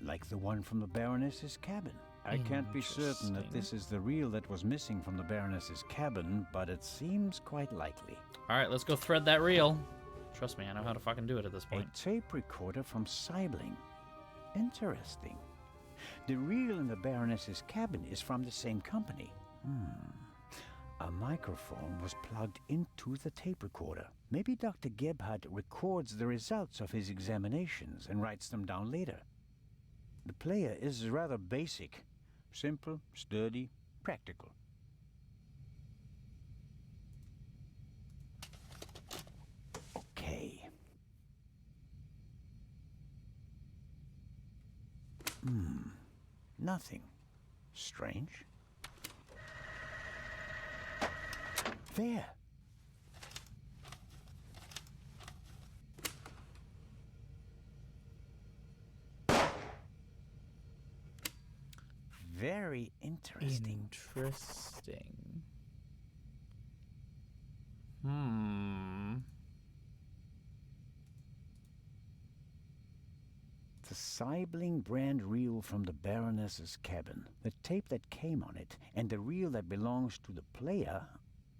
like the one from the Baroness's cabin. I can't be certain that this is the reel that was missing from the Baroness's cabin, but it seems quite likely. Alright, let's go thread that reel. Trust me, I know how to fucking do it at this point. A tape recorder from Sibling. Interesting. The reel in the Baroness's cabin is from the same company. A microphone was plugged into the tape recorder. Maybe Dr. Gebhardt records the results of his examinations and writes them down later. The player is rather basic. Simple, sturdy, practical. Okay. Nothing. Strange. There. Very interesting. Interesting. The Sibling brand reel from the Baroness's cabin. The tape that came on it and the reel that belongs to the player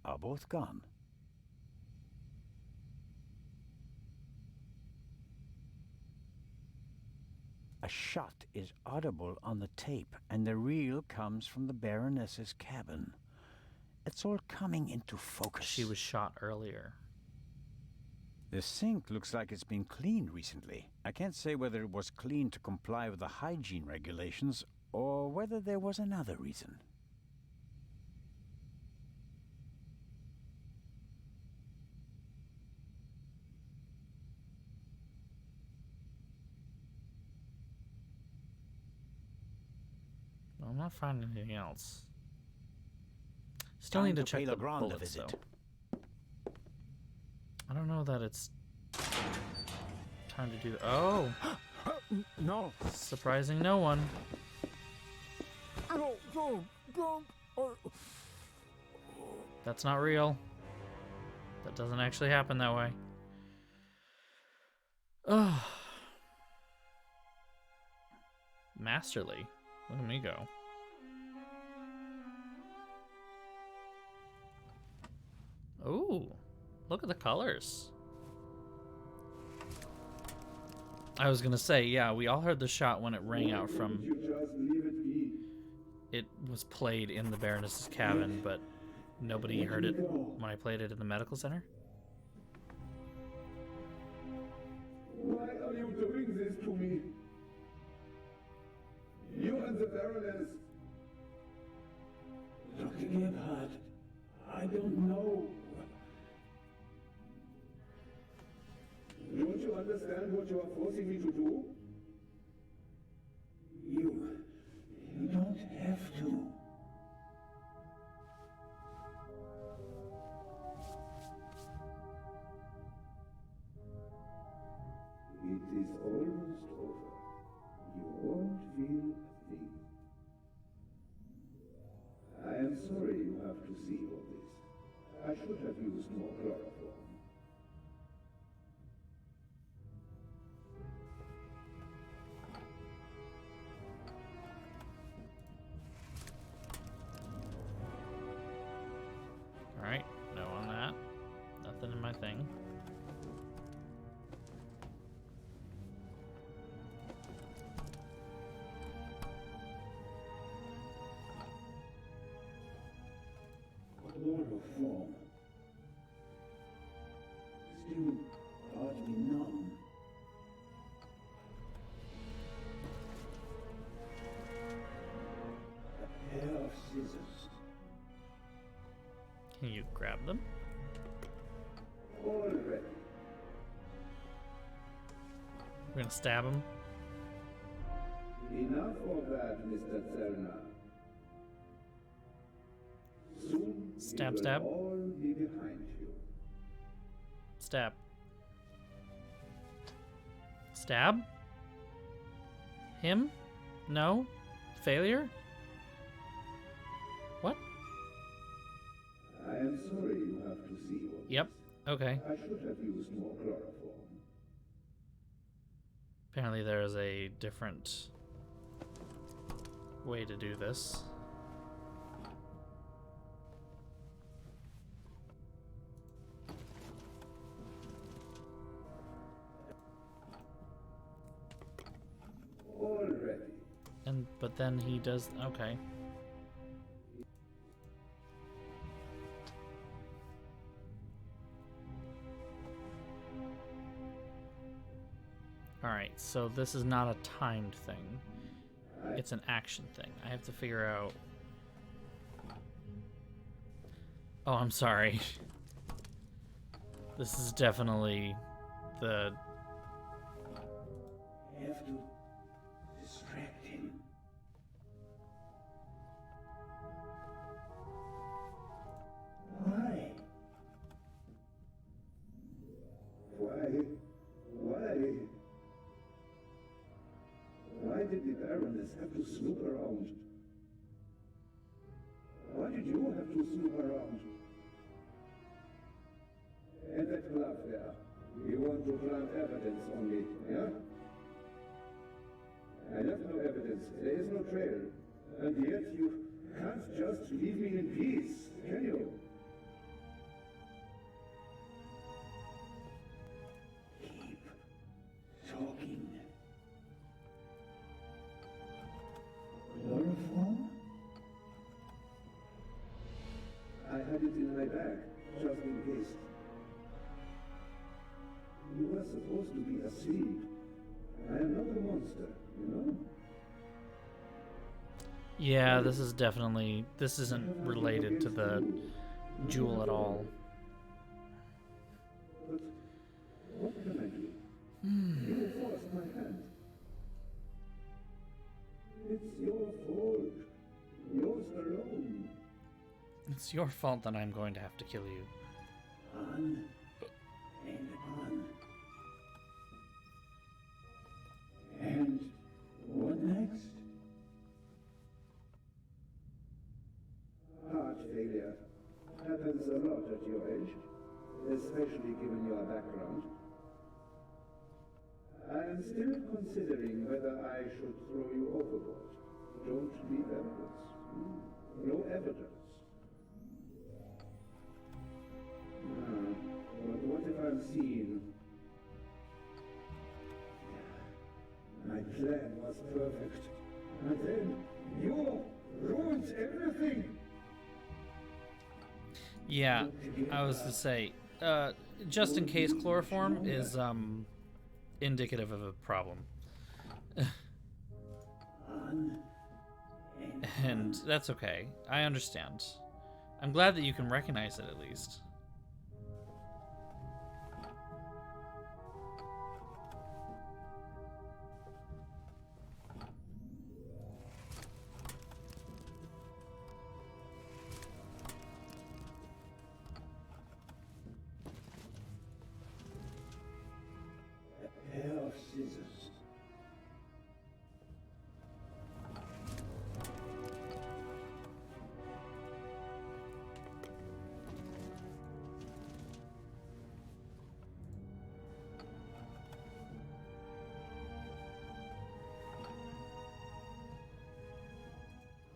are both gone. A shot is audible on the tape, and the reel comes from the Baroness's cabin. It's all coming into focus. She was shot earlier. The sink looks like it's been cleaned recently. I can't say whether it was cleaned to comply with the hygiene regulations or whether there was another reason. I'm not finding anything else. Still need to check the bullets, though. I don't know that it's time to do that. Oh! No! Surprising no one. That's not real. That doesn't actually happen that way. Oh. Masterly. Look at me go. Ooh. Look at the colors. I was gonna say, yeah, we all heard the shot when it rang out from... It was played in the Baroness's cabin, but Nobody heard it when I played it in the medical center? Why are you doing this to me? You and the Baroness. Dr. Gebhardt, I don't know. Don't you understand what you are forcing me to do? You don't have to. It is almost over. You won't feel a thing. I am sorry you have to see all this. I should have used more chloroform. Alright, no on that. Nothing in my thing. Chloroform. Still hardly numb. A pair of scissors. Can you grab them? Already. We're gonna stab him. Enough of that, Mr. Zellner. Soon Stab, we will stab. all be behind you. Stab. Stab? Him? No? Failure? What? I am sorry you have to see all this. Yep. Okay. I should have used more chloroform. Apparently there is a different way to do this. Already. But then he does okay. Alright, so this is not a timed thing. It's an action thing. I have to figure out... Oh, I'm sorry. This is definitely the... Have to distract him. Why? Why did the Baroness have to snoop around? Why did you have to snoop around? And that glove there. You want to plant evidence on me, yeah? I left no evidence. There is no trail. And yet you can't just leave me in peace, can you? Keep talking. Chloroform? I had it in my bag, just in case. You were supposed to be asleep. I am not a monster, you know? Yeah, this is definitely... This isn't related to the jewel at all. But what can I do? You forced my hand. It's your fault. Yours alone. It's your fault that I'm going to have to kill you. On and on. And what next? Heart failure happens a lot at your age, especially given your background. I am still considering whether I should throw you overboard. Don't leave evidence. No evidence. But what if I'm seen? My plan was perfect. And then you ruined everything. Yeah, I was to say, just in case chloroform is indicative of a problem. And that's okay. I understand. I'm glad that you can recognize it at least. A pair of scissors.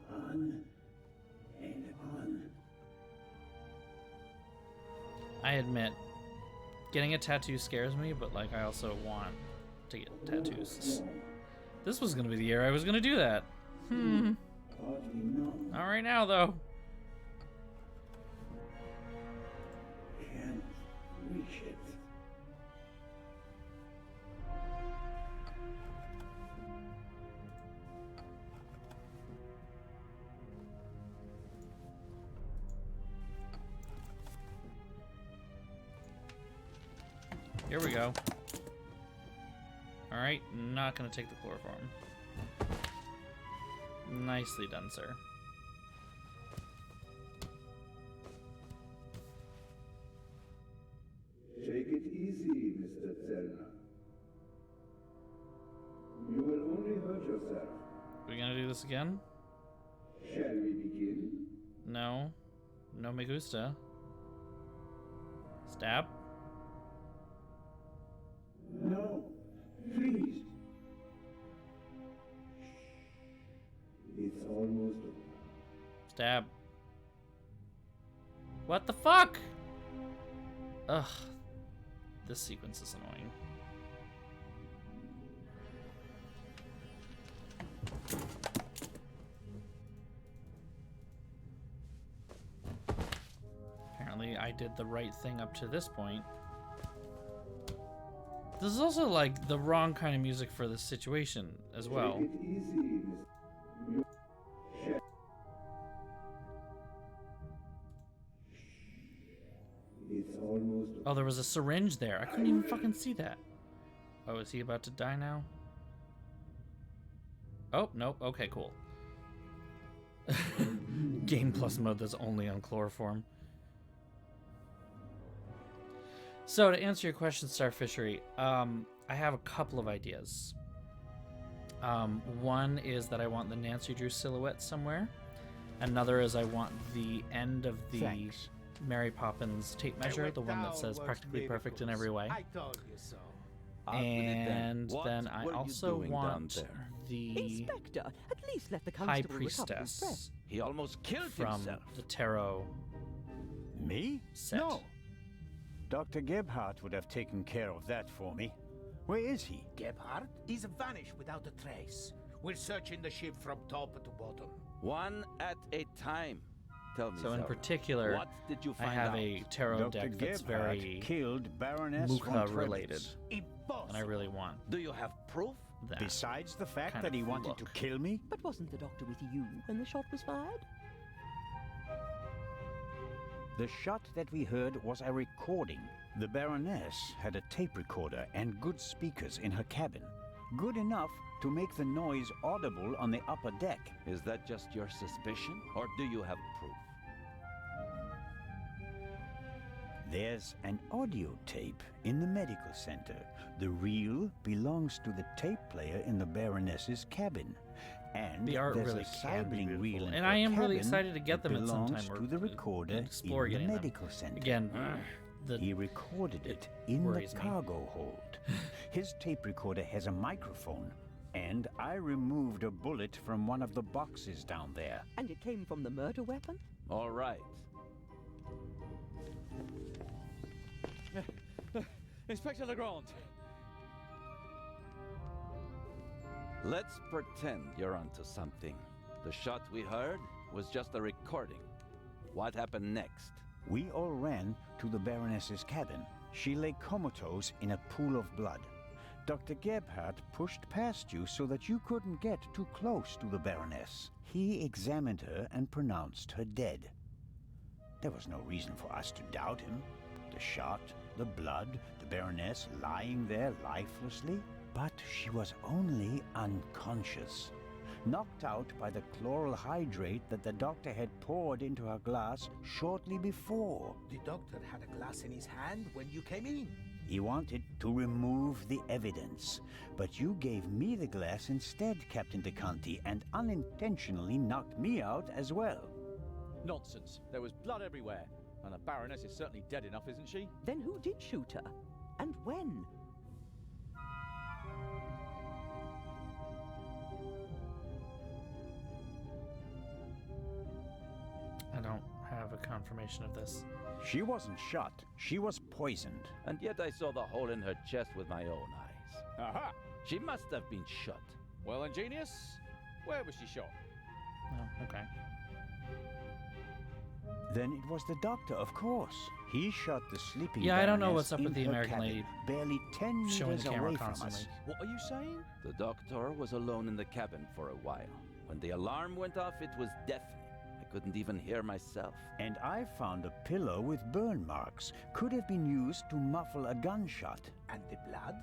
On and on. I admit, getting a tattoo scares me, but like I also want to get tattoos. This was gonna be the year I was gonna do that. Not right now though. Can't reach it. Here we go. Alright, not gonna take the chloroform. Nicely done, sir. Take it easy, Mr. Zellner. You will only hurt yourself. Are we gonna do this again? Shall we begin? No. No me gusta. Stab. No, please. It's almost over. Stab. What the fuck? Ugh. This sequence is annoying. Apparently I did the right thing up to this point. This is also like the wrong kind of music for this situation as well. Take it easy, Mr. It's almost over. Oh, there was a syringe there. I couldn't even fucking see that. Oh, is he about to die now? Oh, nope. Okay, cool. Game Plus mode that's only on chloroform. So to answer your question, Starfishery, I have a couple of ideas. One is that I want the Nancy Drew silhouette somewhere. Another is I want the end of the Mary Poppins tape measure, the one that says practically perfect in every way. I told you so. And then I also want the Inspector, at least let the High constable recover his breath. Priestess He almost killed from himself. the tarot Me? set. No. Dr. Gebhardt would have taken care of that for me. Where is he? Gebhardt? He's vanished without a trace. We're searching the ship from top to bottom. One at a time. Tell me, So in Zelda, particular, what did you I find have out? a tarot Dr. deck that's Gebhardt very killed Baroness Mucha von related, Trebitz. and I really want Do you have proof? that. Besides the fact kind that he of wanted to look. kill me? But wasn't the doctor with you when the shot was fired? The shot that we heard was a recording. The Baroness had a tape recorder and good speakers in her cabin. Good enough to make the noise audible on the upper deck. Is that just your suspicion, or do you have proof? There's an audio tape in the medical center. The reel belongs to the tape player in the Baroness's cabin. And The art there's really a can be sibling beautiful, reel in and her I am really cabin excited to get that them at some time belongs or to the recorder explore in getting the them. medical center. Again, He recorded it in the worries me. cargo hold. His tape recorder has a microphone, and I removed a bullet from one of the boxes down there. And it came from the murder weapon? All right. Inspector Legrand. Let's pretend you're onto something. The shot we heard was just a recording. What happened next? We all ran to the Baroness's cabin. She lay comatose in a pool of blood. Dr. Gebhardt pushed past you so that you couldn't get too close to the Baroness. He examined her and pronounced her dead. There was no reason for us to doubt him. The shot, the blood, the Baroness lying there lifelessly. But she was only unconscious, knocked out by the chloral hydrate that the doctor had poured into her glass shortly before. The doctor had a glass in his hand when you came in. He wanted to remove the evidence, but you gave me the glass instead, Captain DeConti, and unintentionally knocked me out as well. Nonsense. There was blood everywhere. And the Baroness is certainly dead enough, isn't she? Then who did shoot her? And when? I don't have a confirmation of this. She wasn't shot. She was poisoned. And yet I saw the hole in her chest with my own eyes. Aha! She must have been shot. Well, ingenious. Where was she shot? Oh, okay. Then it was the doctor, of course. He shot the sleeping Yeah, I don't know Baroness what's up with in the her American cabin, lady barely 10 showing meters the camera away from constantly. us. What are you saying? The doctor was alone in the cabin for a while. When the alarm went off, it was deafening. I couldn't even hear myself. And I found a pillow with burn marks. Could have been used to muffle a gunshot. And the blood?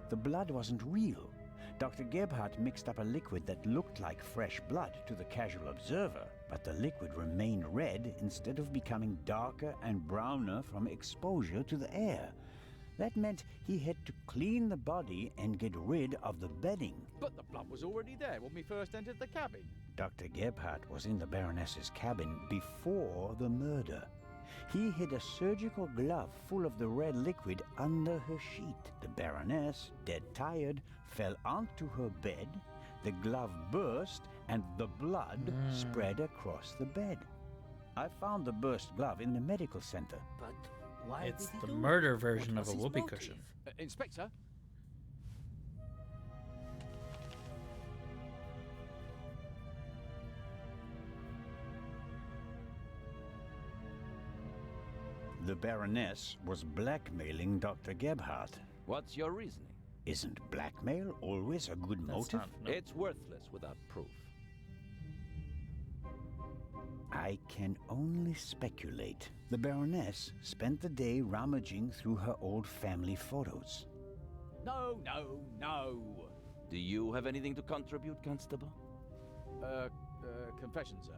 The blood wasn't real. Dr. Gebhardt mixed up a liquid that looked like fresh blood to the casual observer, but the liquid remained red instead of becoming darker and browner from exposure to the air. That meant he had to clean the body and get rid of the bedding. But the blood was already there when we first entered the cabin. Dr. Gebhardt was in the Baroness's cabin before the murder. He hid a surgical glove full of the red liquid under her sheet. The Baroness, dead tired, fell onto her bed. The glove burst and the blood spread across the bed. I found the burst glove in the medical center. But why It's did he the do murder it? version What of a was his whoopee motive? cushion. Inspector? The Baroness was blackmailing Dr. Gebhardt. What's your reasoning? Isn't blackmail always a good motive? It's worthless without proof. I can only speculate. The Baroness spent the day rummaging through her old family photos. No, no, no. Do you have anything to contribute, Constable? Confession, sir.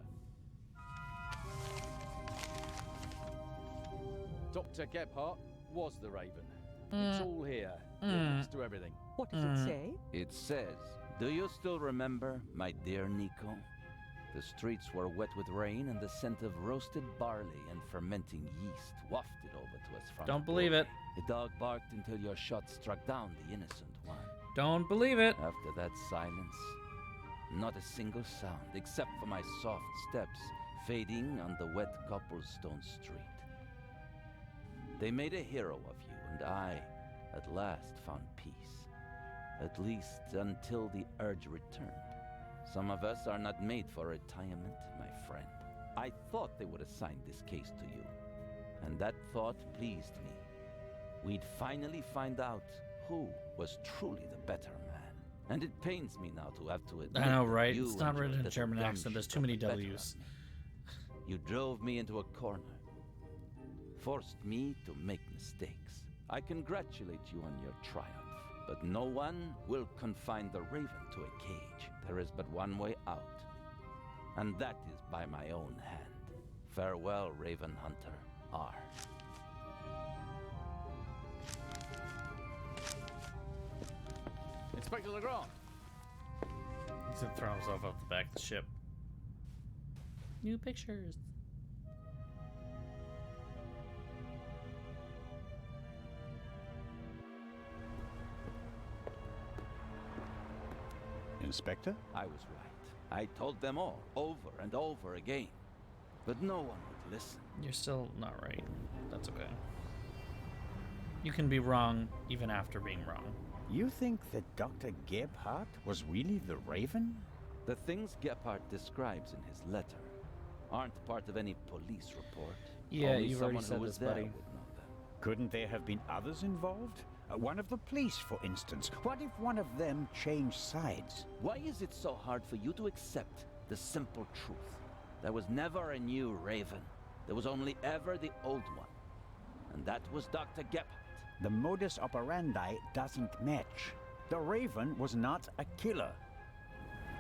Dr. Gebhardt was the Raven. It's all here. Links to everything. What does it say? It says, "Do you still remember, my dear Nico? The streets were wet with rain and the scent of roasted barley and fermenting yeast wafted over to us from Don't the believe doorway. it. A dog barked until your shot struck down the innocent one. Don't believe it. After that silence, not a single sound except for my soft steps fading on the wet cobblestone street. They made a hero of you, and I, at last, found peace. At least until the urge returned. Some of us are not made for retirement, my friend. I thought they would assign this case to you, and that thought pleased me. We'd finally find out who was truly the better man. And it pains me now to have to admit I know, that right? you It's not and your written in little German gum accent. There's shit too many got the better W's. of me. You drove me into a corner, forced me to make mistakes. I congratulate you on your triumph, but no one will confine the Raven to a cage. There is but one way out, and that is by my own hand. Farewell, Raven Hunter R. Inspector Legrand. He's gonna throw himself off the back of the ship. New pictures. Inspector? I was right. I told them all, over and over again. But no one would listen. You're still not right. That's okay. You can be wrong even after being wrong. You think that Dr. Gebhardt was really the Raven? The things Gebhardt describes in his letter aren't part of any police report. Yeah, Only you've already someone said who was this, there buddy. would know them. Couldn't there have been others involved? One of the police, for instance. What if one of them changed sides? Why is it so hard for you to accept the simple truth? There was never a new Raven. There was only ever the old one. And that was Dr. Gebhardt. The modus operandi doesn't match. The Raven was not a killer.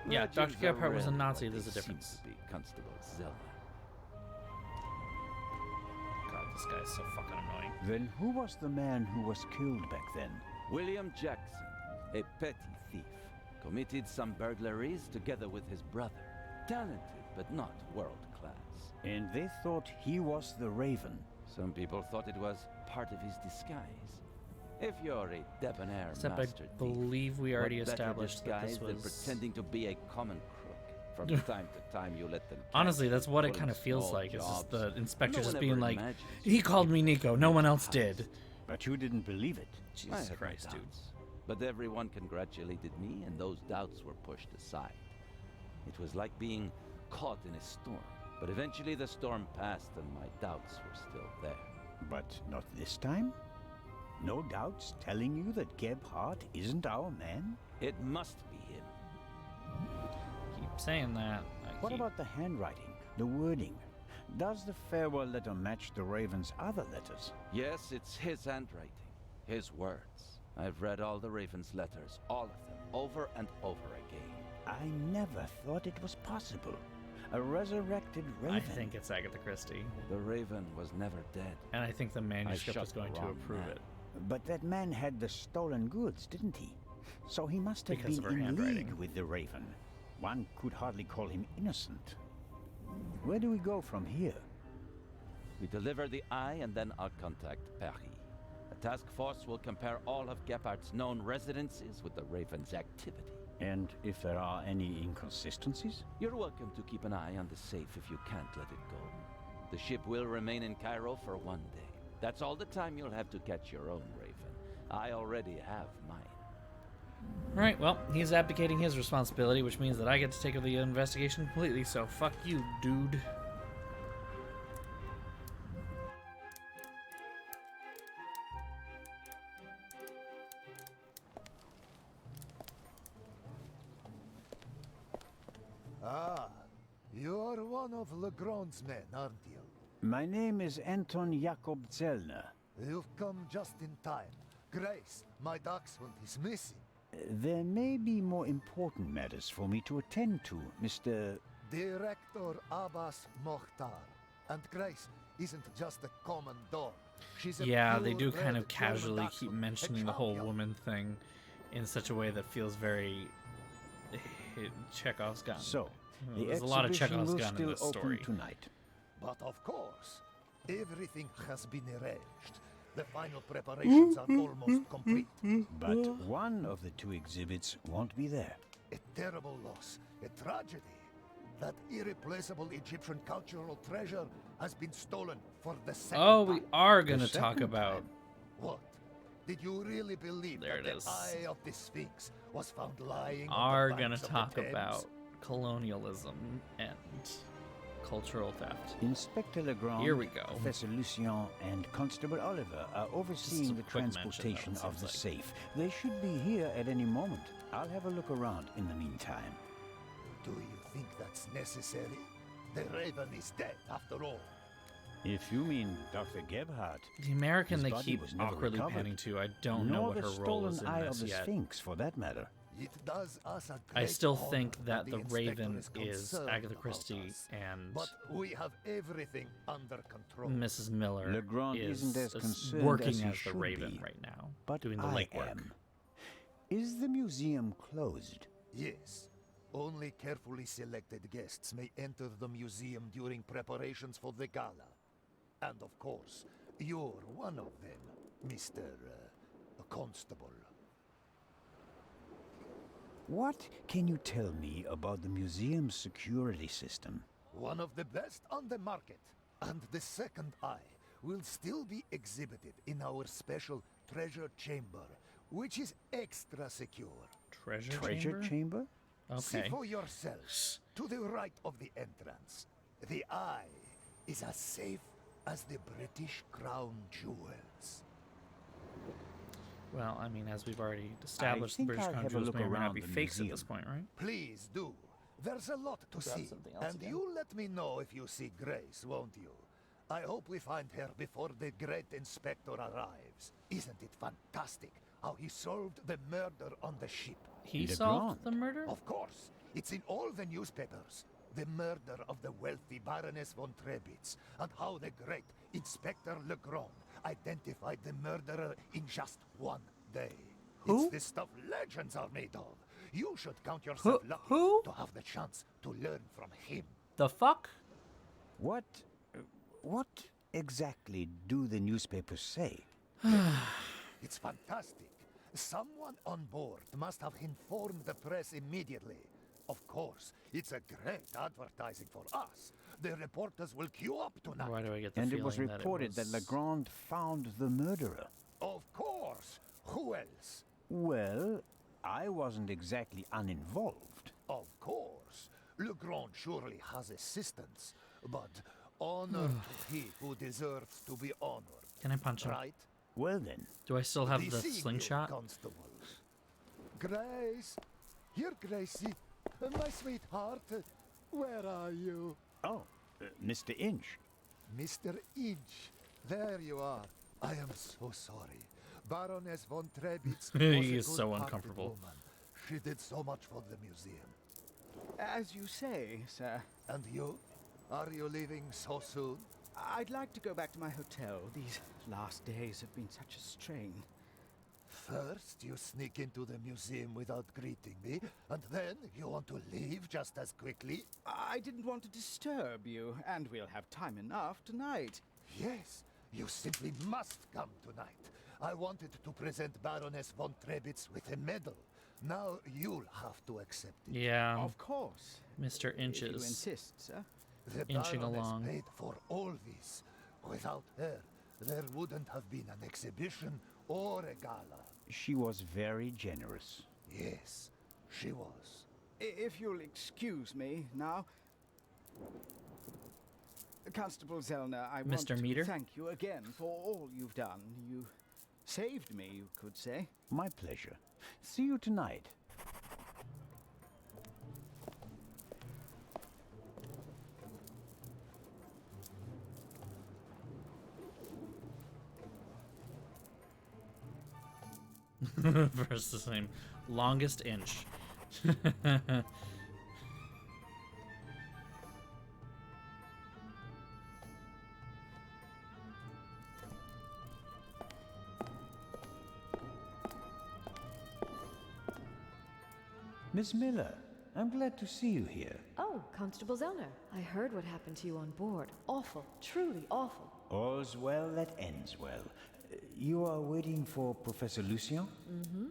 Yeah, Legends Dr. are Gebhardt was a rarely Nazi. what There's a they seem difference. to be, Constable Zellner. God, this guy's so fucking annoying. Then who was the man who was killed back then? William Jackson, a petty thief, committed some burglaries together with his brother. Talented, but not world-class. And they thought he was the Raven. Some people thought it was part of his disguise. If you're a debonair Except master I believe we thief, already what better established that this disguise than was... pretending to be a common crook. From time to time, you let them. Honestly, that's what it pulling kind of feels small like. It's just jobs. the inspector No just one being ever like, imagines he called me Nico, no one else did. But you didn't believe it. I Jesus had my Christ, dude. doubts, but everyone congratulated me, and those doubts were pushed aside. It was like being caught in a storm. But eventually the storm passed, and my doubts were still there. But not this time? No doubts telling you that Gebhardt isn't our man? It must be him. Keep saying that. What about the handwriting, the wording? Does the farewell letter match the Raven's other letters? Yes, it's his handwriting, his words. I've read all the Raven's letters, all of them, over and over again. I never thought it was possible. A resurrected Raven. I think it's Agatha Christie. The Raven was never dead. And I think the manuscript shot is going the to wrong approve man. it. But that man had the stolen goods, didn't he? So he must have Because of her been in handwriting. league with the Raven. One could hardly call him innocent. Where do we go from here? We deliver the eye, and then I'll contact Paris. A task force will compare all of Gephardt's known residences with the Raven's activity. And if there are any inconsistencies? You're welcome to keep an eye on the safe if you can't let it go. The ship will remain in Cairo for 1 day. That's all the time you'll have to catch your own Raven. I already have mine. Right, well, he's abdicating his responsibility, which means that I get to take over the investigation completely, so fuck you, dude. Ah, you're one of Legrand's men, aren't you? My name is Anton Jakob Zellner. You've come just in time. Grace, my dachshund, is missing. There may be more important matters for me to attend to, Mr. Director Abbas Mokhtar. And Grace isn't just a common dog. She's a Yeah, they do kind of purebred German casually keep dachshund, a mentioning the whole champion. woman thing in such a way that feels very Chekhov's gun. So, the there's a lot of exhibition Chekhov's will gun in still this open story. tonight. But of course, everything has been arranged. The final preparations are almost complete. But one of the two exhibits won't be there. A terrible loss, a tragedy. That irreplaceable Egyptian cultural treasure has been stolen for the second Oh, time. we are going to talk about... What? Did you really believe There that it is. the eye of the Sphinx was found lying Are on the going to banks of the talk Thames? about colonialism and cultural theft. Inspector Legrand, Here we go. Professor Lucien, and Constable Oliver are overseeing the quick mention, transportation though, it of the seems safe. They should be here at any moment. I'll have a look around in the meantime. Do you think that's necessary? The Raven is dead, after all. If you mean Dr. Gebhardt, The American his they body keep was never awkwardly recovered. panning to, I don't know nor what the her role is stolen in eye this of the yet. Sphinx, for that matter. It does us a I great still honor think that the inspector Raven is concerned Agatha about Christie us. and But we have everything under control. Mrs. Miller Legrand is isn't as concerned working as he as the should Raven be. right now, But doing the I legwork. am. Is the museum closed? Yes. Only carefully selected guests may enter the museum during preparations for the gala. And of course, you're one of them, Mr. Constable. What can you tell me about the museum's security system? One of the best on the market. And the second eye will still be exhibited in our special treasure chamber, which is extra secure. Treasure chamber? See Okay. for yourselves. To the right of the entrance. The eye is as safe as the British Crown jewels. Well, I mean, as we've already established, the think British I'll Crown have a jewels look may or may not around be the fakes at museum. this point, right? Please do. There's a lot to Grab see. something else And again. you let me know if you see Grace, won't you? I hope we find her before the great inspector arrives. Isn't it fantastic how he solved the murder on the ship? He solved the murder? Of course. It's in all the newspapers. The murder of the wealthy Baroness von Trebitz, and how the great Inspector Legrand identified the murderer in just one day. Who? It's the stuff legends are made of. You should count yourself lucky to have the chance to learn from him. The fuck? What exactly do the newspapers say? It's fantastic. Someone on board must have informed the press immediately. Of course, it's a great advertising for us. The reporters will queue up tonight. Why do I get the And feeling it was reported that Legrand found the murderer. Of course. Who else? Well, I wasn't exactly uninvolved. Of course. Legrand surely has assistants, but honor to he who deserves to be honored. Can I punch him? Right? Well then. Do I still have the Receive you, slingshot? constables. Grace! Here, Gracie. My sweetheart. Where are you? Oh, Mr. Inch. Mr. Inch. There you are. I am so sorry. Baroness von Trebitz was He a is so good-hearted uncomfortable. woman. She did so much for the museum. As you say, sir. And you? Are you leaving so soon? I'd like to go back to my hotel. These last days have been such a strain. First, you sneak into the museum without greeting me, and then you want to leave just as quickly? I didn't want to disturb you, and we'll have time enough tonight. Yes, you simply must come tonight. I wanted to present Baroness von Trebitz with a medal. Now you'll have to accept it. Yeah. Of course. Mr. If you Inches. insist, sir. The Inching Baroness along. paid for all this. Without her, there wouldn't have been an exhibition or a gala. She was very generous. Yes, she was. If you'll excuse me now. Constable Zellner, I want Mr. Meter? to thank you again for all you've done. You saved me, you could say. My pleasure. See you tonight. Versus the same. Longest inch. Miss Miller, I'm glad to see you here. Oh, Constable Zellner. I heard what happened to you on board. Awful. Truly awful. All's well that ends well. You are waiting for Professor Lucien? Mm-hmm.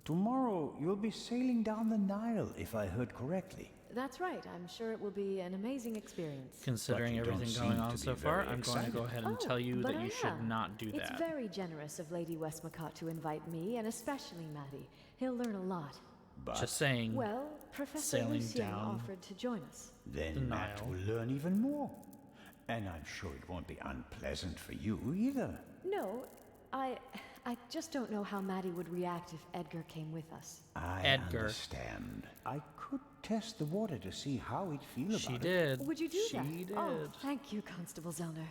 Tomorrow you'll be sailing down the Nile, if I heard correctly. That's right. I'm sure it will be an amazing experience. Considering But you don't everything going seem on to so be far, very I'm going to go ahead and Oh, tell you but that I you should am. not do It's that. very generous of Lady Westmacott to invite me, and especially Maddie. He'll learn a lot. But Just saying. Well, Professor Sailing Lucien down offered to join us. then the Matt Nile. will learn even more. And I'm sure it won't be unpleasant for you either. No, I just don't know how Maddie would react if Edgar came with us. I Edgar. understand. I could test the water to see how he'd feel about She it. did. Would you do that? She did. Oh, thank you, Constable Zellner.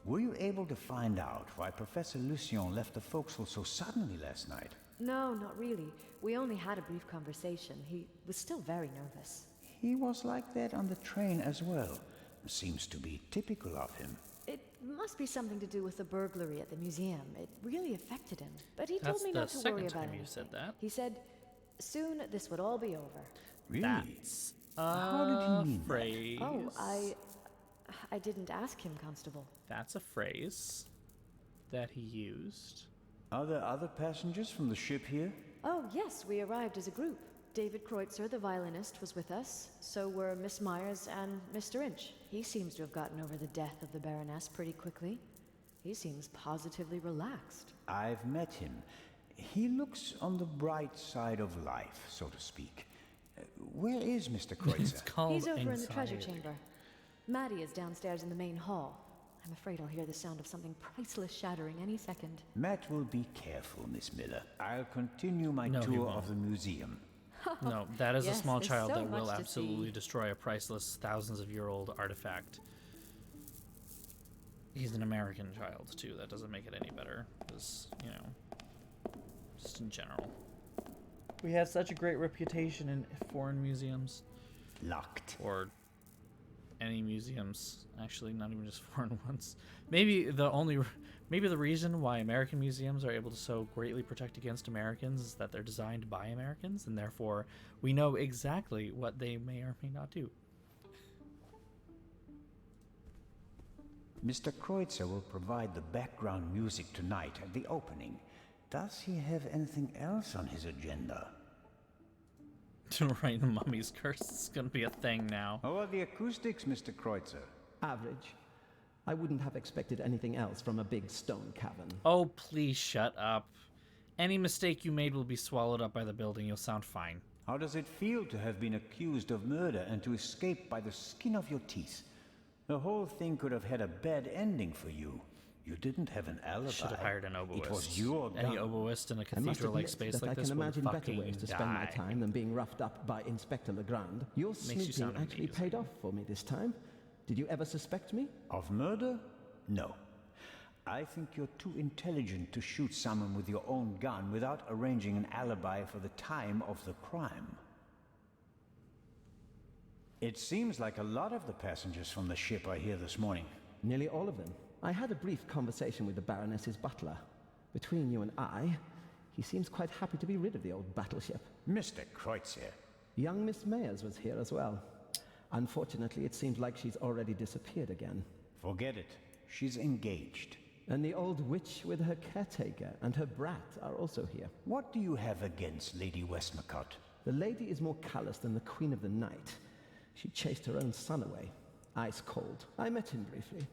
Were you able to find out why Professor Lucien left the forecastle so suddenly last night? No, not really. We only had a brief conversation. He was still very nervous. He was like that on the train as well. Seems to be typical of him. It must be something to do with the burglary at the museum. It really affected him. But he That's told me the not to second worry about time anything. you said that. He said, soon this would all be over. Really? That's How did he mean that? phrase. Oh, I didn't ask him, Constable. That's a phrase that he used. Are there other passengers from the ship here? Oh, yes, we arrived as a group. David Kreutzer, the violinist, was with us. So were Miss Myers and Mr. Inch. He seems to have gotten over the death of the Baroness pretty quickly. He seems positively relaxed. I've met him. He looks on the bright side of life, so to speak. Where is Mr. Kreutzer? It's called He's over in the anxiety. treasure chamber. Maddie is downstairs in the main hall. I'm afraid I'll hear the sound of something priceless shattering any second. Matt will be careful, Miss Miller. I'll continue my tour of the museum. No, that is Yes, a small there's child so that will much to absolutely see. destroy a priceless, thousands-of-year-old artifact. He's an American child, too. That doesn't make it any better. Because, you know, just in general. We have such a great reputation in foreign museums. Locked. Or any museums. Actually, not even just foreign ones. Maybe the reason why American museums are able to so greatly protect against Americans is that they're designed by Americans, and therefore we know exactly what they may or may not do. Mr. Kreutzer will provide the background music tonight at the opening. Does he have anything else on his agenda? Right, the Mummy's Curse is going to be a thing now. How are the acoustics, Mr. Kreutzer? Average. I wouldn't have expected anything else from a big stone cavern. Oh, please shut up. Any mistake you made will be swallowed up by the building. You'll sound fine. How does it feel to have been accused of murder and to escape by the skin of your teeth? The whole thing could have had a bad ending for you. You didn't have an alibi. Should have hired an oboist. It was your gun. Any oboist in a I must cathedral-like admit space that like I this can would imagine better fucking ways to spend my die. time than being roughed up by Inspector Legrand. Your Makes you snooping sound actually amazing. paid off for me this time. Did you ever suspect me? Of murder? No. I think you're too intelligent to shoot someone with your own gun without arranging an alibi for the time of the crime. It seems like a lot of the passengers from the ship are here this morning. Nearly all of them. I had a brief conversation with the Baroness's butler. Between you and I, he seems quite happy to be rid of the old battleship. Mr. Kreutzer. Young Miss Mayers was here as well. Unfortunately, it seems like she's already disappeared again. Forget it. She's engaged. And the old witch with her caretaker and her brat are also here. What do you have against Lady Westmacott? The lady is more callous than the Queen of the Night. She chased her own son away, ice cold. I met him briefly.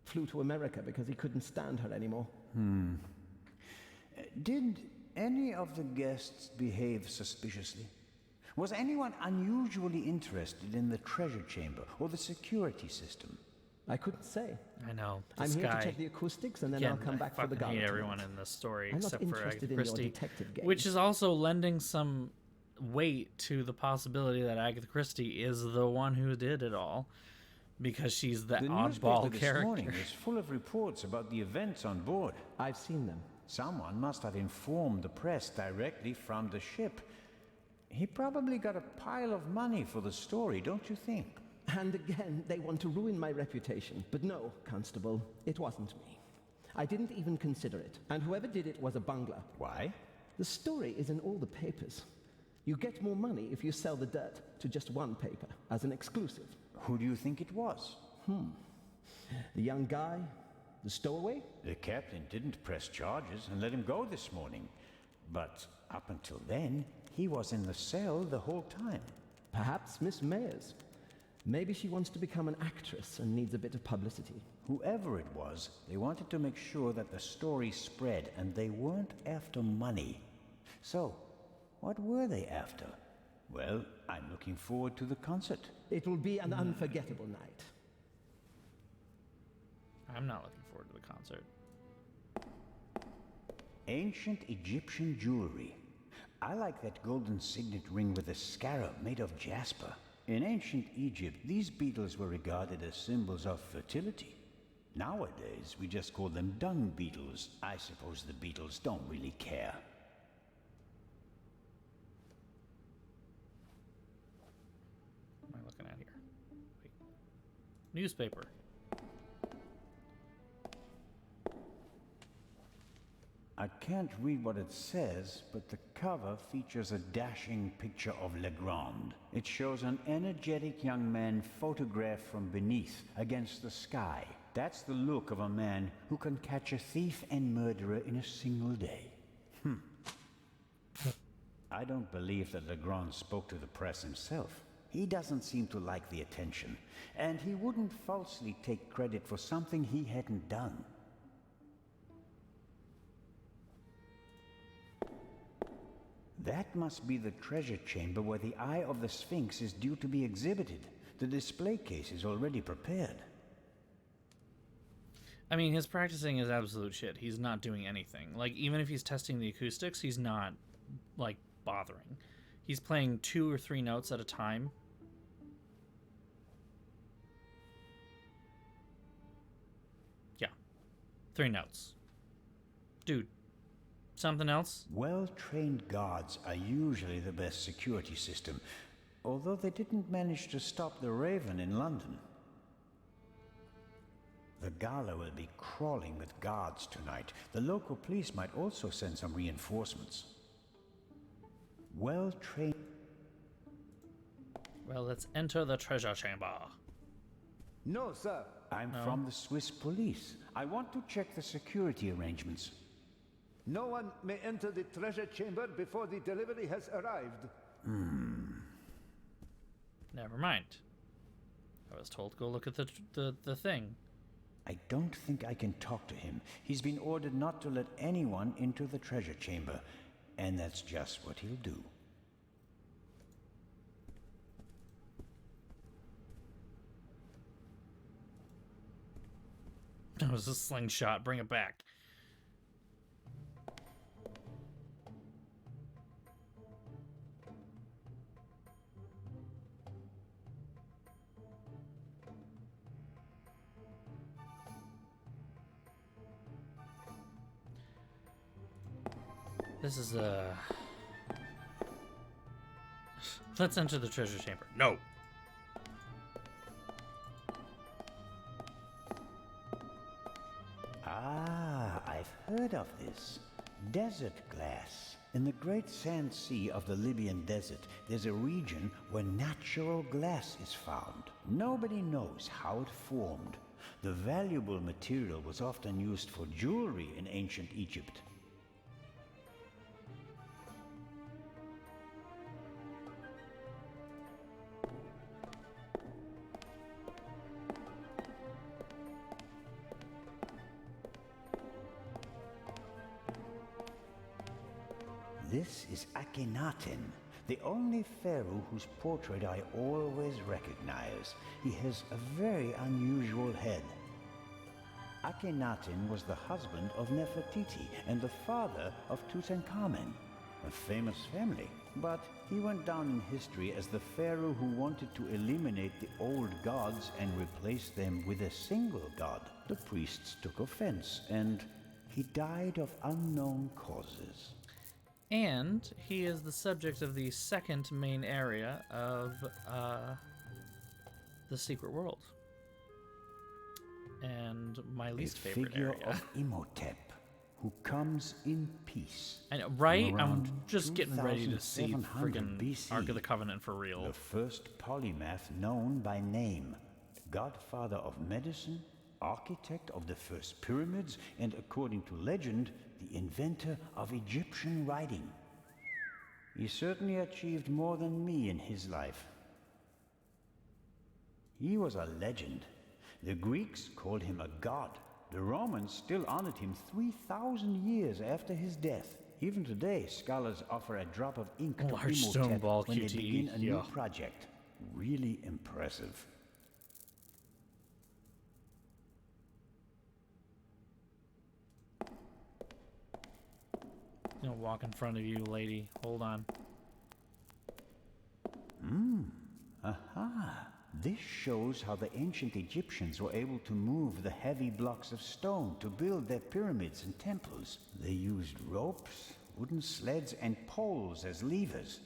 Flew to America because he couldn't stand her anymore. Did any of the guests behave suspiciously? Was anyone unusually interested in the treasure chamber or the security system? I couldn't say. I know. I'm here to check the acoustics and then I'll come back for the gala. I hate tonight. everyone in this story I'm not except for interested Agatha in your Christie, detective games. which is also lending some weight to the possibility that Agatha Christie is the one who did it all, because she's the oddball newspaper this character. morning is full of reports about the events on board. I've seen them. Someone must have informed the press directly from the ship. He probably got a pile of money for the story, don't you think? And again, they want to ruin my reputation. But no, Constable, it wasn't me. I didn't even consider it. And whoever did it was a bungler. Why? The story is in all the papers. You get more money if you sell the dirt to just one paper, as an exclusive. Who do you think it was? The young guy? The stowaway? The captain didn't press charges and let him go this morning. But up until then, he was in the cell the whole time. Perhaps Miss Mayers. Maybe she wants to become an actress and needs a bit of publicity. Whoever it was, they wanted to make sure that the story spread, and they weren't after money. So, what were they after? Well, I'm looking forward to the concert. It will be an unforgettable night. I'm not looking forward to the concert. Ancient Egyptian jewelry. I like that golden signet ring with a scarab made of jasper. In ancient Egypt, these beetles were regarded as symbols of fertility. Nowadays, we just call them dung beetles. I suppose the beetles don't really care. What am I looking at here? Wait. Newspaper. I can't read what it says, but the cover features a dashing picture of Legrand. It shows an energetic young man photographed from beneath, against the sky. That's the look of a man who can catch a thief and murderer in a single day. I don't believe that Legrand spoke to the press himself. He doesn't seem to like the attention, and he wouldn't falsely take credit for something he hadn't done. That must be the treasure chamber where the Eye of the Sphinx is due to be exhibited. The display case is already prepared. I mean, his practicing is absolute shit. He's not doing anything. Like, even if he's testing the acoustics, he's not, like, bothering. He's playing 2 or 3 notes at a time. Yeah. 3 notes. Dude. Something else? Well-trained guards are usually the best security system, although they didn't manage to stop the Raven in London. The gala will be crawling with guards tonight. The local police might also send some reinforcements. Well-trained... Well, let's enter the treasure chamber. No, sir. I'm from the Swiss police. I want to check the security arrangements. No one may enter the treasure chamber before the delivery has arrived. Never mind. I was told to go look at the thing. I don't think I can talk to him. He's been ordered not to let anyone into the treasure chamber, and that's just what he'll do. That was a slingshot. Bring it back. This is Let's enter the treasure chamber. No. Ah, I've heard of this. Desert glass. In the great sand sea of the Libyan desert, there's a region where natural glass is found. Nobody knows how it formed. The valuable material was often used for jewelry in ancient Egypt. This is Akhenaten, the only pharaoh whose portrait I always recognize. He has a very unusual head. Akhenaten was the husband of Nefertiti and the father of Tutankhamen, a famous family. But he went down in history as the pharaoh who wanted to eliminate the old gods and replace them with a single god. The priests took offense, and he died of unknown causes. And he is the subject of the second main area of the Secret World. And my least favorite figure area. Of Imhotep, who comes in peace. I know, right? I'm just getting ready to see friggin' BC, Ark of the Covenant for real. The first polymath known by name. Godfather of medicine, architect of the first pyramids, and according to legend, the inventor of Egyptian writing. He certainly achieved more than me in his life. He was a legend. The Greeks called him a god. The Romans still honored him 3,000 years after his death. Even today, scholars offer a drop of ink to Large stone ball when they QTE, begin a new yeah. project. Really impressive. Don't walk in front of you, lady. Hold on. Aha. This shows how the ancient Egyptians were able to move the heavy blocks of stone to build their pyramids and temples. They used ropes, wooden sleds, and poles as levers.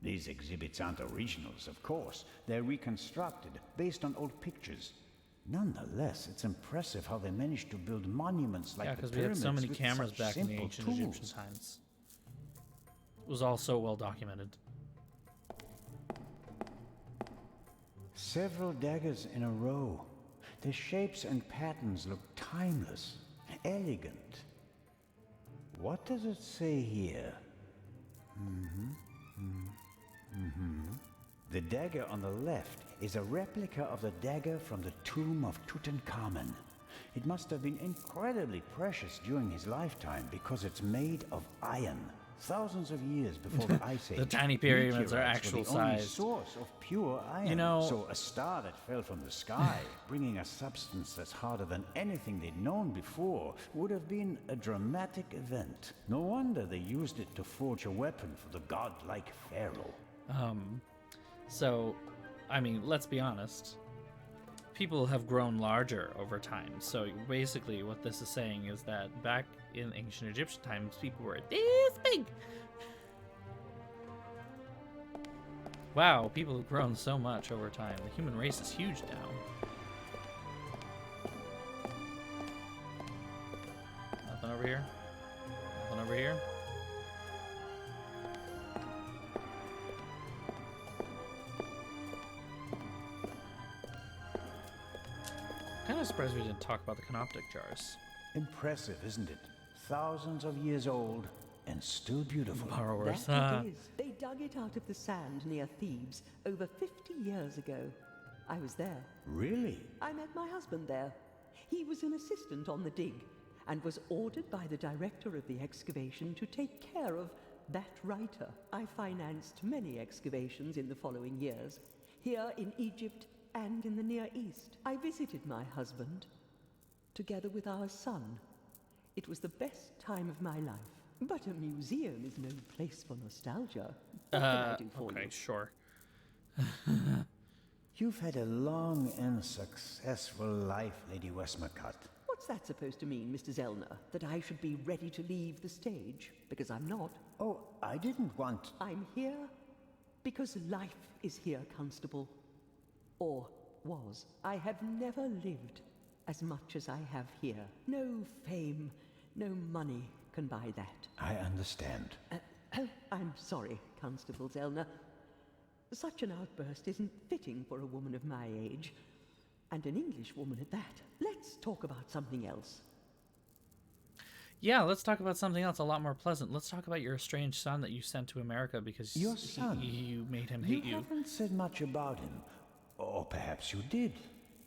These exhibits aren't originals, of course. They're reconstructed based on old pictures. Nonetheless, it's impressive how they managed to build monuments like the because we had pyramids so many with cameras such back in the simple ancient tools. Egyptian times. It was all so well documented. Several daggers in a row. Their shapes and patterns look timeless, elegant. What does it say here? The dagger on the left is a replica of the dagger from the tomb of Tutankhamen. It must have been incredibly precious during his lifetime because it's made of iron. Thousands of years before the Ice Age. The tiny pyramids are meteorites actual were the only sized. source of pure iron. You know- So a star that fell from the sky, bringing a substance that's harder than anything they'd known before, would have been a dramatic event. No wonder they used it to forge a weapon for the godlike pharaoh. So, I mean, let's be honest. People have grown larger over time. So basically what this is saying is that back in ancient Egyptian times, people were this big. Wow, people have grown so much over time. The human race is huge now. Nothing over here? Nothing over here? Kind of surprised we didn't talk about the canoptic jars. Impressive, isn't it? Thousands of years old and still beautiful. Borrowers. That it is. They dug it out of the sand near Thebes over 50 years ago. I was there. Really? I met my husband there. He was an assistant on the dig and was ordered by the director of the excavation to take care of that writer. I financed many excavations in the following years, here in Egypt and in the Near East. I visited my husband, together with our son. It was the best time of my life. But a museum is no place for nostalgia. What can I do for okay, you? sure. You've had a long and successful life, Lady Westmacott. What's that supposed to mean, Mr. Zellner? That I should be ready to leave the stage? Because I'm not. Oh, I didn't want... I'm here because life is here, Constable. Or was. I have never lived as much as I have here. No fame, no money can buy that. I understand. I'm sorry, Constable Zellner. Such an outburst isn't fitting for a woman of my age, and an English woman at that. Let's talk about something else. Yeah, let's talk about something else a lot more pleasant. Let's talk about your estranged son that you sent to America because Your son? you made him hate you. You haven't said much about him. Or perhaps you did,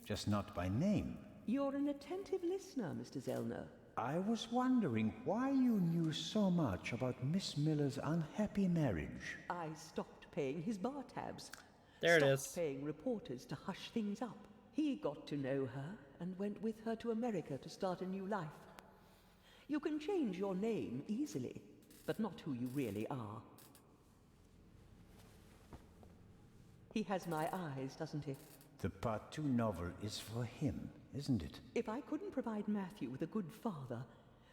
just not by name. You're an attentive listener, Mr. Zellner. I was wondering why you knew so much about Miss Miller's unhappy marriage. I stopped paying his bar tabs. There it Stopped paying reporters to hush things up. He got to know her and went with her to America to start a new life. You can change your name easily, but not who you really are. He has my eyes, doesn't he? The Part 2 novel is for him, isn't it? If I couldn't provide Matthew with a good father,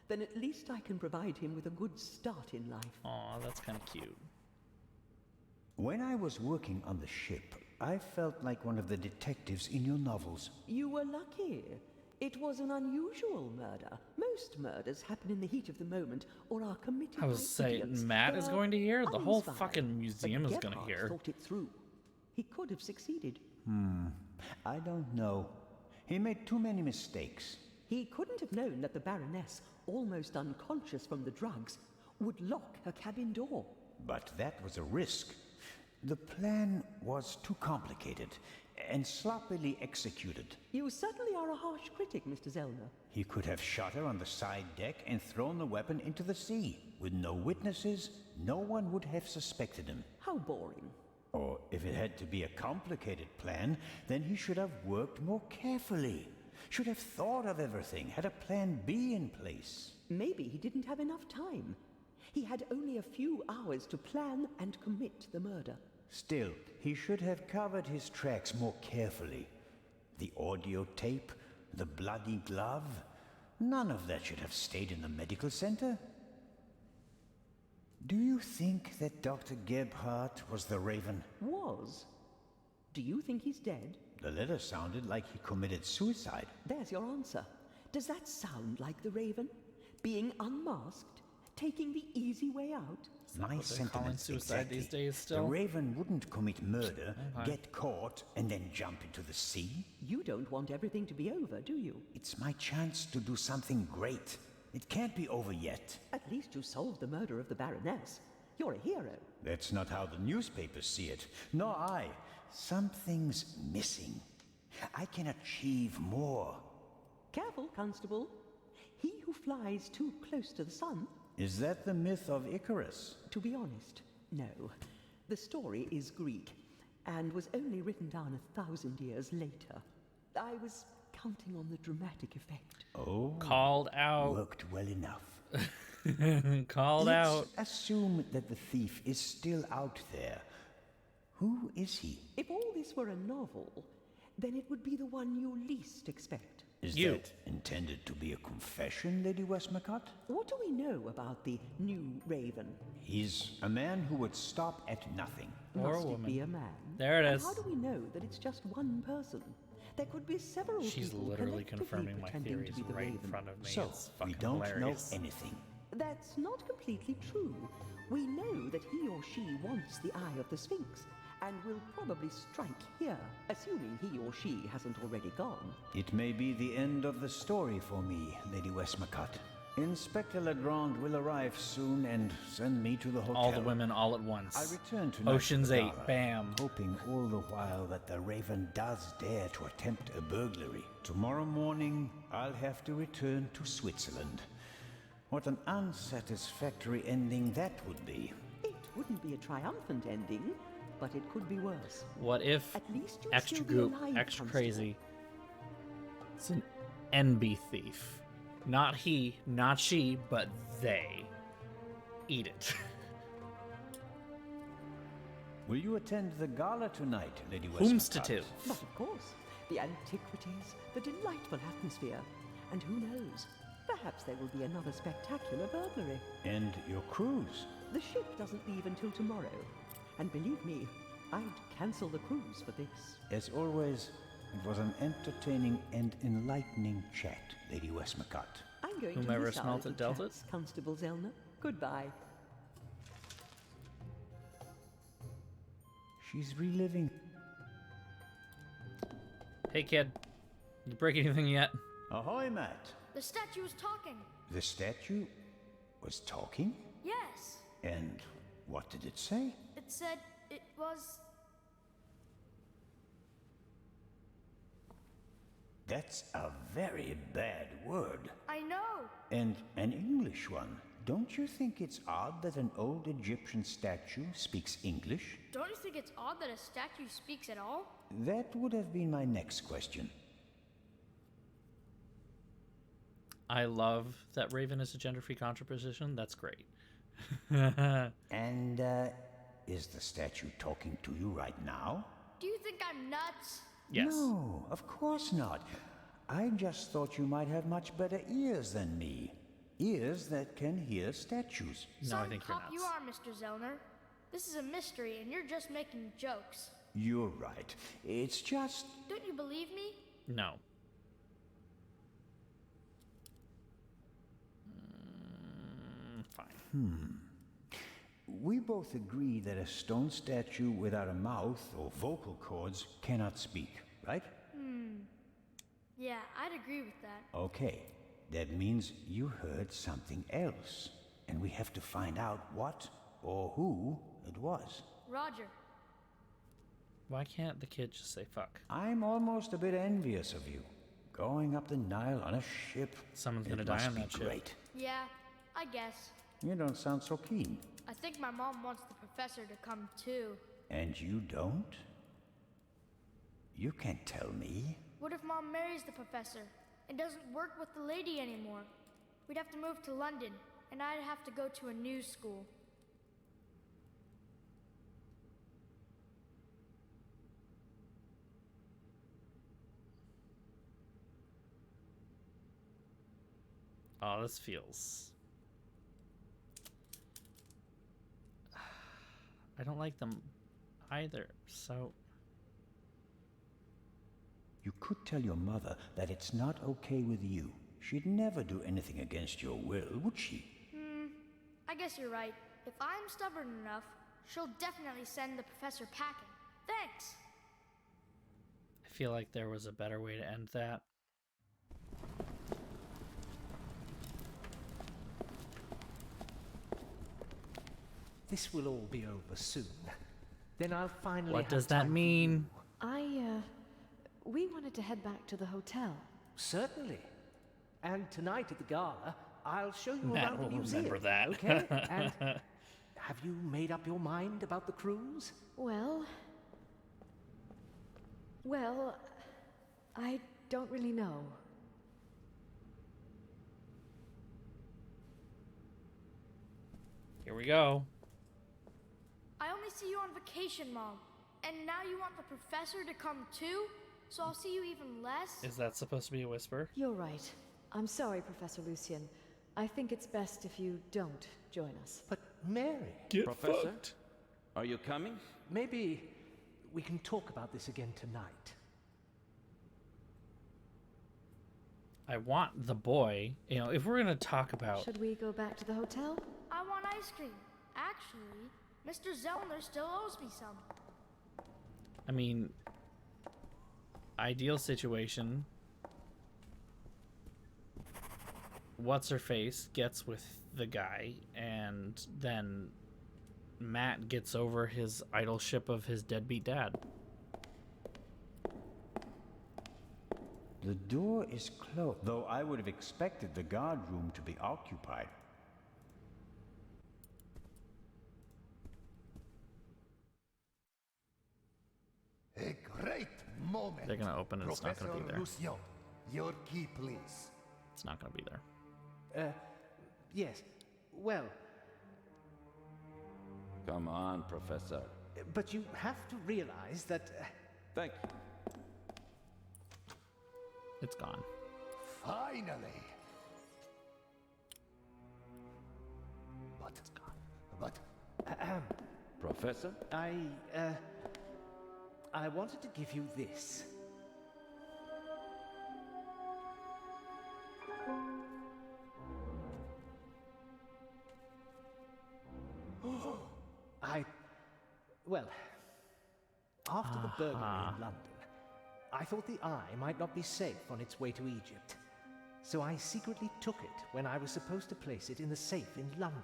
then at least I can provide him with a good start in life. Aw, that's kind of cute. When I was working on the ship, I felt like one of the detectives in your novels. You were lucky. It was an unusual murder. Most murders happen in the heat of the moment or are committed I was by saying, idiots. Matt They is are going to hear? The whole uninspired. fucking museum But is going to Gebhardt hear. thought it through. He could have succeeded. I don't know. He made too many mistakes. He couldn't have known that the Baroness, almost unconscious from the drugs, would lock her cabin door. But that was a risk. The plan was too complicated and sloppily executed. You certainly are a harsh critic, Mr. Zellner. He could have shot her on the side deck and thrown the weapon into the sea. With no witnesses, no one would have suspected him. How boring. Or if it had to be a complicated plan, then he should have worked more carefully. Should have thought of everything, had a plan B in place. Maybe he didn't have enough time. He had only a few hours to plan and commit the murder. Still, he should have covered his tracks more carefully. The audio tape, the bloody glove, none of that should have stayed in the medical center. Do you think that Dr. Gebhardt was the Raven? Was? Do you think he's dead? The letter sounded like he committed suicide. There's your answer. Does that sound like the Raven? Being unmasked? Taking the easy way out? My What they're calling sentiments suicide exactly. these days still? The Raven wouldn't commit murder, Okay. get caught, and then jump into the sea. You don't want everything to be over, do you? It's my chance to do something great. It can't be over yet. At least you solved the murder of the Baroness. You're a hero. That's not how the newspapers see it. Nor I. Something's missing. I can achieve more. Careful, Constable. He who flies too close to the sun Is that the myth of Icarus? To be honest, no. The story is Greek, and was only written down 1,000 years later. I was counting on the dramatic effect. Oh. Called out. Worked well enough. Called out. Let's assume that the thief is still out there. Who is he? If all this were a novel, then it would be the one you least expect. Is that intended to be a confession, Lady Westmacott? What do we know about the new Raven? He's a man who would stop at nothing. Or Must a it woman. be a man? There it And is. how do we know that it's just one person? There could be several She's people literally collectively confirming my pretending theories to be the right in Raven. front of me. So, It's we fucking don't hilarious. know anything. That's not completely true. We know that he or she wants the Eye of the Sphinx, and will probably strike here, assuming he or she hasn't already gone. It may be the end of the story for me, Lady Westmacott. Inspector Legrand will arrive soon and send me to the hotel. All the women all at once. I return tonight Ocean's to the 8, Gala, bam. hoping all the while that the Raven does dare to attempt a burglary. Tomorrow morning, I'll have to return to Switzerland. What an unsatisfactory ending that would be. It wouldn't be a triumphant ending, but it could be worse. What if At least you'll extra still be goop, alive, extra Constable. crazy? It's an NB thief. Not he, not she, but they. Eat it. Will you attend the gala tonight, Lady Whomsta Westmacott? to. But of course, the antiquities, the delightful atmosphere, and who knows, perhaps there will be another spectacular burglary. And your cruise? The ship doesn't leave until tomorrow, and believe me, I'd cancel the cruise for this. As always, it was an entertaining and enlightening chat, Lady Westmacott. I'm going Whomever to miss our smelt little it dealt it. chats, Constable Zellner. Goodbye. She's reliving. Hey kid, did you break anything yet? Ahoy, Matt. The statue was talking. The statue was talking? Yes. And what did it say? It said it was... That's a very bad word. I know. And an English one. Don't you think it's odd that an old Egyptian statue speaks English? Don't you think it's odd that a statue speaks at all? That would have been my next question. I love that Raven is a gender-free contraposition. That's great. And, is the statue talking to you right now? Do you think I'm nuts? Yes. No, of course not. I just thought you might have much better ears than me. Ears that can hear statues. No, I think you're Cop nuts. you are, Mr. Zellner. This is a mystery, and you're just making jokes. You're right. It's just... Don't you believe me? No. Fine. We both agree that a stone statue without a mouth or vocal cords cannot speak, right? Yeah, I'd agree with that. Okay. That means you heard something else. And we have to find out what or who it was. Roger. Why can't the kid just say fuck? I'm almost a bit envious of you. Going up the Nile on a ship. Someone's It gonna die must on be that ship. great. Yeah, I guess. You don't sound so keen. I think my mom wants the professor to come too. And you don't? You can't tell me. What if Mom marries the professor and doesn't work with the lady anymore? We'd have to move to London, and I'd have to go to a new school. Oh, this feels... I don't like them either, so... You could tell your mother that it's not okay with you. She'd never do anything against your will, would she? I guess you're right. If I'm stubborn enough, she'll definitely send the professor packing. Thanks! I feel like there was a better way to end that. This will all be over soon. Then I'll finally What have does that time for mean? We wanted to head back to the hotel. Certainly. And tonight at the gala, I'll show you Matt around the will museum. remember that. Okay? And have you made up your mind about the cruise? Well, I don't really know. Here we go. I only see you on vacation, Mom. And now you want the professor to come too? So I'll see you even less? Is that supposed to be a whisper? You're right. I'm sorry, Professor Lucien. I think it's best if you don't join us. But Mary... Professor, fucked. are you coming? Maybe we can talk about this again tonight. I want the boy. You know, if we're gonna talk about... Should we go back to the hotel? I want ice cream. Actually, Mr. Zellner still owes me some. I mean... Ideal situation. What's-her-face gets with the guy, and then Matt gets over his idolship of his deadbeat dad. The door is closed, though I would have expected the guard room to be occupied. A great moment. They're gonna open and it's not gonna be there. Lucien, your key, please. It's not gonna be there. Yes. Well, Come on, Professor. but you have to realize that... Thank you. It's gone. Finally. But... Professor? I wanted to give you this. Well, after the burglary in London, I thought the Eye might not be safe on its way to Egypt. So I secretly took it when I was supposed to place it in the safe in London.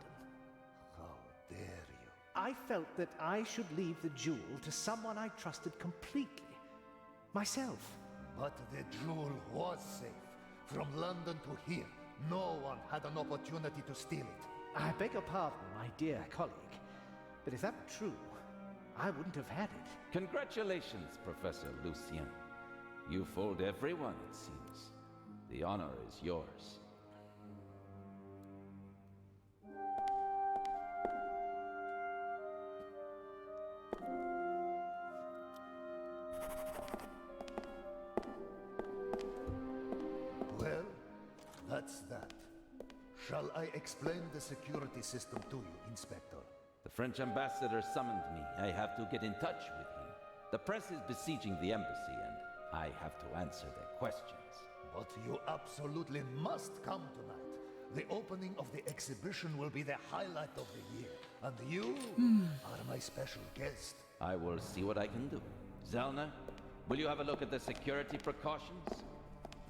How dare you? I felt that I should leave the jewel to someone I trusted completely. Myself. But the jewel was safe. From London to here, no one had an opportunity to steal it. I beg your pardon, my dear colleague. But if that were true, I wouldn't have had it. Congratulations, Professor Lucien. You fooled everyone, it seems. The honor is yours. Well, that's that. Shall I explain the security system to you, Inspector? The French ambassador summoned me. I have to get in touch with him. The press is besieging the embassy, and I have to answer their questions. But you absolutely must come tonight. The opening of the exhibition will be the highlight of the year, and you are my special guest. I will see what I can do. Zellner, will you have a look at the security precautions?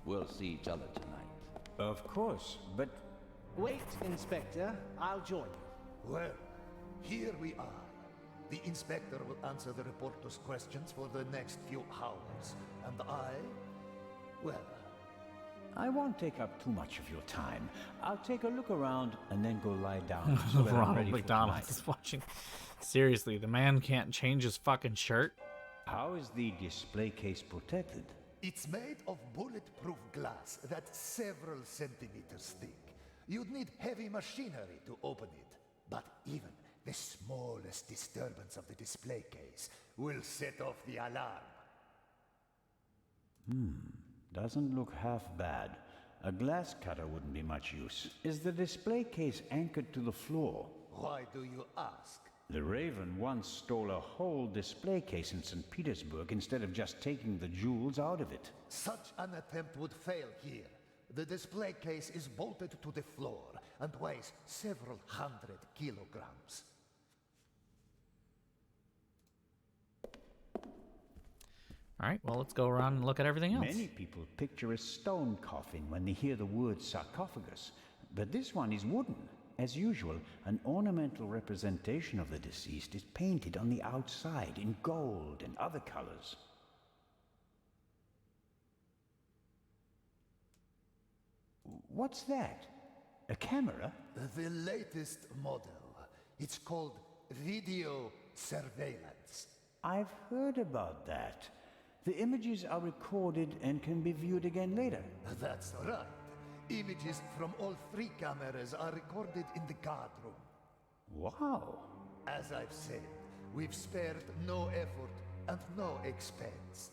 We'll see each other tonight. Of course, but... Wait, Inspector. I'll join you. Well, here we are. The Inspector will answer the reporter's questions for the next few hours. And well... I won't take up too much of your time. I'll take a look around and then go lie down so that I'm Ronald ready for McDonald tonight. is watching. Seriously, the man can't change his fucking shirt. How is the display case protected? It's made of bulletproof glass that's several centimeters thick. You'd need heavy machinery to open it. But even the smallest disturbance of the display case will set off the alarm. Doesn't look half bad. A glass cutter wouldn't be much use. Is the display case anchored to the floor? Why do you ask? The Raven once stole a whole display case in St. Petersburg instead of just taking the jewels out of it. Such an attempt would fail here. The display case is bolted to the floor and weighs several hundred kilograms. All right, well, let's go around and look at everything else. Many people picture a stone coffin when they hear the word sarcophagus, but this one is wooden. As usual, an ornamental representation of the deceased is painted on the outside in gold and other colors. What's that? A camera? The latest model. It's called video surveillance. I've heard about that. The images are recorded and can be viewed again later. That's right. Images from all 3 cameras are recorded in the guard room. Wow. As I've said, we've spared no effort and no expense.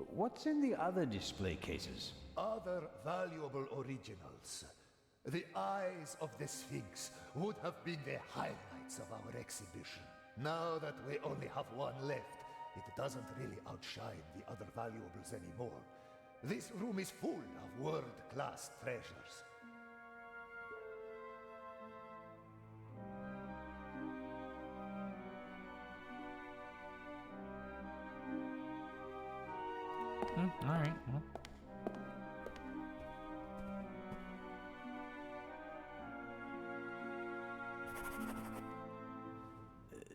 What's in the other display cases? Other valuable originals. The eyes of the Sphinx would have been the highlights of our exhibition. Now that we only have one left, it doesn't really outshine the other valuables anymore. This room is full of world-class treasures. All right. Well.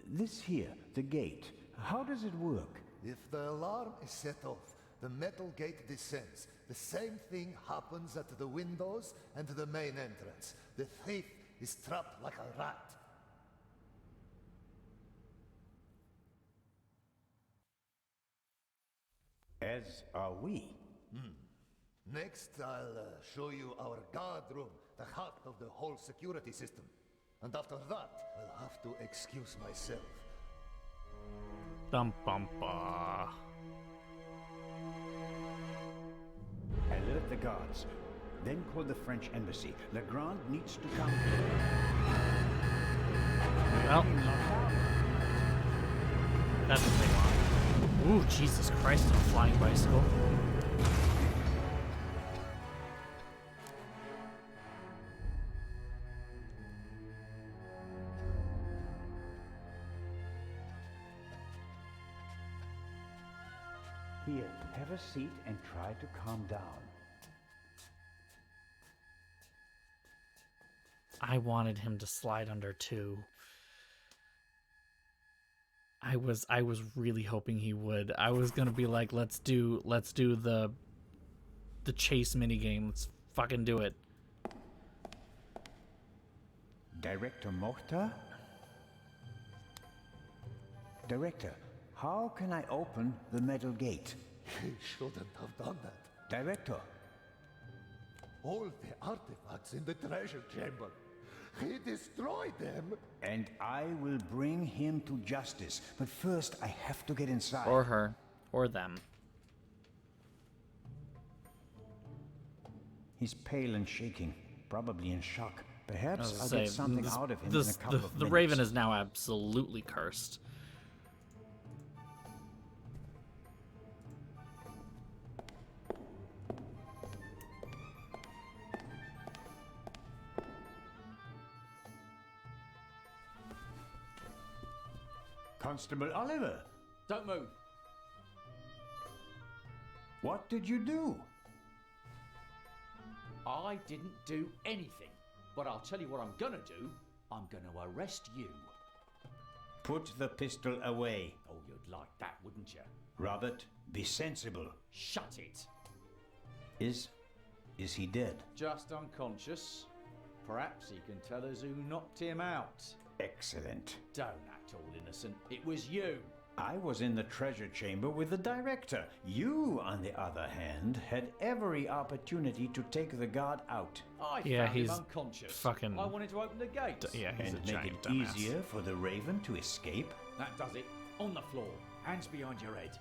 This here, the gate. How does it work? If the alarm is set off, the metal gate descends. The same thing happens at the windows and the main entrance. The thief is trapped like a rat. As are we. Next, I'll show you our guard room, the heart of the whole security system. And after that, I'll have to excuse myself. Bum bum ba. Alert the guards. Then call the French embassy. Legrand needs to come. Well, that's what they want. Ooh, Jesus Christ, a flying bicycle. Here, have a seat and try to calm down. I wanted him to slide under too. I was really hoping he would. I was gonna be like, let's do the chase minigame. Let's fucking do it. Director Morta? Director, how can I open the metal gate? He shouldn't have done that. Director. All the artifacts in the treasure chamber. He destroyed them. And I will bring him to justice. But first, I have to get inside. Or her. Or them. He's pale and shaking. Probably in shock. Perhaps I'll get something out of him in a couple of minutes. The Raven is now absolutely cursed. Constable Oliver. Don't move. What did you do? I didn't do anything. But I'll tell you what I'm gonna do. I'm gonna arrest you. Put the pistol away. Oh, you'd like that, wouldn't you? Robert, be sensible. Shut it. Is he dead? Just unconscious. Perhaps he can tell us who knocked him out. Excellent. Don't act all innocent. It was you. I was in the treasure chamber with the director. You, on the other hand, had every opportunity to take the guard out. I found him unconscious. Fucking. I wanted to open the gate. Yeah, he's and a make giant it dumbass. easier for the Raven to escape. That does it. On the floor. Hands behind your head.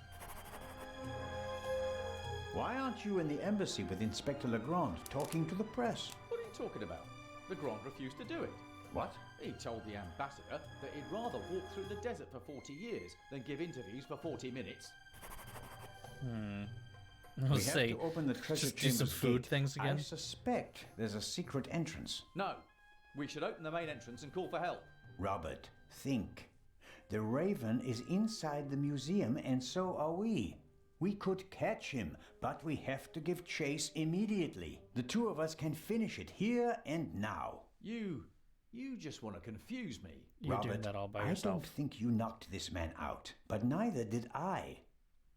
Why aren't you in the embassy with Inspector Legrand talking to the press? What are you talking about? Legrand refused to do it. What? He told the ambassador that he'd rather walk through the desert for 40 years than give interviews for 40 minutes. We have to open the treasure Just do some chamber's food gate. things again. I suspect there's a secret entrance. No. We should open the main entrance and call for help. Robert, think. The Raven is inside the museum, and so are we. We could catch him, but we have to give chase immediately. The two of us can finish it here and now. You just want to confuse me. You're Robert, doing that all by I yourself. don't think you knocked this man out, but neither did I.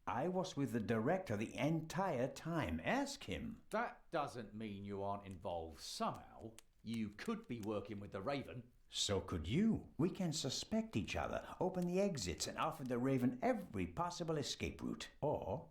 I was with the director the entire time. Ask him. That doesn't mean you aren't involved somehow. You could be working with the Raven. So could you. We can suspect each other, open the exits, and offer the Raven every possible escape route. Or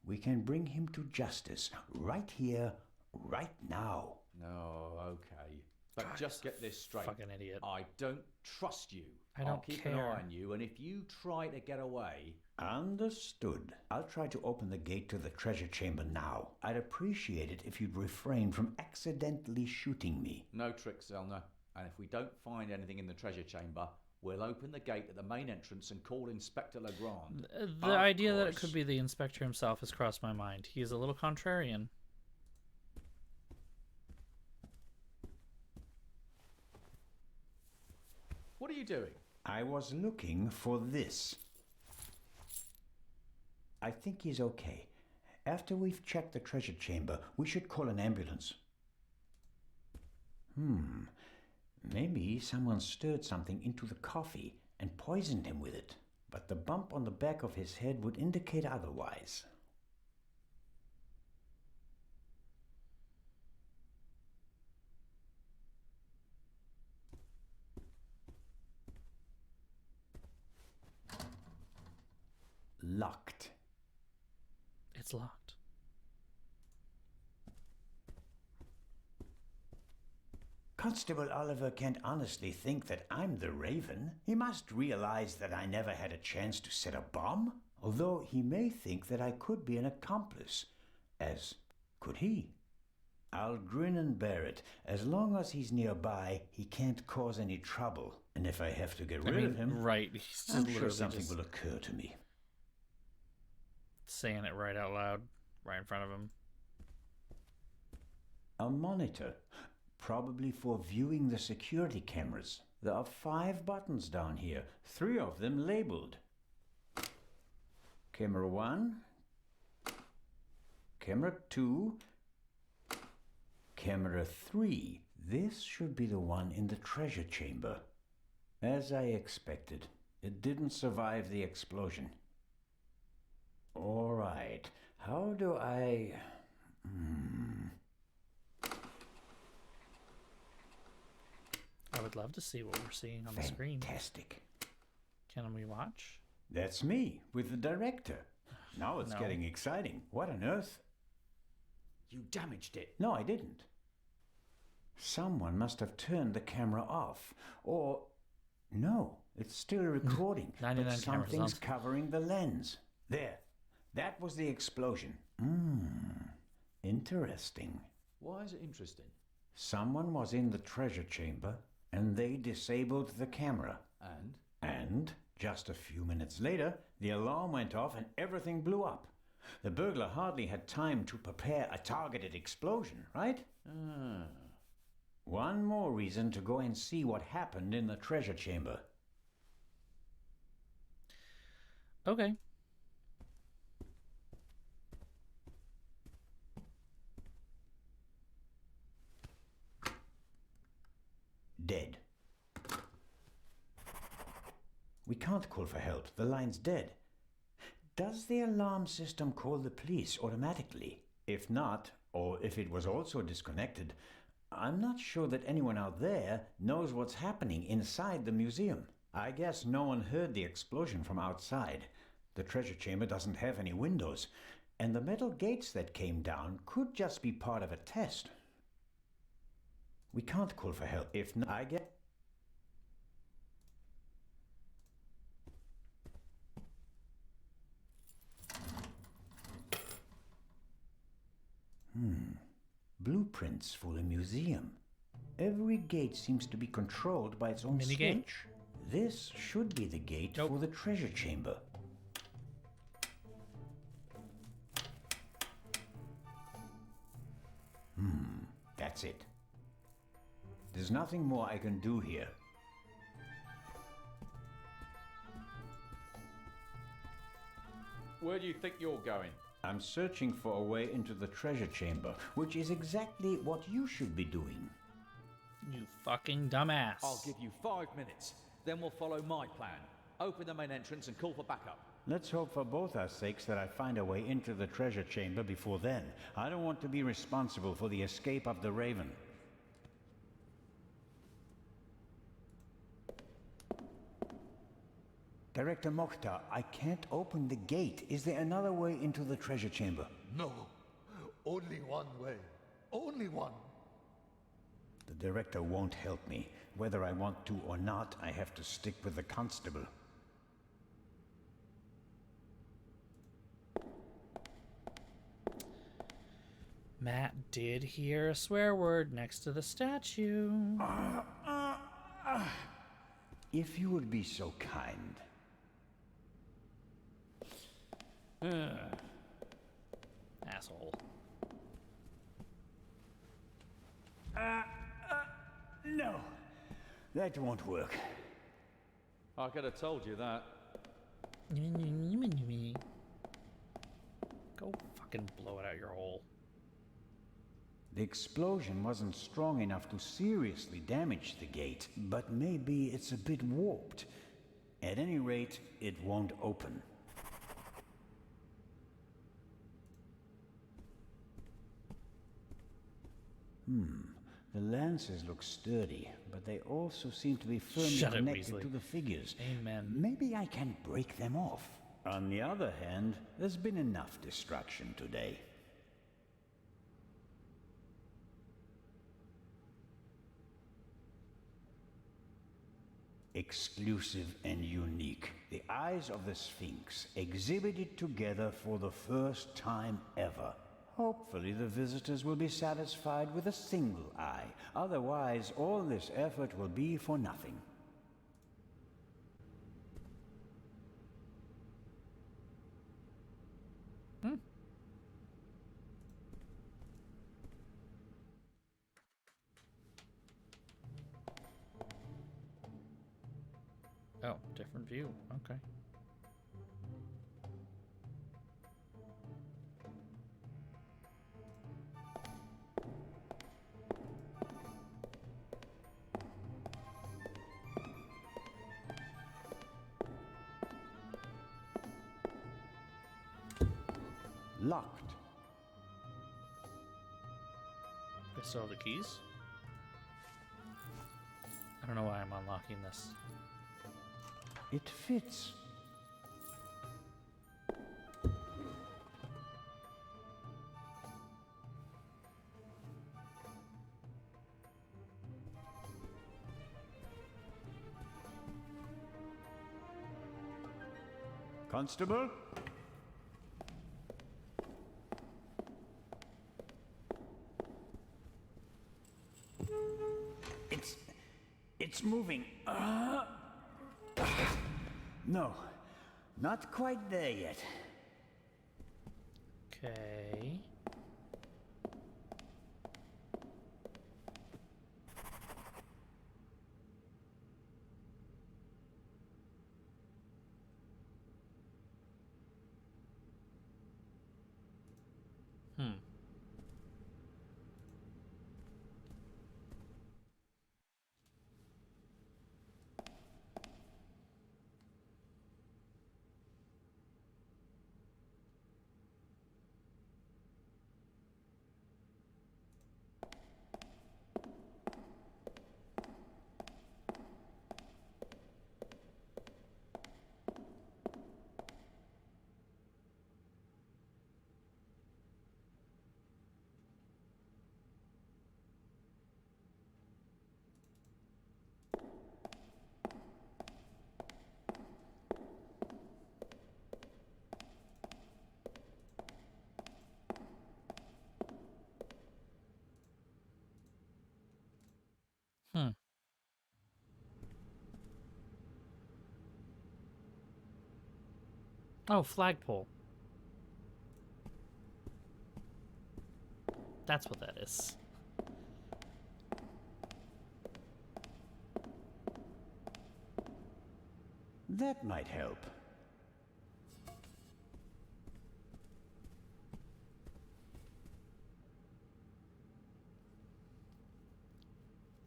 we can bring him to justice right here, right now. No, okay. But God, just get this straight. fucking idiot. I don't trust you. I I'll don't keep care. an eye on you, and if you try to get away... Understood. I'll try to open the gate to the treasure chamber now. I'd appreciate it if you'd refrain from accidentally shooting me. No tricks, Zelna. And if we don't find anything in the treasure chamber, we'll open the gate at the main entrance and call Inspector Legrand. The idea that it could be the inspector himself has crossed my mind. He is a little contrarian. What are you doing? I was looking for this. I think he's okay. After we've checked the treasure chamber, we should call an ambulance. Maybe someone stirred something into the coffee and poisoned him with it. But the bump on the back of his head would indicate otherwise. Locked. It's locked. Constable Oliver can't honestly think that I'm the Raven. He must realize that I never had a chance to set a bomb. Although he may think that I could be an accomplice. As could he. I'll grin and bear it. As long as he's nearby, he can't cause any trouble. And if I have to get rid of him, right, he's just I'm sure literally something just will occur to me. saying it right out loud, right in front of him. A monitor. Probably for viewing the security cameras. There are 5 buttons down here, 3 of them labeled. Camera 1, Camera 2, Camera 3. This should be the one in the treasure chamber. As I expected, it didn't survive the explosion. All right, how do I... I would love to see what we're seeing on the screen. Fantastic. Can we watch? That's me, with the director. Now it's No. getting exciting. What on earth? You damaged it. No, I didn't. Someone must have turned the camera off. Or... No, it's still recording. 99 but cameras something's on. covering the lens. There. That was the explosion. Interesting. Why is it interesting? Someone was in the treasure chamber, and they disabled the camera. And, just a few minutes later, the alarm went off and everything blew up. The burglar hardly had time to prepare a targeted explosion, right? One more reason to go and see what happened in the treasure chamber. Okay. Dead. We can't call for help. The line's dead. Does the alarm system call the police automatically? If not, or if it was also disconnected, I'm not sure that anyone out there knows what's happening inside the museum. I guess no one heard the explosion from outside. The treasure chamber doesn't have any windows, and the metal gates that came down could just be part of a test. We can't call for help. If not, I get... Blueprints for the museum. Every gate seems to be controlled by its own Mini switch. gate? This should be the gate for the treasure chamber. That's it. There's nothing more I can do here. Where do you think you're going? I'm searching for a way into the treasure chamber, which is exactly what you should be doing. You fucking dumbass. I'll give you 5 minutes. Then we'll follow my plan. Open the main entrance and call for backup. Let's hope for both our sakes that I find a way into the treasure chamber before then. I don't want to be responsible for the escape of the Raven. Director Mokhtar, I can't open the gate. Is there another way into the treasure chamber? No. Only one way. Only one. The director won't help me. Whether I want to or not, I have to stick with the constable. Matt did hear a swear word next to the statue. If you would be so kind. Asshole. No. That won't work. I could have told you that. Go fucking blow it out your hole. The explosion wasn't strong enough to seriously damage the gate, but maybe it's a bit warped. At any rate, it won't open. The lances look sturdy, but they also seem to be firmly connected to the figures. Amen. Maybe I can break them off. On the other hand, there's been enough destruction today. Exclusive and unique. The eyes of the Sphinx exhibited together for the first time ever. Hopefully the visitors will be satisfied with a single eye. Otherwise, all this effort will be for nothing. Oh, different view. Okay. Locked. I still have the keys? I don't know why I'm unlocking this. It fits. Constable? It's moving. No, not quite there yet. Okay. Oh, flagpole. That's what that is. That might help.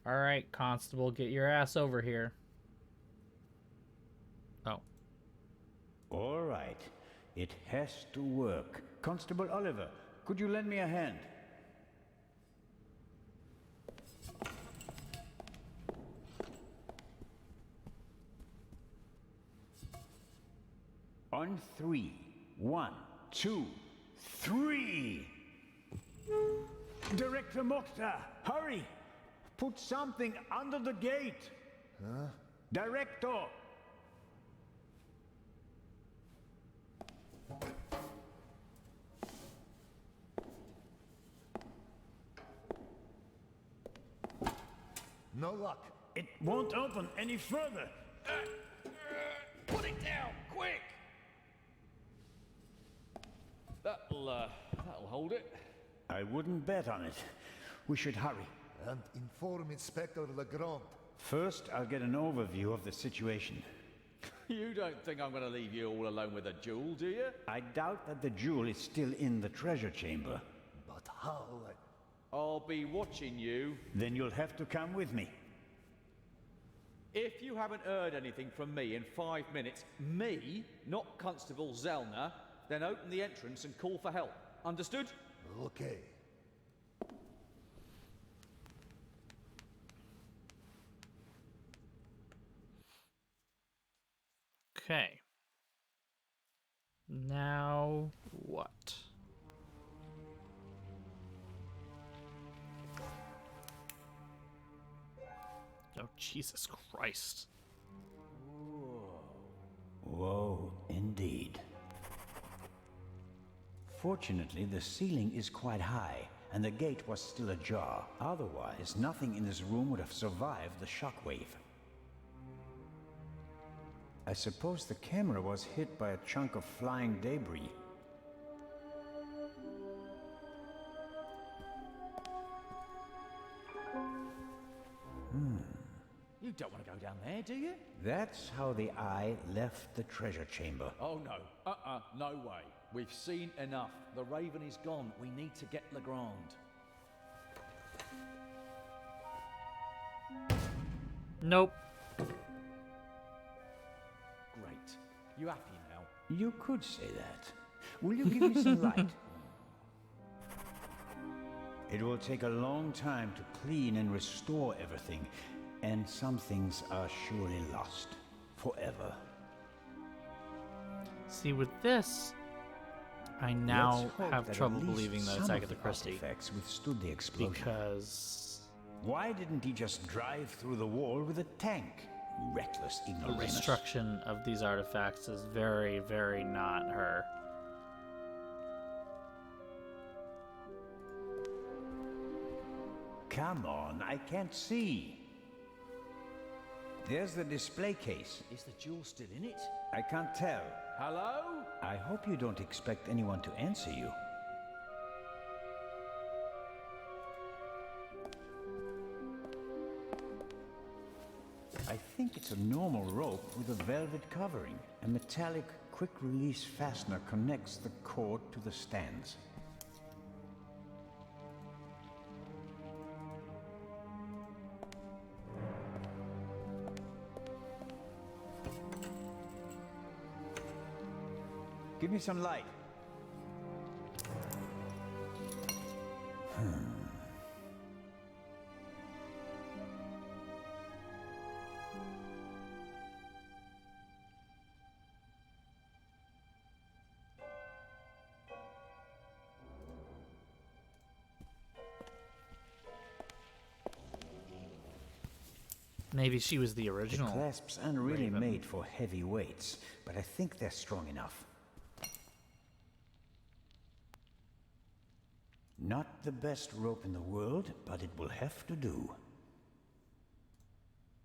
All right, Constable, get your ass over here. Oh. All right. It has to work. Constable Oliver, could you lend me a hand? On 3. 1, 2, 3! Director Mokhtar, hurry! Put something under the gate! Huh? Director! No luck. It won't open any further. Put it down, quick! That'll hold it. I wouldn't bet on it. We should hurry. And inform Inspector Legrand. First, I'll get an overview of the situation. You don't think I'm going to leave you all alone with a jewel, do you? I doubt that the jewel is still in the treasure chamber. But how? I'll be watching you. Then you'll have to come with me. If you haven't heard anything from me in 5 minutes, me, not Constable Zellner, then open the entrance and call for help. Understood? Okay. Okay. Now what? Oh, Jesus Christ. Whoa, indeed. Fortunately, the ceiling is quite high, and the gate was still ajar. Otherwise, nothing in this room would have survived the shockwave. I suppose the camera was hit by a chunk of flying debris. You don't want to go down there, do you? That's how the eye left the treasure chamber. Oh, no. No way. We've seen enough. The Raven is gone. We need to get Legrand. Nope. Great. You happy now? You could say that. Will you give me some light? It will take a long time to clean and restore everything, and some things are surely lost forever. See, with this, I now have trouble believing that it's Agatha Christie. Artifacts withstood the explosion. Because why didn't he just drive through the wall with a tank? Reckless the ignoramus. destruction of these artifacts is very, very not her. Come on, I can't see. There's the display case. Is the jewel still in it? I can't tell. Hello? I hope you don't expect anyone to answer you. I think it's a normal rope with a velvet covering. A metallic quick-release fastener connects the cord to the stands. Give me some light. Maybe she was the original. The clasps aren't really Raven. made for heavy weights, but I think they're strong enough. Not the best rope in the world, but it will have to do.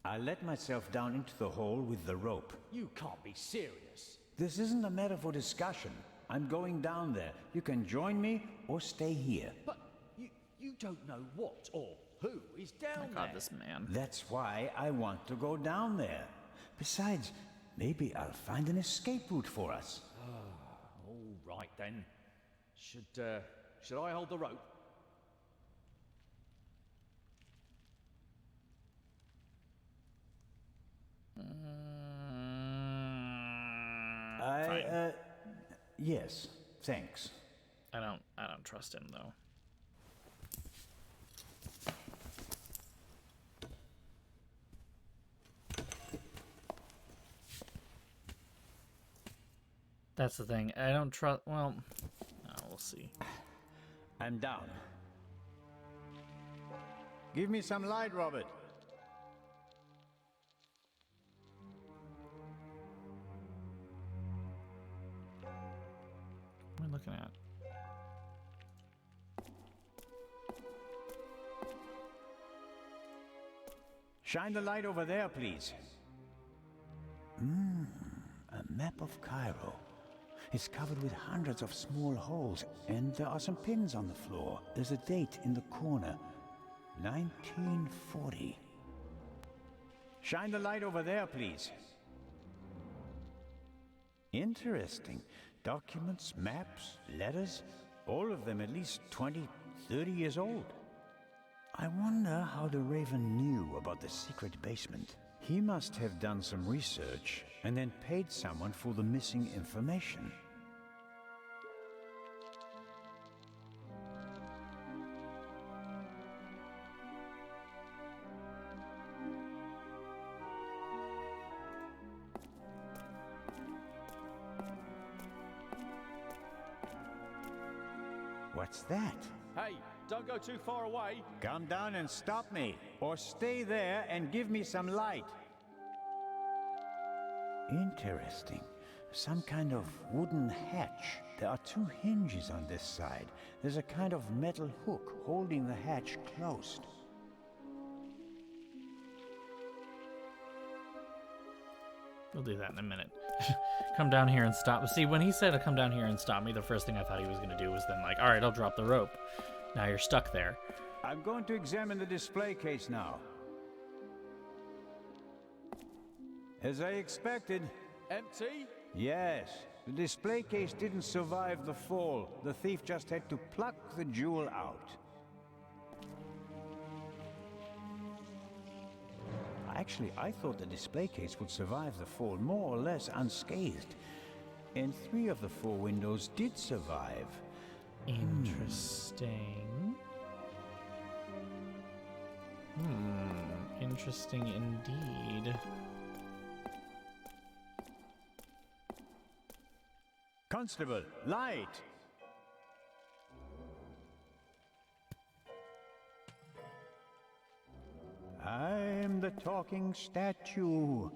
I let myself down into the hole with the rope. You can't be serious. This isn't a matter for discussion. I'm going down there. You can join me or stay here. But you don't know what or who is down there. God, this man. That's why I want to go down there. Besides, maybe I'll find an escape route for us. All right then. Should I hold the rope? Yes, thanks. I don't trust him though. That's the thing. I don't trust. Well, we'll see. I'm down. Give me some light, Robert. What am I looking at? Shine the light over there, please. A map of Cairo. It's covered with hundreds of small holes, and there are some pins on the floor. There's a date in the corner. 1940. Shine the light over there, please. Interesting. Documents, maps, letters, all of them at least 20, 30 years old. I wonder how the Raven knew about the secret basement. He must have done some research and then paid someone for the missing information. What's that? Hey, don't go too far away. Come down and stop me, or stay there and give me some light. Interesting. Some kind of wooden hatch. There are two hinges on this side. There's a kind of metal hook holding the hatch closed. We'll do that in a minute. Come down here and stop. See, when he said come down here and stop me, the first thing I thought he was going to do was then like, all right, I'll drop the rope. Now you're stuck there. I'm going to examine the display case now. As I expected. Empty? Yes. The display case didn't survive the fall. The thief just had to pluck the jewel out. Actually, I thought the display case would survive the fall more or less unscathed. And 3 of the 4 windows did survive. Interesting. Interesting indeed. Constable, light! I'm the talking statue.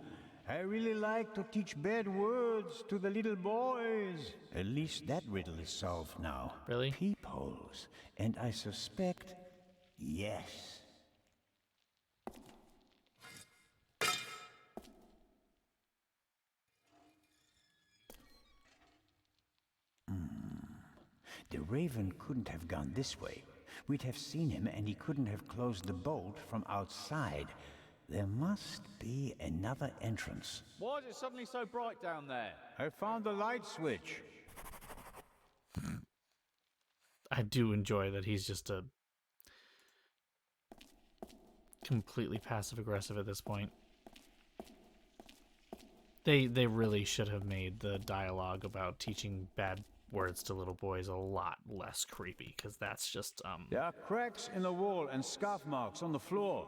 I really like to teach bad words to the little boys. At least that riddle is solved now. Really? Peepholes. And I suspect, yes. The Raven couldn't have gone this way. We'd have seen him and he couldn't have closed the bolt from outside. There must be another entrance. Why is it suddenly so bright down there? I found the light switch. I do enjoy that he's just a completely passive-aggressive at this point. They really should have made the dialogue about teaching bad words to little boys a lot less creepy, because that's just There are cracks in the wall and scarf marks on the floor.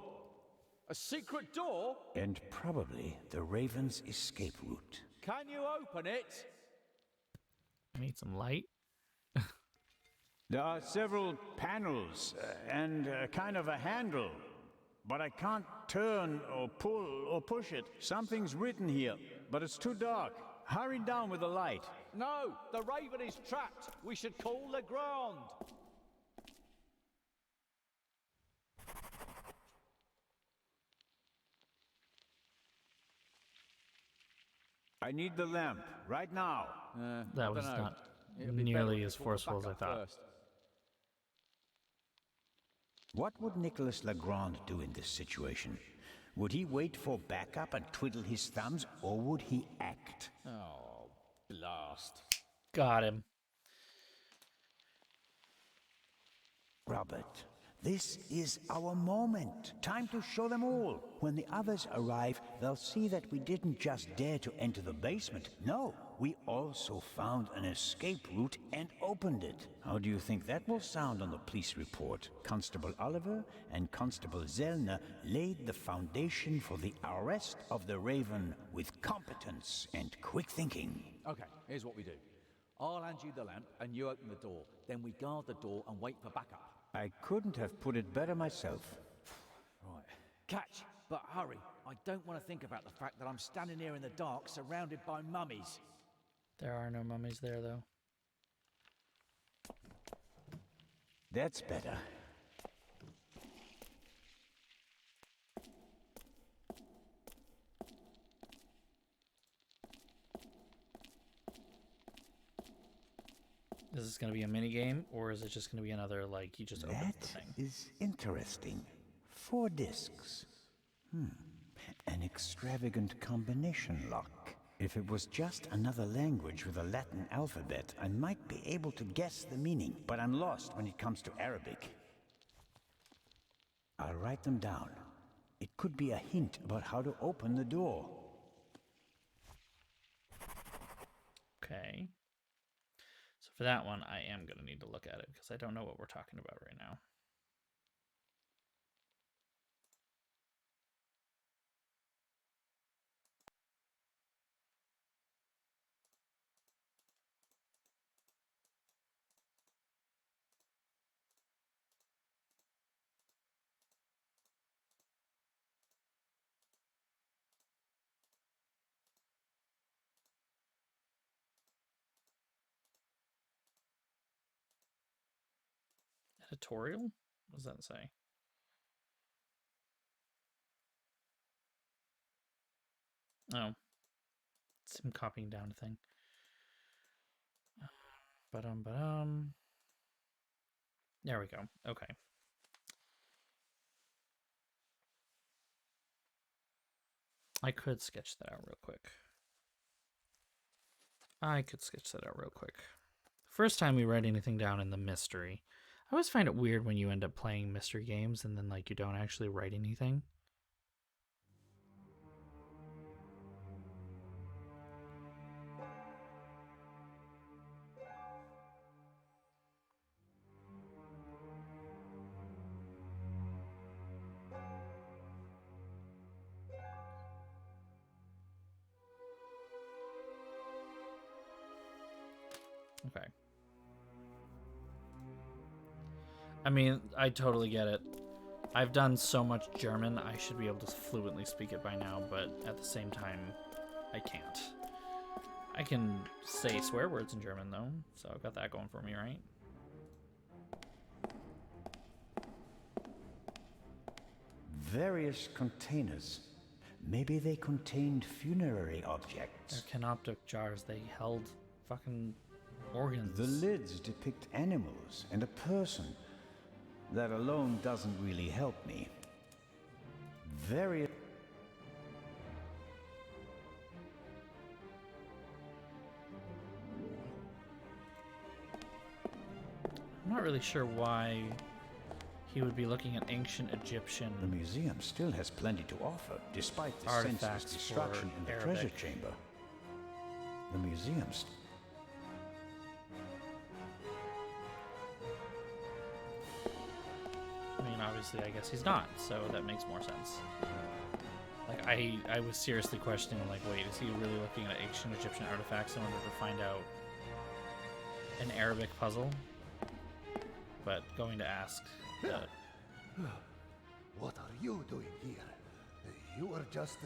A secret door? And probably the Raven's escape route. Can you open it? I need some light. There are several panels and kind of a handle, but I can't turn or pull or push it. Something's written here, but it's too dark. Hurry down with the light. No, the Raven is trapped. We should call Legrand. I need the lamp right now. That was not nearly as forceful as I thought. What would Nicholas Legrand do in this situation? Would he wait for backup and twiddle his thumbs, or would he act? Oh, blast. Got him. Robert, This is our moment. Time to show them all. When the others arrive, they'll see that we didn't just dare to enter the basement. No, we also found an escape route and opened it. How do you think that will sound on the police report? Constable Oliver and Constable Zellner laid the foundation for the arrest of the Raven with competence and quick thinking. Okay, here's what we do. I'll hand you the lamp and you open the door. Then we guard the door and wait for backup. I couldn't have put it better myself. Right. Catch, but hurry. I don't want to think about the fact that I'm standing here in the dark surrounded by mummies. There are no mummies there, though. That's better. Is this going to be a mini game, or is it just going to be another, like, you just open the thing? That is interesting. 4 discs. An extravagant combination lock. If it was just another language with a Latin alphabet, I might be able to guess the meaning, but I'm lost when it comes to Arabic. I'll write them down. It could be a hint about how to open the door. Okay. So for that one, I am going to need to look at it because I don't know what we're talking about right now. Editorial? What does that say? Oh. It's him copying down a thing. Ba-dum. There we go. Okay. I could sketch that out real quick. First time we write anything down in the mystery. I always find it weird when you end up playing mystery games and then, like, you don't actually write anything. Okay. I mean, I totally get it. I've done so much German, I should be able to fluently speak it by now, but at the same time, I can't. I can say swear words in German, though, so I've got that going for me, right? Various containers. Maybe they contained funerary objects. They're canoptic jars. They held fucking organs. The lids depict animals and a person. That alone doesn't really help me. Various... I'm not really sure why he would be looking at ancient Egyptian. The museum still has plenty to offer, despite the senseless destruction in the treasure chamber. The museum's... I mean, obviously, I guess he's not, so that makes more sense. Like, I was seriously questioning, like, wait, is he really looking at ancient Egyptian artifacts in order to find out an Arabic puzzle? But going to ask that... What are you doing here? You were just...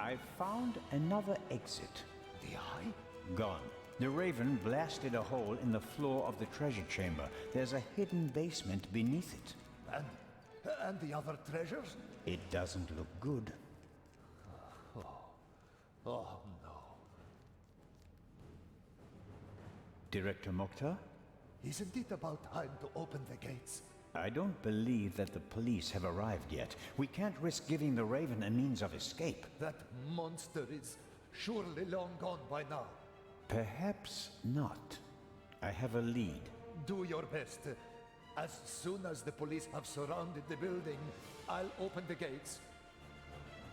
I found another exit. The eye? Gone. The Raven blasted a hole in the floor of the treasure chamber. There's a hidden basement beneath it. And the other treasures? It doesn't look good. Oh no. Director Mokhtar? Isn't it about time to open the gates? I don't believe that the police have arrived yet. We can't risk giving the Raven a means of escape. That monster is surely long gone by now. Perhaps not. I have a lead. Do your best. As soon as the police have surrounded the building, I'll open the gates.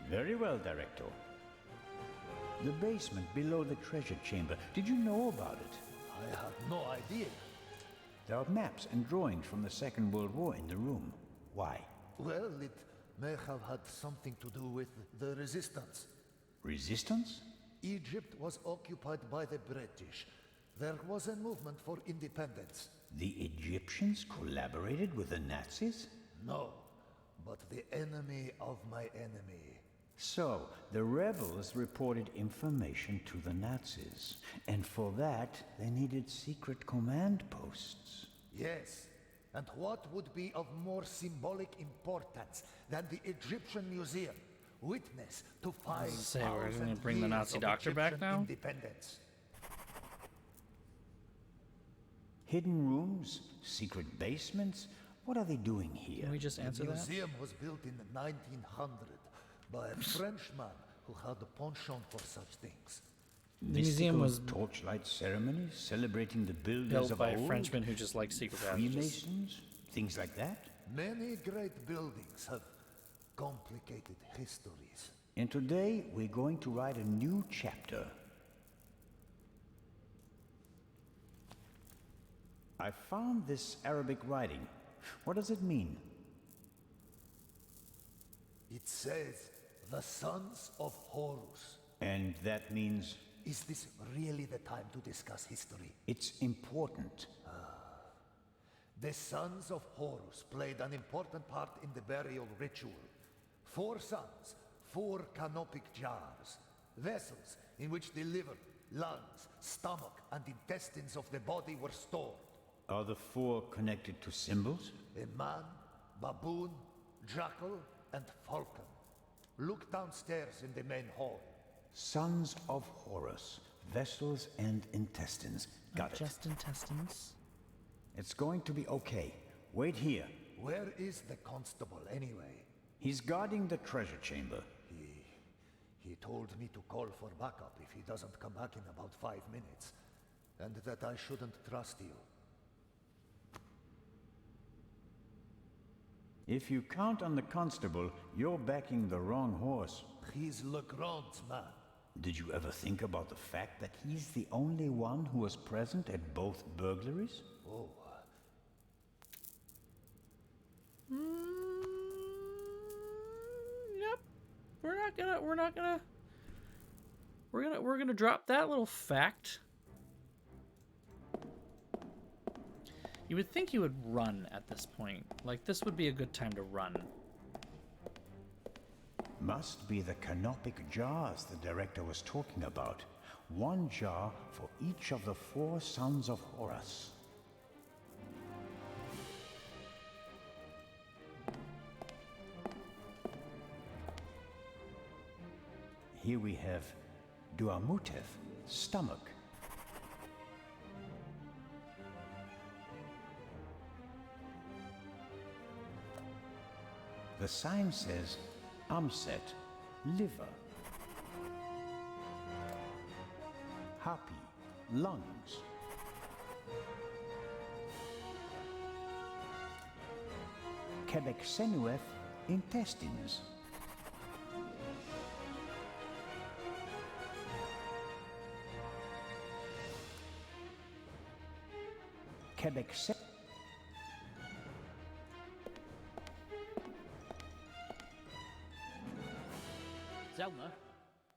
Very well, Director. The basement below the treasure chamber. Did you know about it? I had no idea. There are maps and drawings from the Second World War in the room. Why? Well, it may have had something to do with the resistance. Resistance? Egypt was occupied by the British. There was a movement for independence. The Egyptians collaborated with the Nazis? No, but the enemy of my enemy. So, the rebels reported information to the Nazis, and for that, they needed secret command posts. Yes, and what would be of more symbolic importance than the Egyptian Museum? Witness to 5,000 we're going to bring the Nazi doctor back now? Independence. Hidden rooms? Secret basements? What are they doing here? Can we just answer the that? The museum was built in 1900 by a Frenchman who had a penchant for such things. The museum was torchlight ceremonies celebrating the builders built of by old, a Frenchman who just likes secret passages. Freemasons, things like that. Many great buildings have complicated histories. And today we're going to write a new chapter. I found this Arabic writing. What does it mean? It says, the sons of Horus. And that means? Is this really the time to discuss history? It's important. The sons of Horus played an important part in the burial ritual. 4 sons, 4 canopic jars, vessels in which the liver, lungs, stomach, and intestines of the body were stored. Are the 4 connected to symbols? A man, baboon, jackal, and falcon. Look downstairs in the main hall. Sons of Horus, vessels and intestines. Got it. Just intestines. It's going to be okay. Wait here. Where is the constable anyway? He's guarding the treasure chamber. He told me to call for backup if he doesn't come back in about 5 minutes. And that I shouldn't trust you. If you count on the constable, you're backing the wrong horse. He's Legrand's man. Did you ever think about the fact that he's the only one who was present at both burglaries? Oh. Yep. We're gonna drop that little fact. You would think he would run at this point. Like, this would be a good time to run. Must be the canopic jars the director was talking about. 1 jar for each of the 4 sons of Horus. Here we have Duamutef, stomach. The sign says Amset, liver. Happy, lungs. Quebec Senuef, intestines. Quebec Sen... Zelma,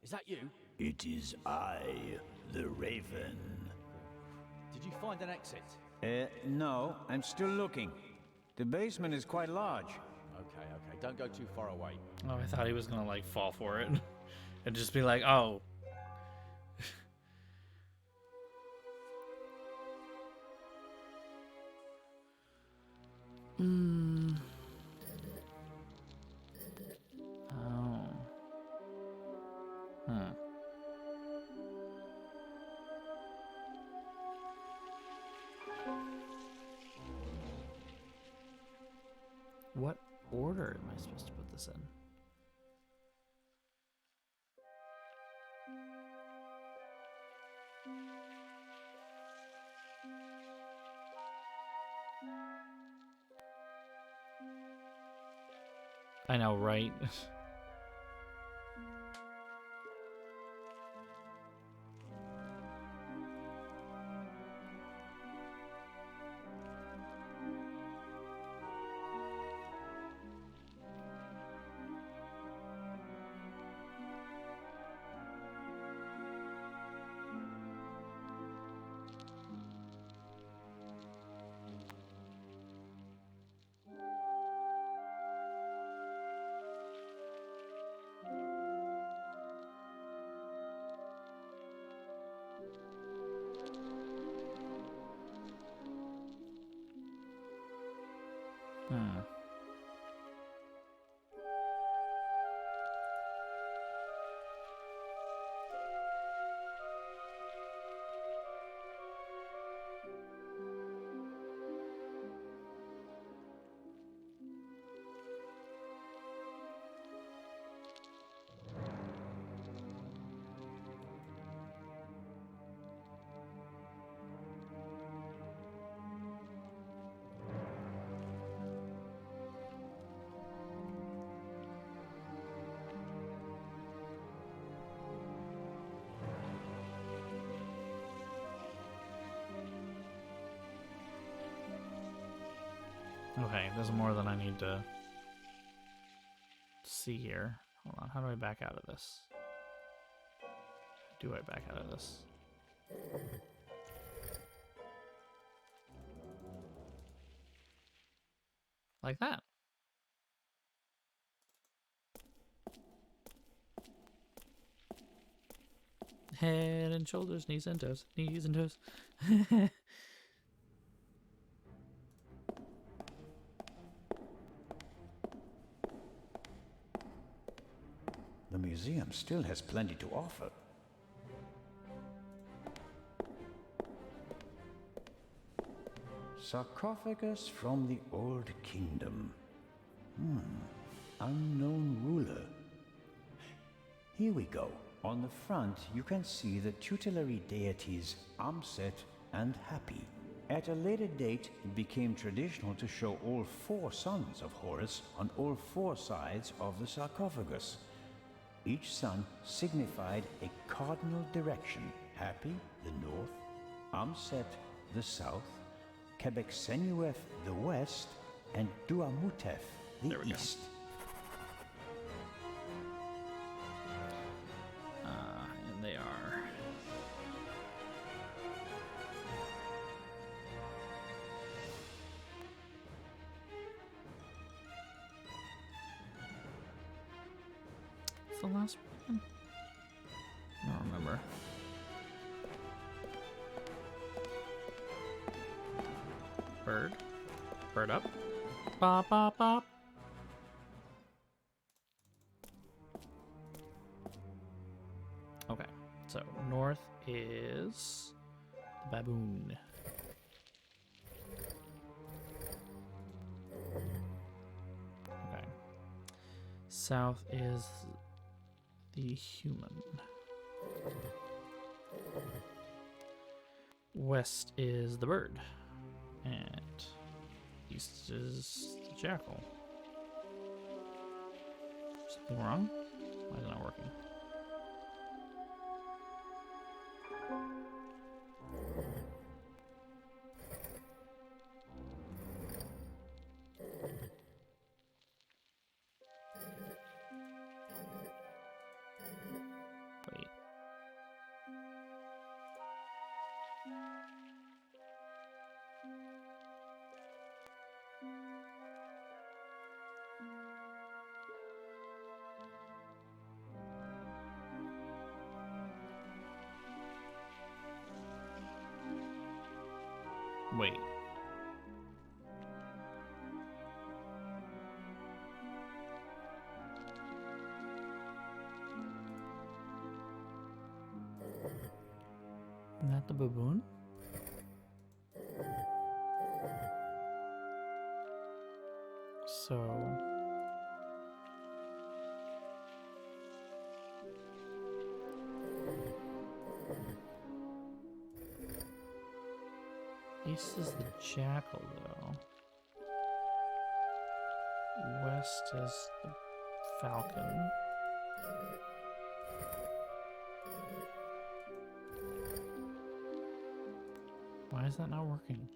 is that you? It is I, the Raven. Did you find an exit? No, I'm still looking. The basement is quite large. Okay, don't go too far away. Oh, I thought he was gonna, like, fall for it. And just be like, oh. What order am I supposed to put this in? I know, right? Hmm. Okay, there's more than I need to see here. Hold on, how do I back out of this? Do I back out of this? Like that. Head and shoulders, knees and toes, knees and toes. The museum still has plenty to offer. Sarcophagus from the Old Kingdom. Unknown ruler. Here we go. On the front, you can see the tutelary deities Amset and Happy. At a later date, it became traditional to show all 4 sons of Horus on all 4 sides of the sarcophagus. Each son signified a cardinal direction. Happy, the north, Amset, the south, Quebecsenueth, the west, and Duamutef, the east. And they are... What's the last one? I don't remember. Bird. Bird up. Bop, bop, bop. Okay, so north is the baboon. Okay. South is the human. West is the bird. And east is the jackal. Something wrong? Why is it not working? Wait. Wait. Not the baboon? So... East is the jackal, though. West West is the Falcon. Why is that not working?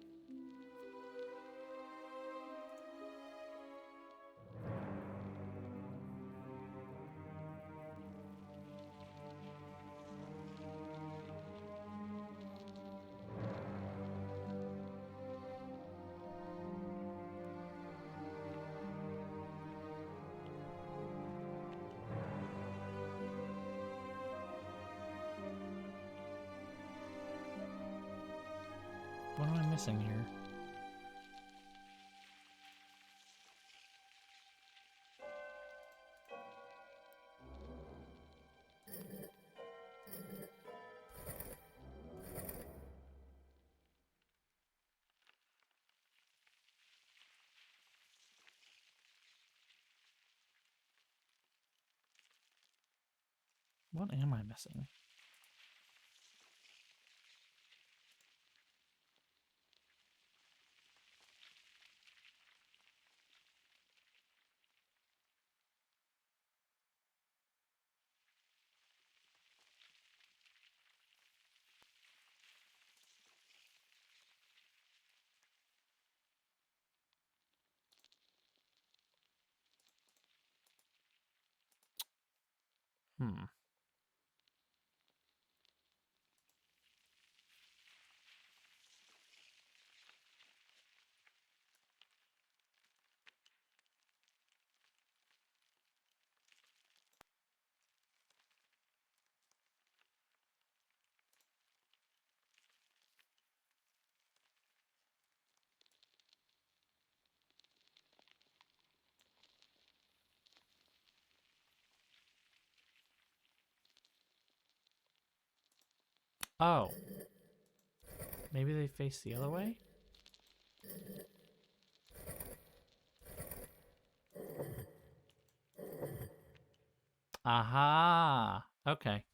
What am I missing here? What am I missing? Hmm. Oh. Maybe they face the other way? Aha! Okay.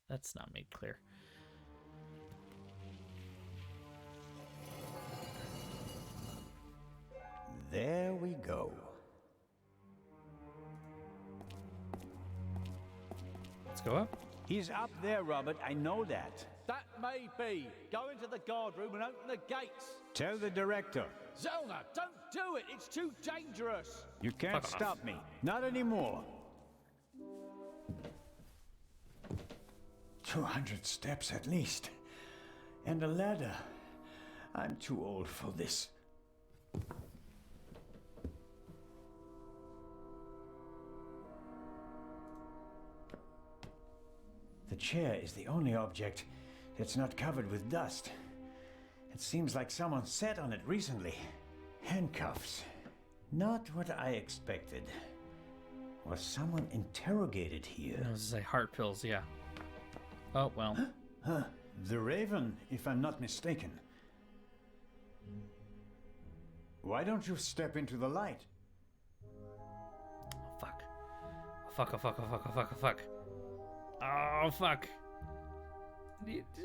That's not made clear. There we go. Let's go up. He's up there, Robert. I know that. That may be. Go into the guard room and open the gates. Tell the director. Zelna, don't do it. It's too dangerous. You can't stop me. Not anymore. 200 steps at least. And a ladder. I'm too old for this. The chair is the only object that's not covered with dust. It seems like someone sat on it recently. Handcuffs. Not what I expected. Was someone interrogated here? I was to say heart pills, yeah. Oh, well. Huh. The Raven, if I'm not mistaken. Why don't you step into the light? Oh, fuck. Oh, fuck, oh, fuck, oh, fuck, oh, fuck, oh, fuck. Oh, fuck.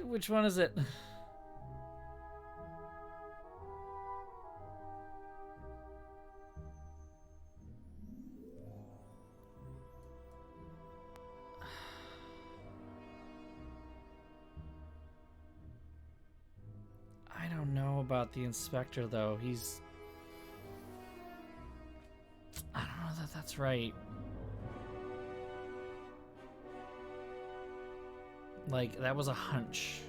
Which one is it? I don't know about the inspector, though. He's... I don't know that that's right. Like, that was a hunch.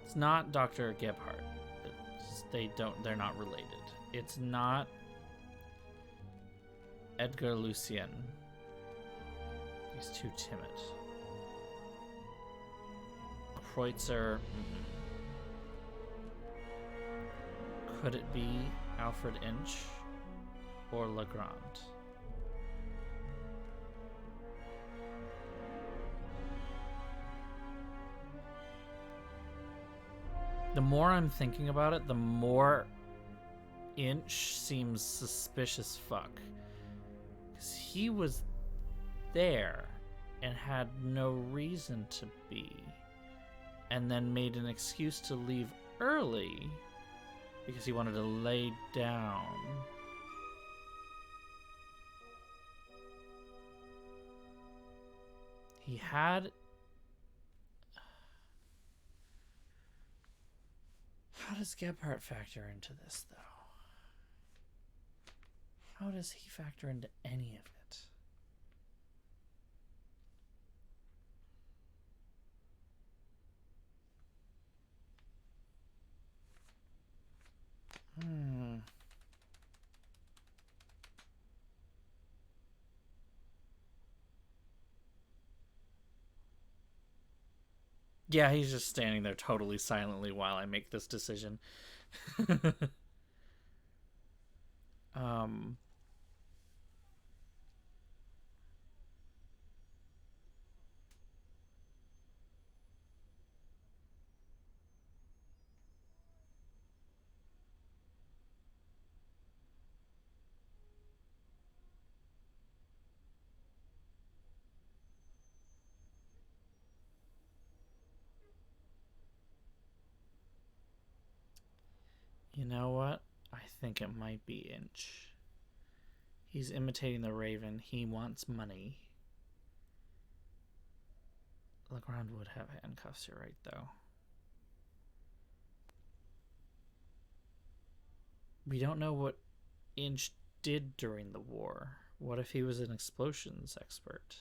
It's not Dr. Gebhardt. They're not related. It's not Edgar Lucien. He's too timid. Kreutzer. Could it be Alfred Inch or Legrand? The more I'm thinking about it, the more Inch seems suspicious fuck. Because he was there and had no reason to be. And then made an excuse to leave early Because he wanted to lay down. He had... How does Gebhardt factor into this, though? How does he factor into any of it? Yeah, he's just standing there totally silently while I make this decision. You know what? I think it might be Inch. He's imitating the Raven. He wants money. Legrand would have handcuffs, you're right, though. We don't know what Inch did during the war. What if he was an explosions expert?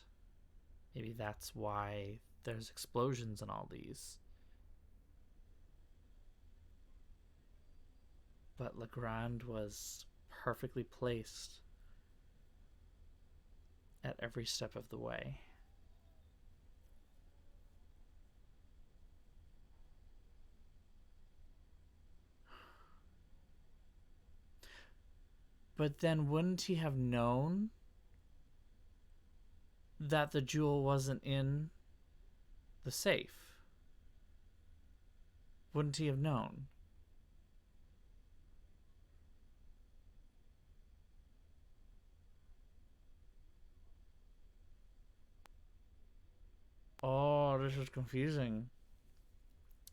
Maybe that's why there's explosions in all these. But Legrand was perfectly placed at every step of the way. But then wouldn't he have known that the jewel wasn't in the safe? Wouldn't he have known? Oh, this is confusing.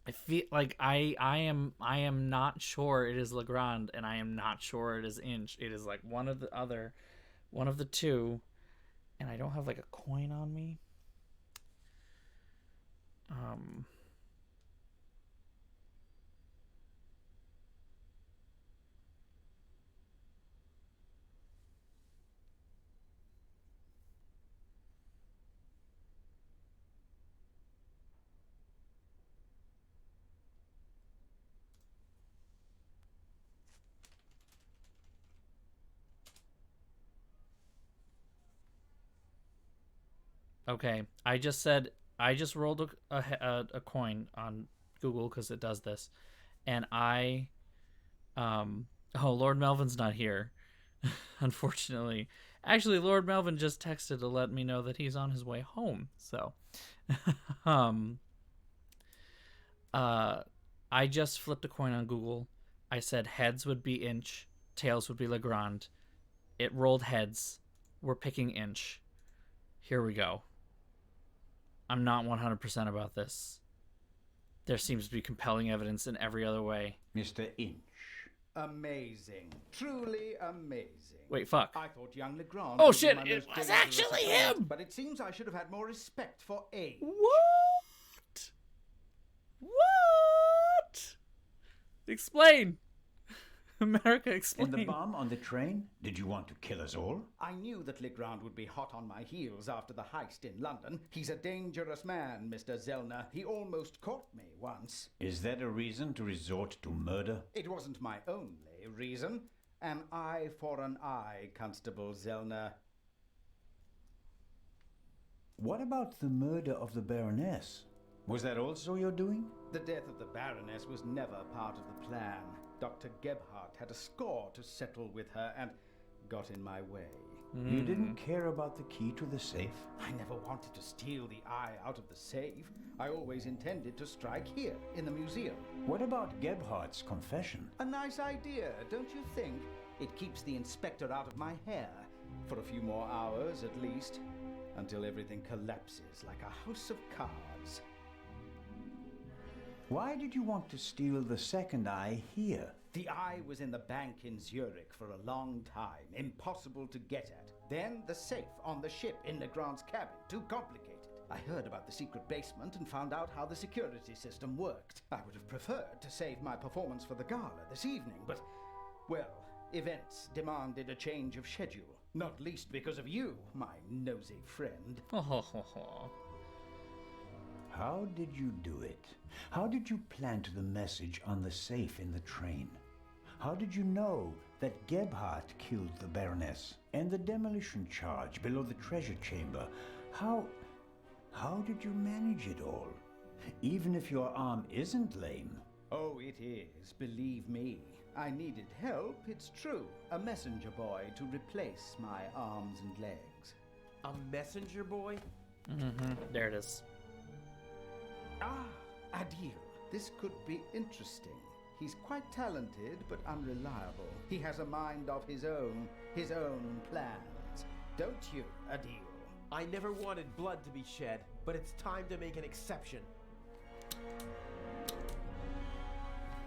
I feel like I am not sure it is Legrand, and I am not sure it is Inch. It is like one of the two, and I don't have like a coin on me. Okay, I just rolled a coin on Google because it does this, and Lord Melvin's not here, unfortunately. Actually, Lord Melvin just texted to let me know that he's on his way home. So, I just flipped a coin on Google. I said heads would be Inch, tails would be Legrand. It rolled heads. We're picking Inch. Here we go. I'm not 100% about this. There seems to be compelling evidence in every other way. Mr. Inch. Amazing. Truly amazing. Wait, fuck. I thought young Legrand... Oh, shit, it was actually him! But it seems I should have had more respect for age. What? What? Explain. America, explain. And the bomb on the train? Did you want to kill us all? I knew that Legrand would be hot on my heels after the heist in London. He's a dangerous man, Mr. Zellner. He almost caught me once. Is that a reason to resort to murder? It wasn't my only reason. An eye for an eye, Constable Zellner. What about the murder of the Baroness? Was that also your doing? The death of the Baroness was never part of the plan. Dr. Gebhardt had a score to settle with her and got in my way. You didn't care about the key to the safe? I never wanted to steal the eye out of the safe. I always intended to strike here, in the museum. What about Gebhardt's confession? A nice idea, don't you think? It keeps the inspector out of my hair. For a few more hours, at least. Until everything collapses like a house of cards. Why did you want to steal the second eye here? The eye was in the bank in Zurich for a long time, impossible to get at. Then the safe on the ship in Legrand's cabin, too complicated. I heard about the secret basement and found out how the security system worked. I would have preferred to save my performance for the gala this evening, but, well, events demanded a change of schedule. Not least because of you, my nosy friend. How did you do it? How did you plant the message on the safe in the train? How did you know that Gebhardt killed the Baroness and the demolition charge below the treasure chamber? How did you manage it all? Even if your arm isn't lame. Oh, it is, believe me. I needed help, it's true. A messenger boy to replace my arms and legs. A messenger boy? There it is. Ah, Adil. This could be interesting. He's quite talented, but unreliable. He has a mind of his own plans. Don't you, Adil? I never wanted blood to be shed, but it's time to make an exception.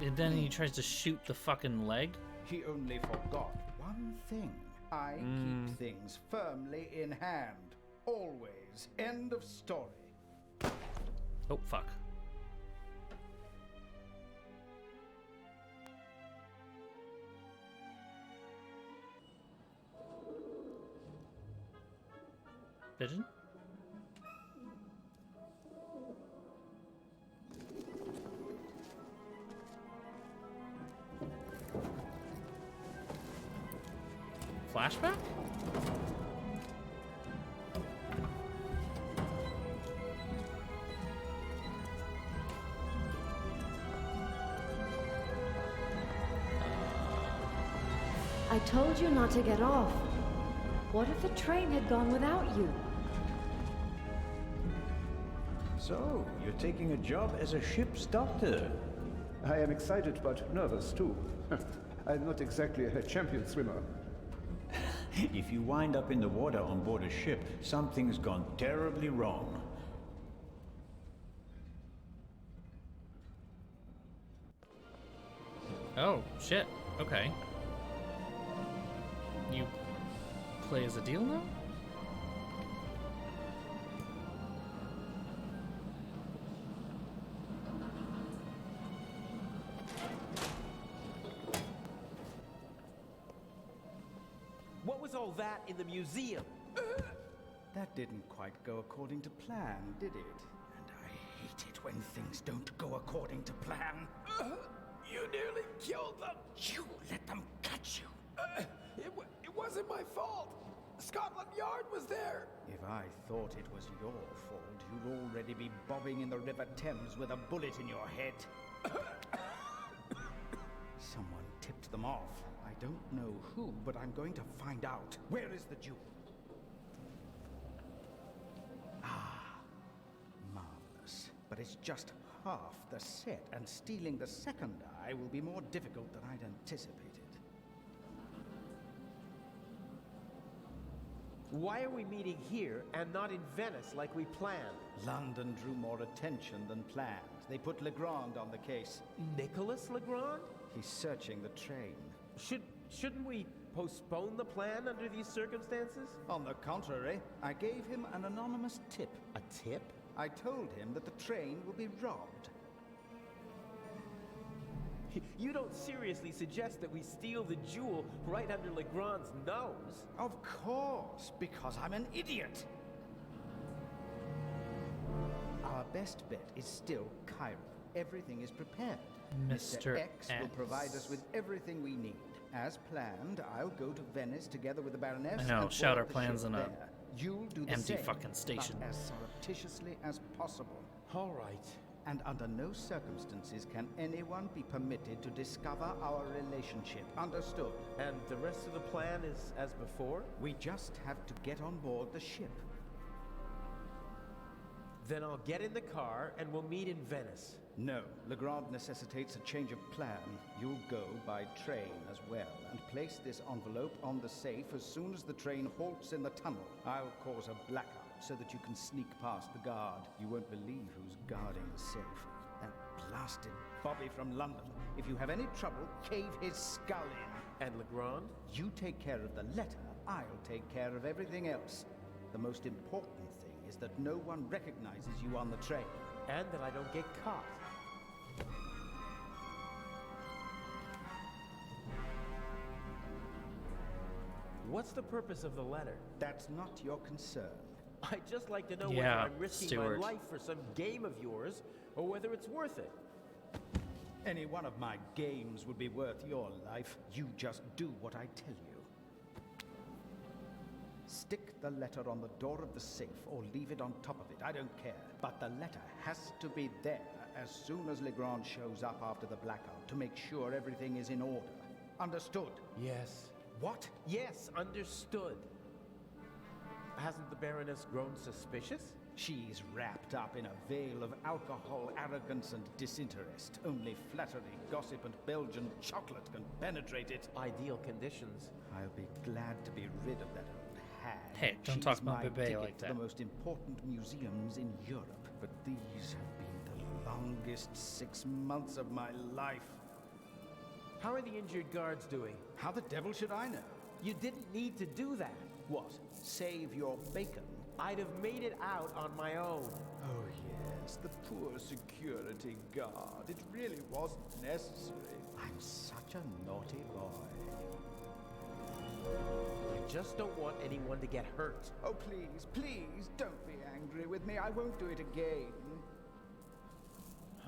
And then he tries to shoot the fucking leg? He only forgot one thing. I keep things firmly in hand. Always. End of story. Oh, fuck. Pigeon? Flashback? I told you not to get off. What if the train had gone without you? So, you're taking a job as a ship's doctor? I am excited but nervous too. I'm not exactly a champion swimmer. If you wind up in the water on board a ship, something's gone terribly wrong. Oh, shit. Okay. You play as Adil now? What was all that in the museum? That didn't quite go according to plan, did it? And I hate it when things don't go according to plan. You nearly killed them. You let them catch you. It wasn't my fault. Scotland Yard was there. If I thought it was your fault, you'd already be bobbing in the River Thames with a bullet in your head. Someone tipped them off. I don't know who, but I'm going to find out. Where is the jewel? Ah, marvelous. But it's just half the set, and stealing the second eye will be more difficult than I'd anticipated. Why are we meeting here and not in Venice like we planned? London drew more attention than planned. They put Legrand on the case. Nicholas Legrand? He's searching the train. Shouldn't we postpone the plan under these circumstances? On the contrary, I gave him an anonymous tip. A tip? I told him that the train will be robbed. You don't seriously suggest that we steal the jewel right under Legrand's nose? Of course, because I'm an idiot. Our best bet is still Cairo. Everything is prepared. Mr. X will provide us with everything we need. As planned, I'll go to Venice together with the Baroness. I know, and shout board our the plans ship in a there. You'll do the empty same, fucking station. but as surreptitiously as possible. All right. And under no circumstances can anyone be permitted to discover our relationship. Understood? And the rest of the plan is as before? We just have to get on board the ship. Then I'll get in the car and we'll meet in Venice. No, Legrand necessitates a change of plan. You'll go by train as well, and place this envelope on the safe as soon as the train halts in the tunnel. I'll cause a blackout so that you can sneak past the guard. You won't believe who's guarding the safe. That blasted Bobby from London. If you have any trouble, cave his skull in. And Legrand? You take care of the letter, I'll take care of everything else. The most important thing is that no one recognizes you on the train. And that I don't get caught. What's the purpose of the letter? That's not your concern. I'd just like to know Yeah, whether I'm risking Stuart. my life for some game of yours, or whether it's worth it. Any one of my games would be worth your life. You just do what I tell you. Stick the letter on the door of the safe or leave it on top of it. I don't care. But the letter has to be there as soon as Legrand shows up after the blackout to make sure everything is in order. Understood? Yes. What? Yes, understood. Hasn't the Baroness grown suspicious? She's wrapped up in a veil of alcohol, arrogance, and disinterest. Only flattery, gossip, and Belgian chocolate can penetrate it. Ideal conditions. I'll be glad to be rid of that old hag. Hey, don't She's talk about my Bebe ticket like to that. the most important museums in Europe. But these have been the longest 6 months of my life. How are the injured guards doing? How the devil should I know? You didn't need to do that. What? Save your bacon? I'd have made it out on my own. Oh, yes, the poor security guard. It really wasn't necessary. I'm such a naughty boy. I just don't want anyone to get hurt. Oh, please, please, don't be angry with me. I won't do it again.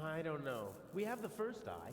I don't know. We have the first eye,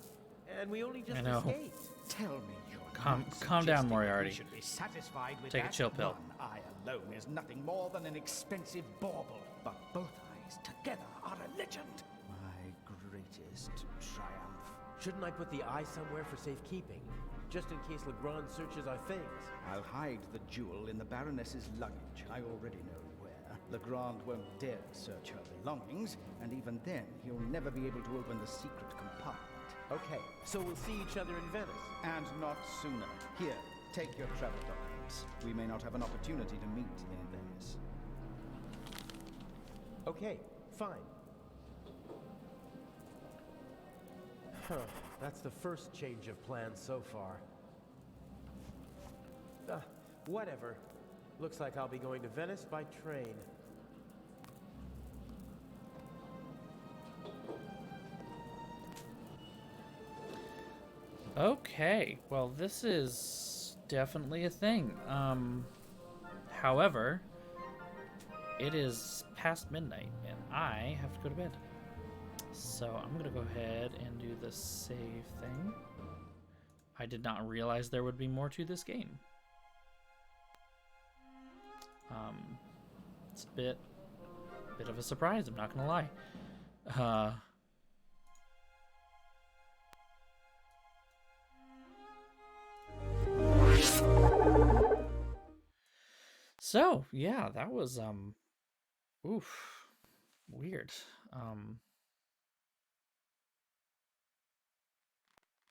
and we only just I know. escaped. Tell me you're Calm not down, suggesting Moriarty. we should be satisfied with Take a that. chill pill. One eye alone is nothing more than an expensive bauble, but both eyes together are a legend. My greatest triumph. Shouldn't I put the eye somewhere for safekeeping? Just in case Legrand searches our things. I'll hide the jewel in the Baroness's luggage. I already know where. Legrand won't dare search her belongings, and even then, he'll never be able to open the secret compartment. Okay, so we'll see each other in Venice. And not sooner. Here, take your travel documents. We may not have an opportunity to meet in Venice. Okay, fine. Huh, that's the first change of plans so far. Whatever. Looks like I'll be going to Venice by train. Okay, well, this is definitely a thing. However, it is past midnight, and I have to go to bed. So I'm gonna go ahead and do the save thing. I did not realize there would be more to this game. It's a bit of a surprise, I'm not gonna lie. So yeah, that was weird.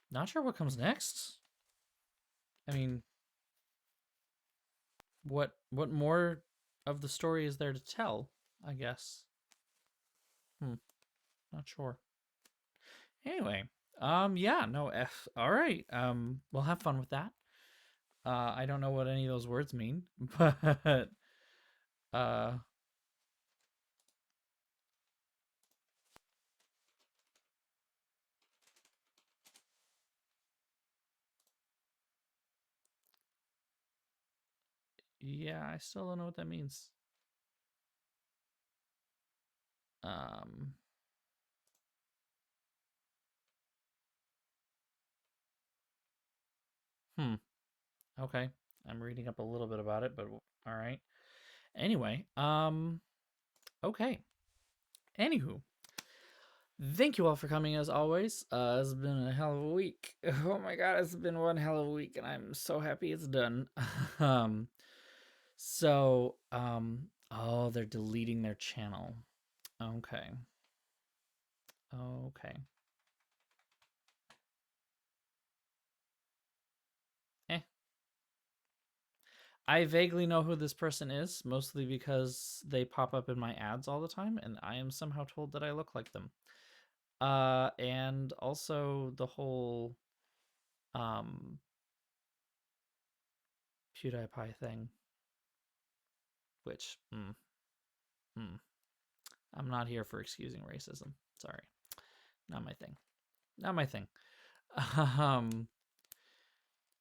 Not sure what comes next. I mean, what more of the story is there to tell, I guess. Not sure. Anyway, yeah, no, all right. We'll have fun with that. I don't know what any of those words mean, but yeah, I still don't know what that means. Okay. I'm reading up a little bit about it, but all right. Anyway, okay. Anywho, thank you all for coming as always. It's been a hell of a week. Oh my god, it's been one hell of a week, and I'm so happy it's done. Oh, they're deleting their channel. Okay. I vaguely know who this person is, mostly because they pop up in my ads all the time, and I am somehow told that I look like them. And also the whole PewDiePie thing, which I'm not here for excusing racism. Sorry, not my thing. Not my thing.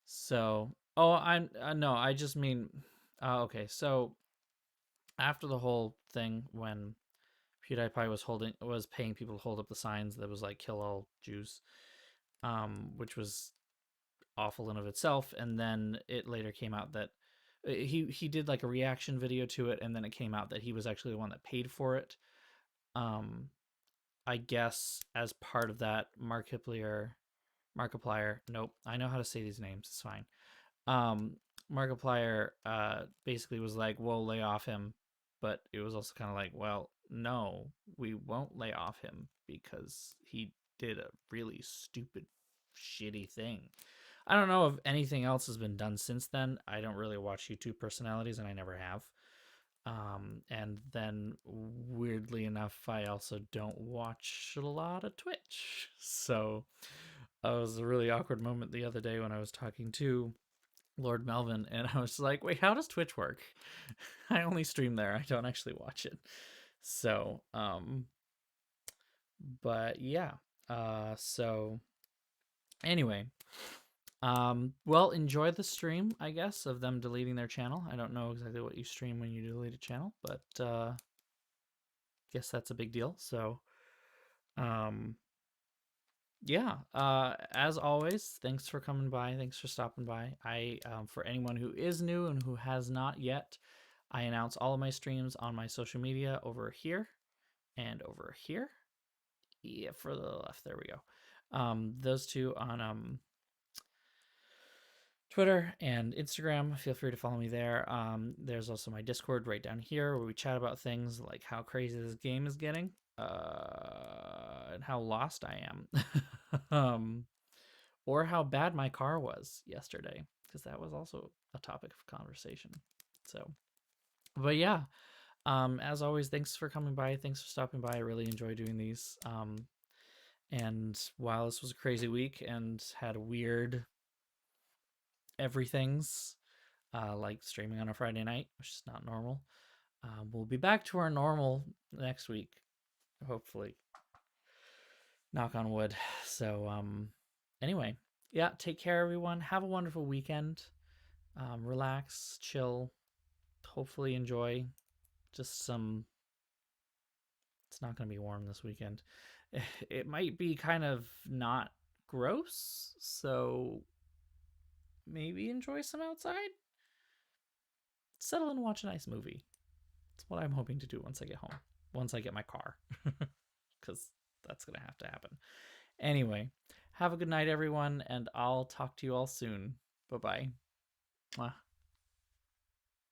So, no, I just mean, okay. So after the whole thing, when PewDiePie was paying people to hold up the signs that was like "kill all Jews," which was awful in of itself, and then it later came out that he did like a reaction video to it, and then it came out that he was actually the one that paid for it. I guess as part of that, Markiplier, nope, I know how to say these names, it's fine. Markiplier basically was like, "Whoa, lay off him," but it was also kind of like, "Well, no, we won't lay off him because he did a really stupid, shitty thing." I don't know if anything else has been done since then. I don't really watch YouTube personalities, and I never have. And then, weirdly enough, I also don't watch a lot of Twitch. So it was a really awkward moment the other day when I was talking to Lord Melvin, and I was like, wait, how does Twitch work? I only stream there. I don't actually watch it. So, but yeah. So anyway, well, enjoy the stream, I guess, of them deleting their channel. I don't know exactly what you stream when you delete a channel, but guess that's a big deal. So, yeah, as always, thanks for coming by. Thanks for stopping by. For anyone who is new and who has not yet, I announce all of my streams on my social media over here and over here. Yeah, for the left, there we go. Those two on Twitter and Instagram. Feel free to follow me there. There's also my Discord right down here where we chat about things like how crazy this game is getting, and how lost I am, or how bad my car was yesterday, because that was also a topic of conversation. So, but yeah, as always, thanks for coming by. Thanks for stopping by. I really enjoy doing these. And while this was a crazy week and had weird everything's, like streaming on a Friday night, which is not normal, we'll be back to our normal next week, hopefully. Knock on wood. So, anyway, yeah, take care, everyone. Have a wonderful weekend. Relax, chill, hopefully enjoy just some. It's not going to be warm this weekend. It might be kind of not gross, so maybe enjoy some outside. Settle and watch a nice movie. That's what I'm hoping to do once I get home. Once I get my car. Because that's going to have to happen. Anyway, have a good night, everyone, and I'll talk to you all soon. Bye-bye. Mwah.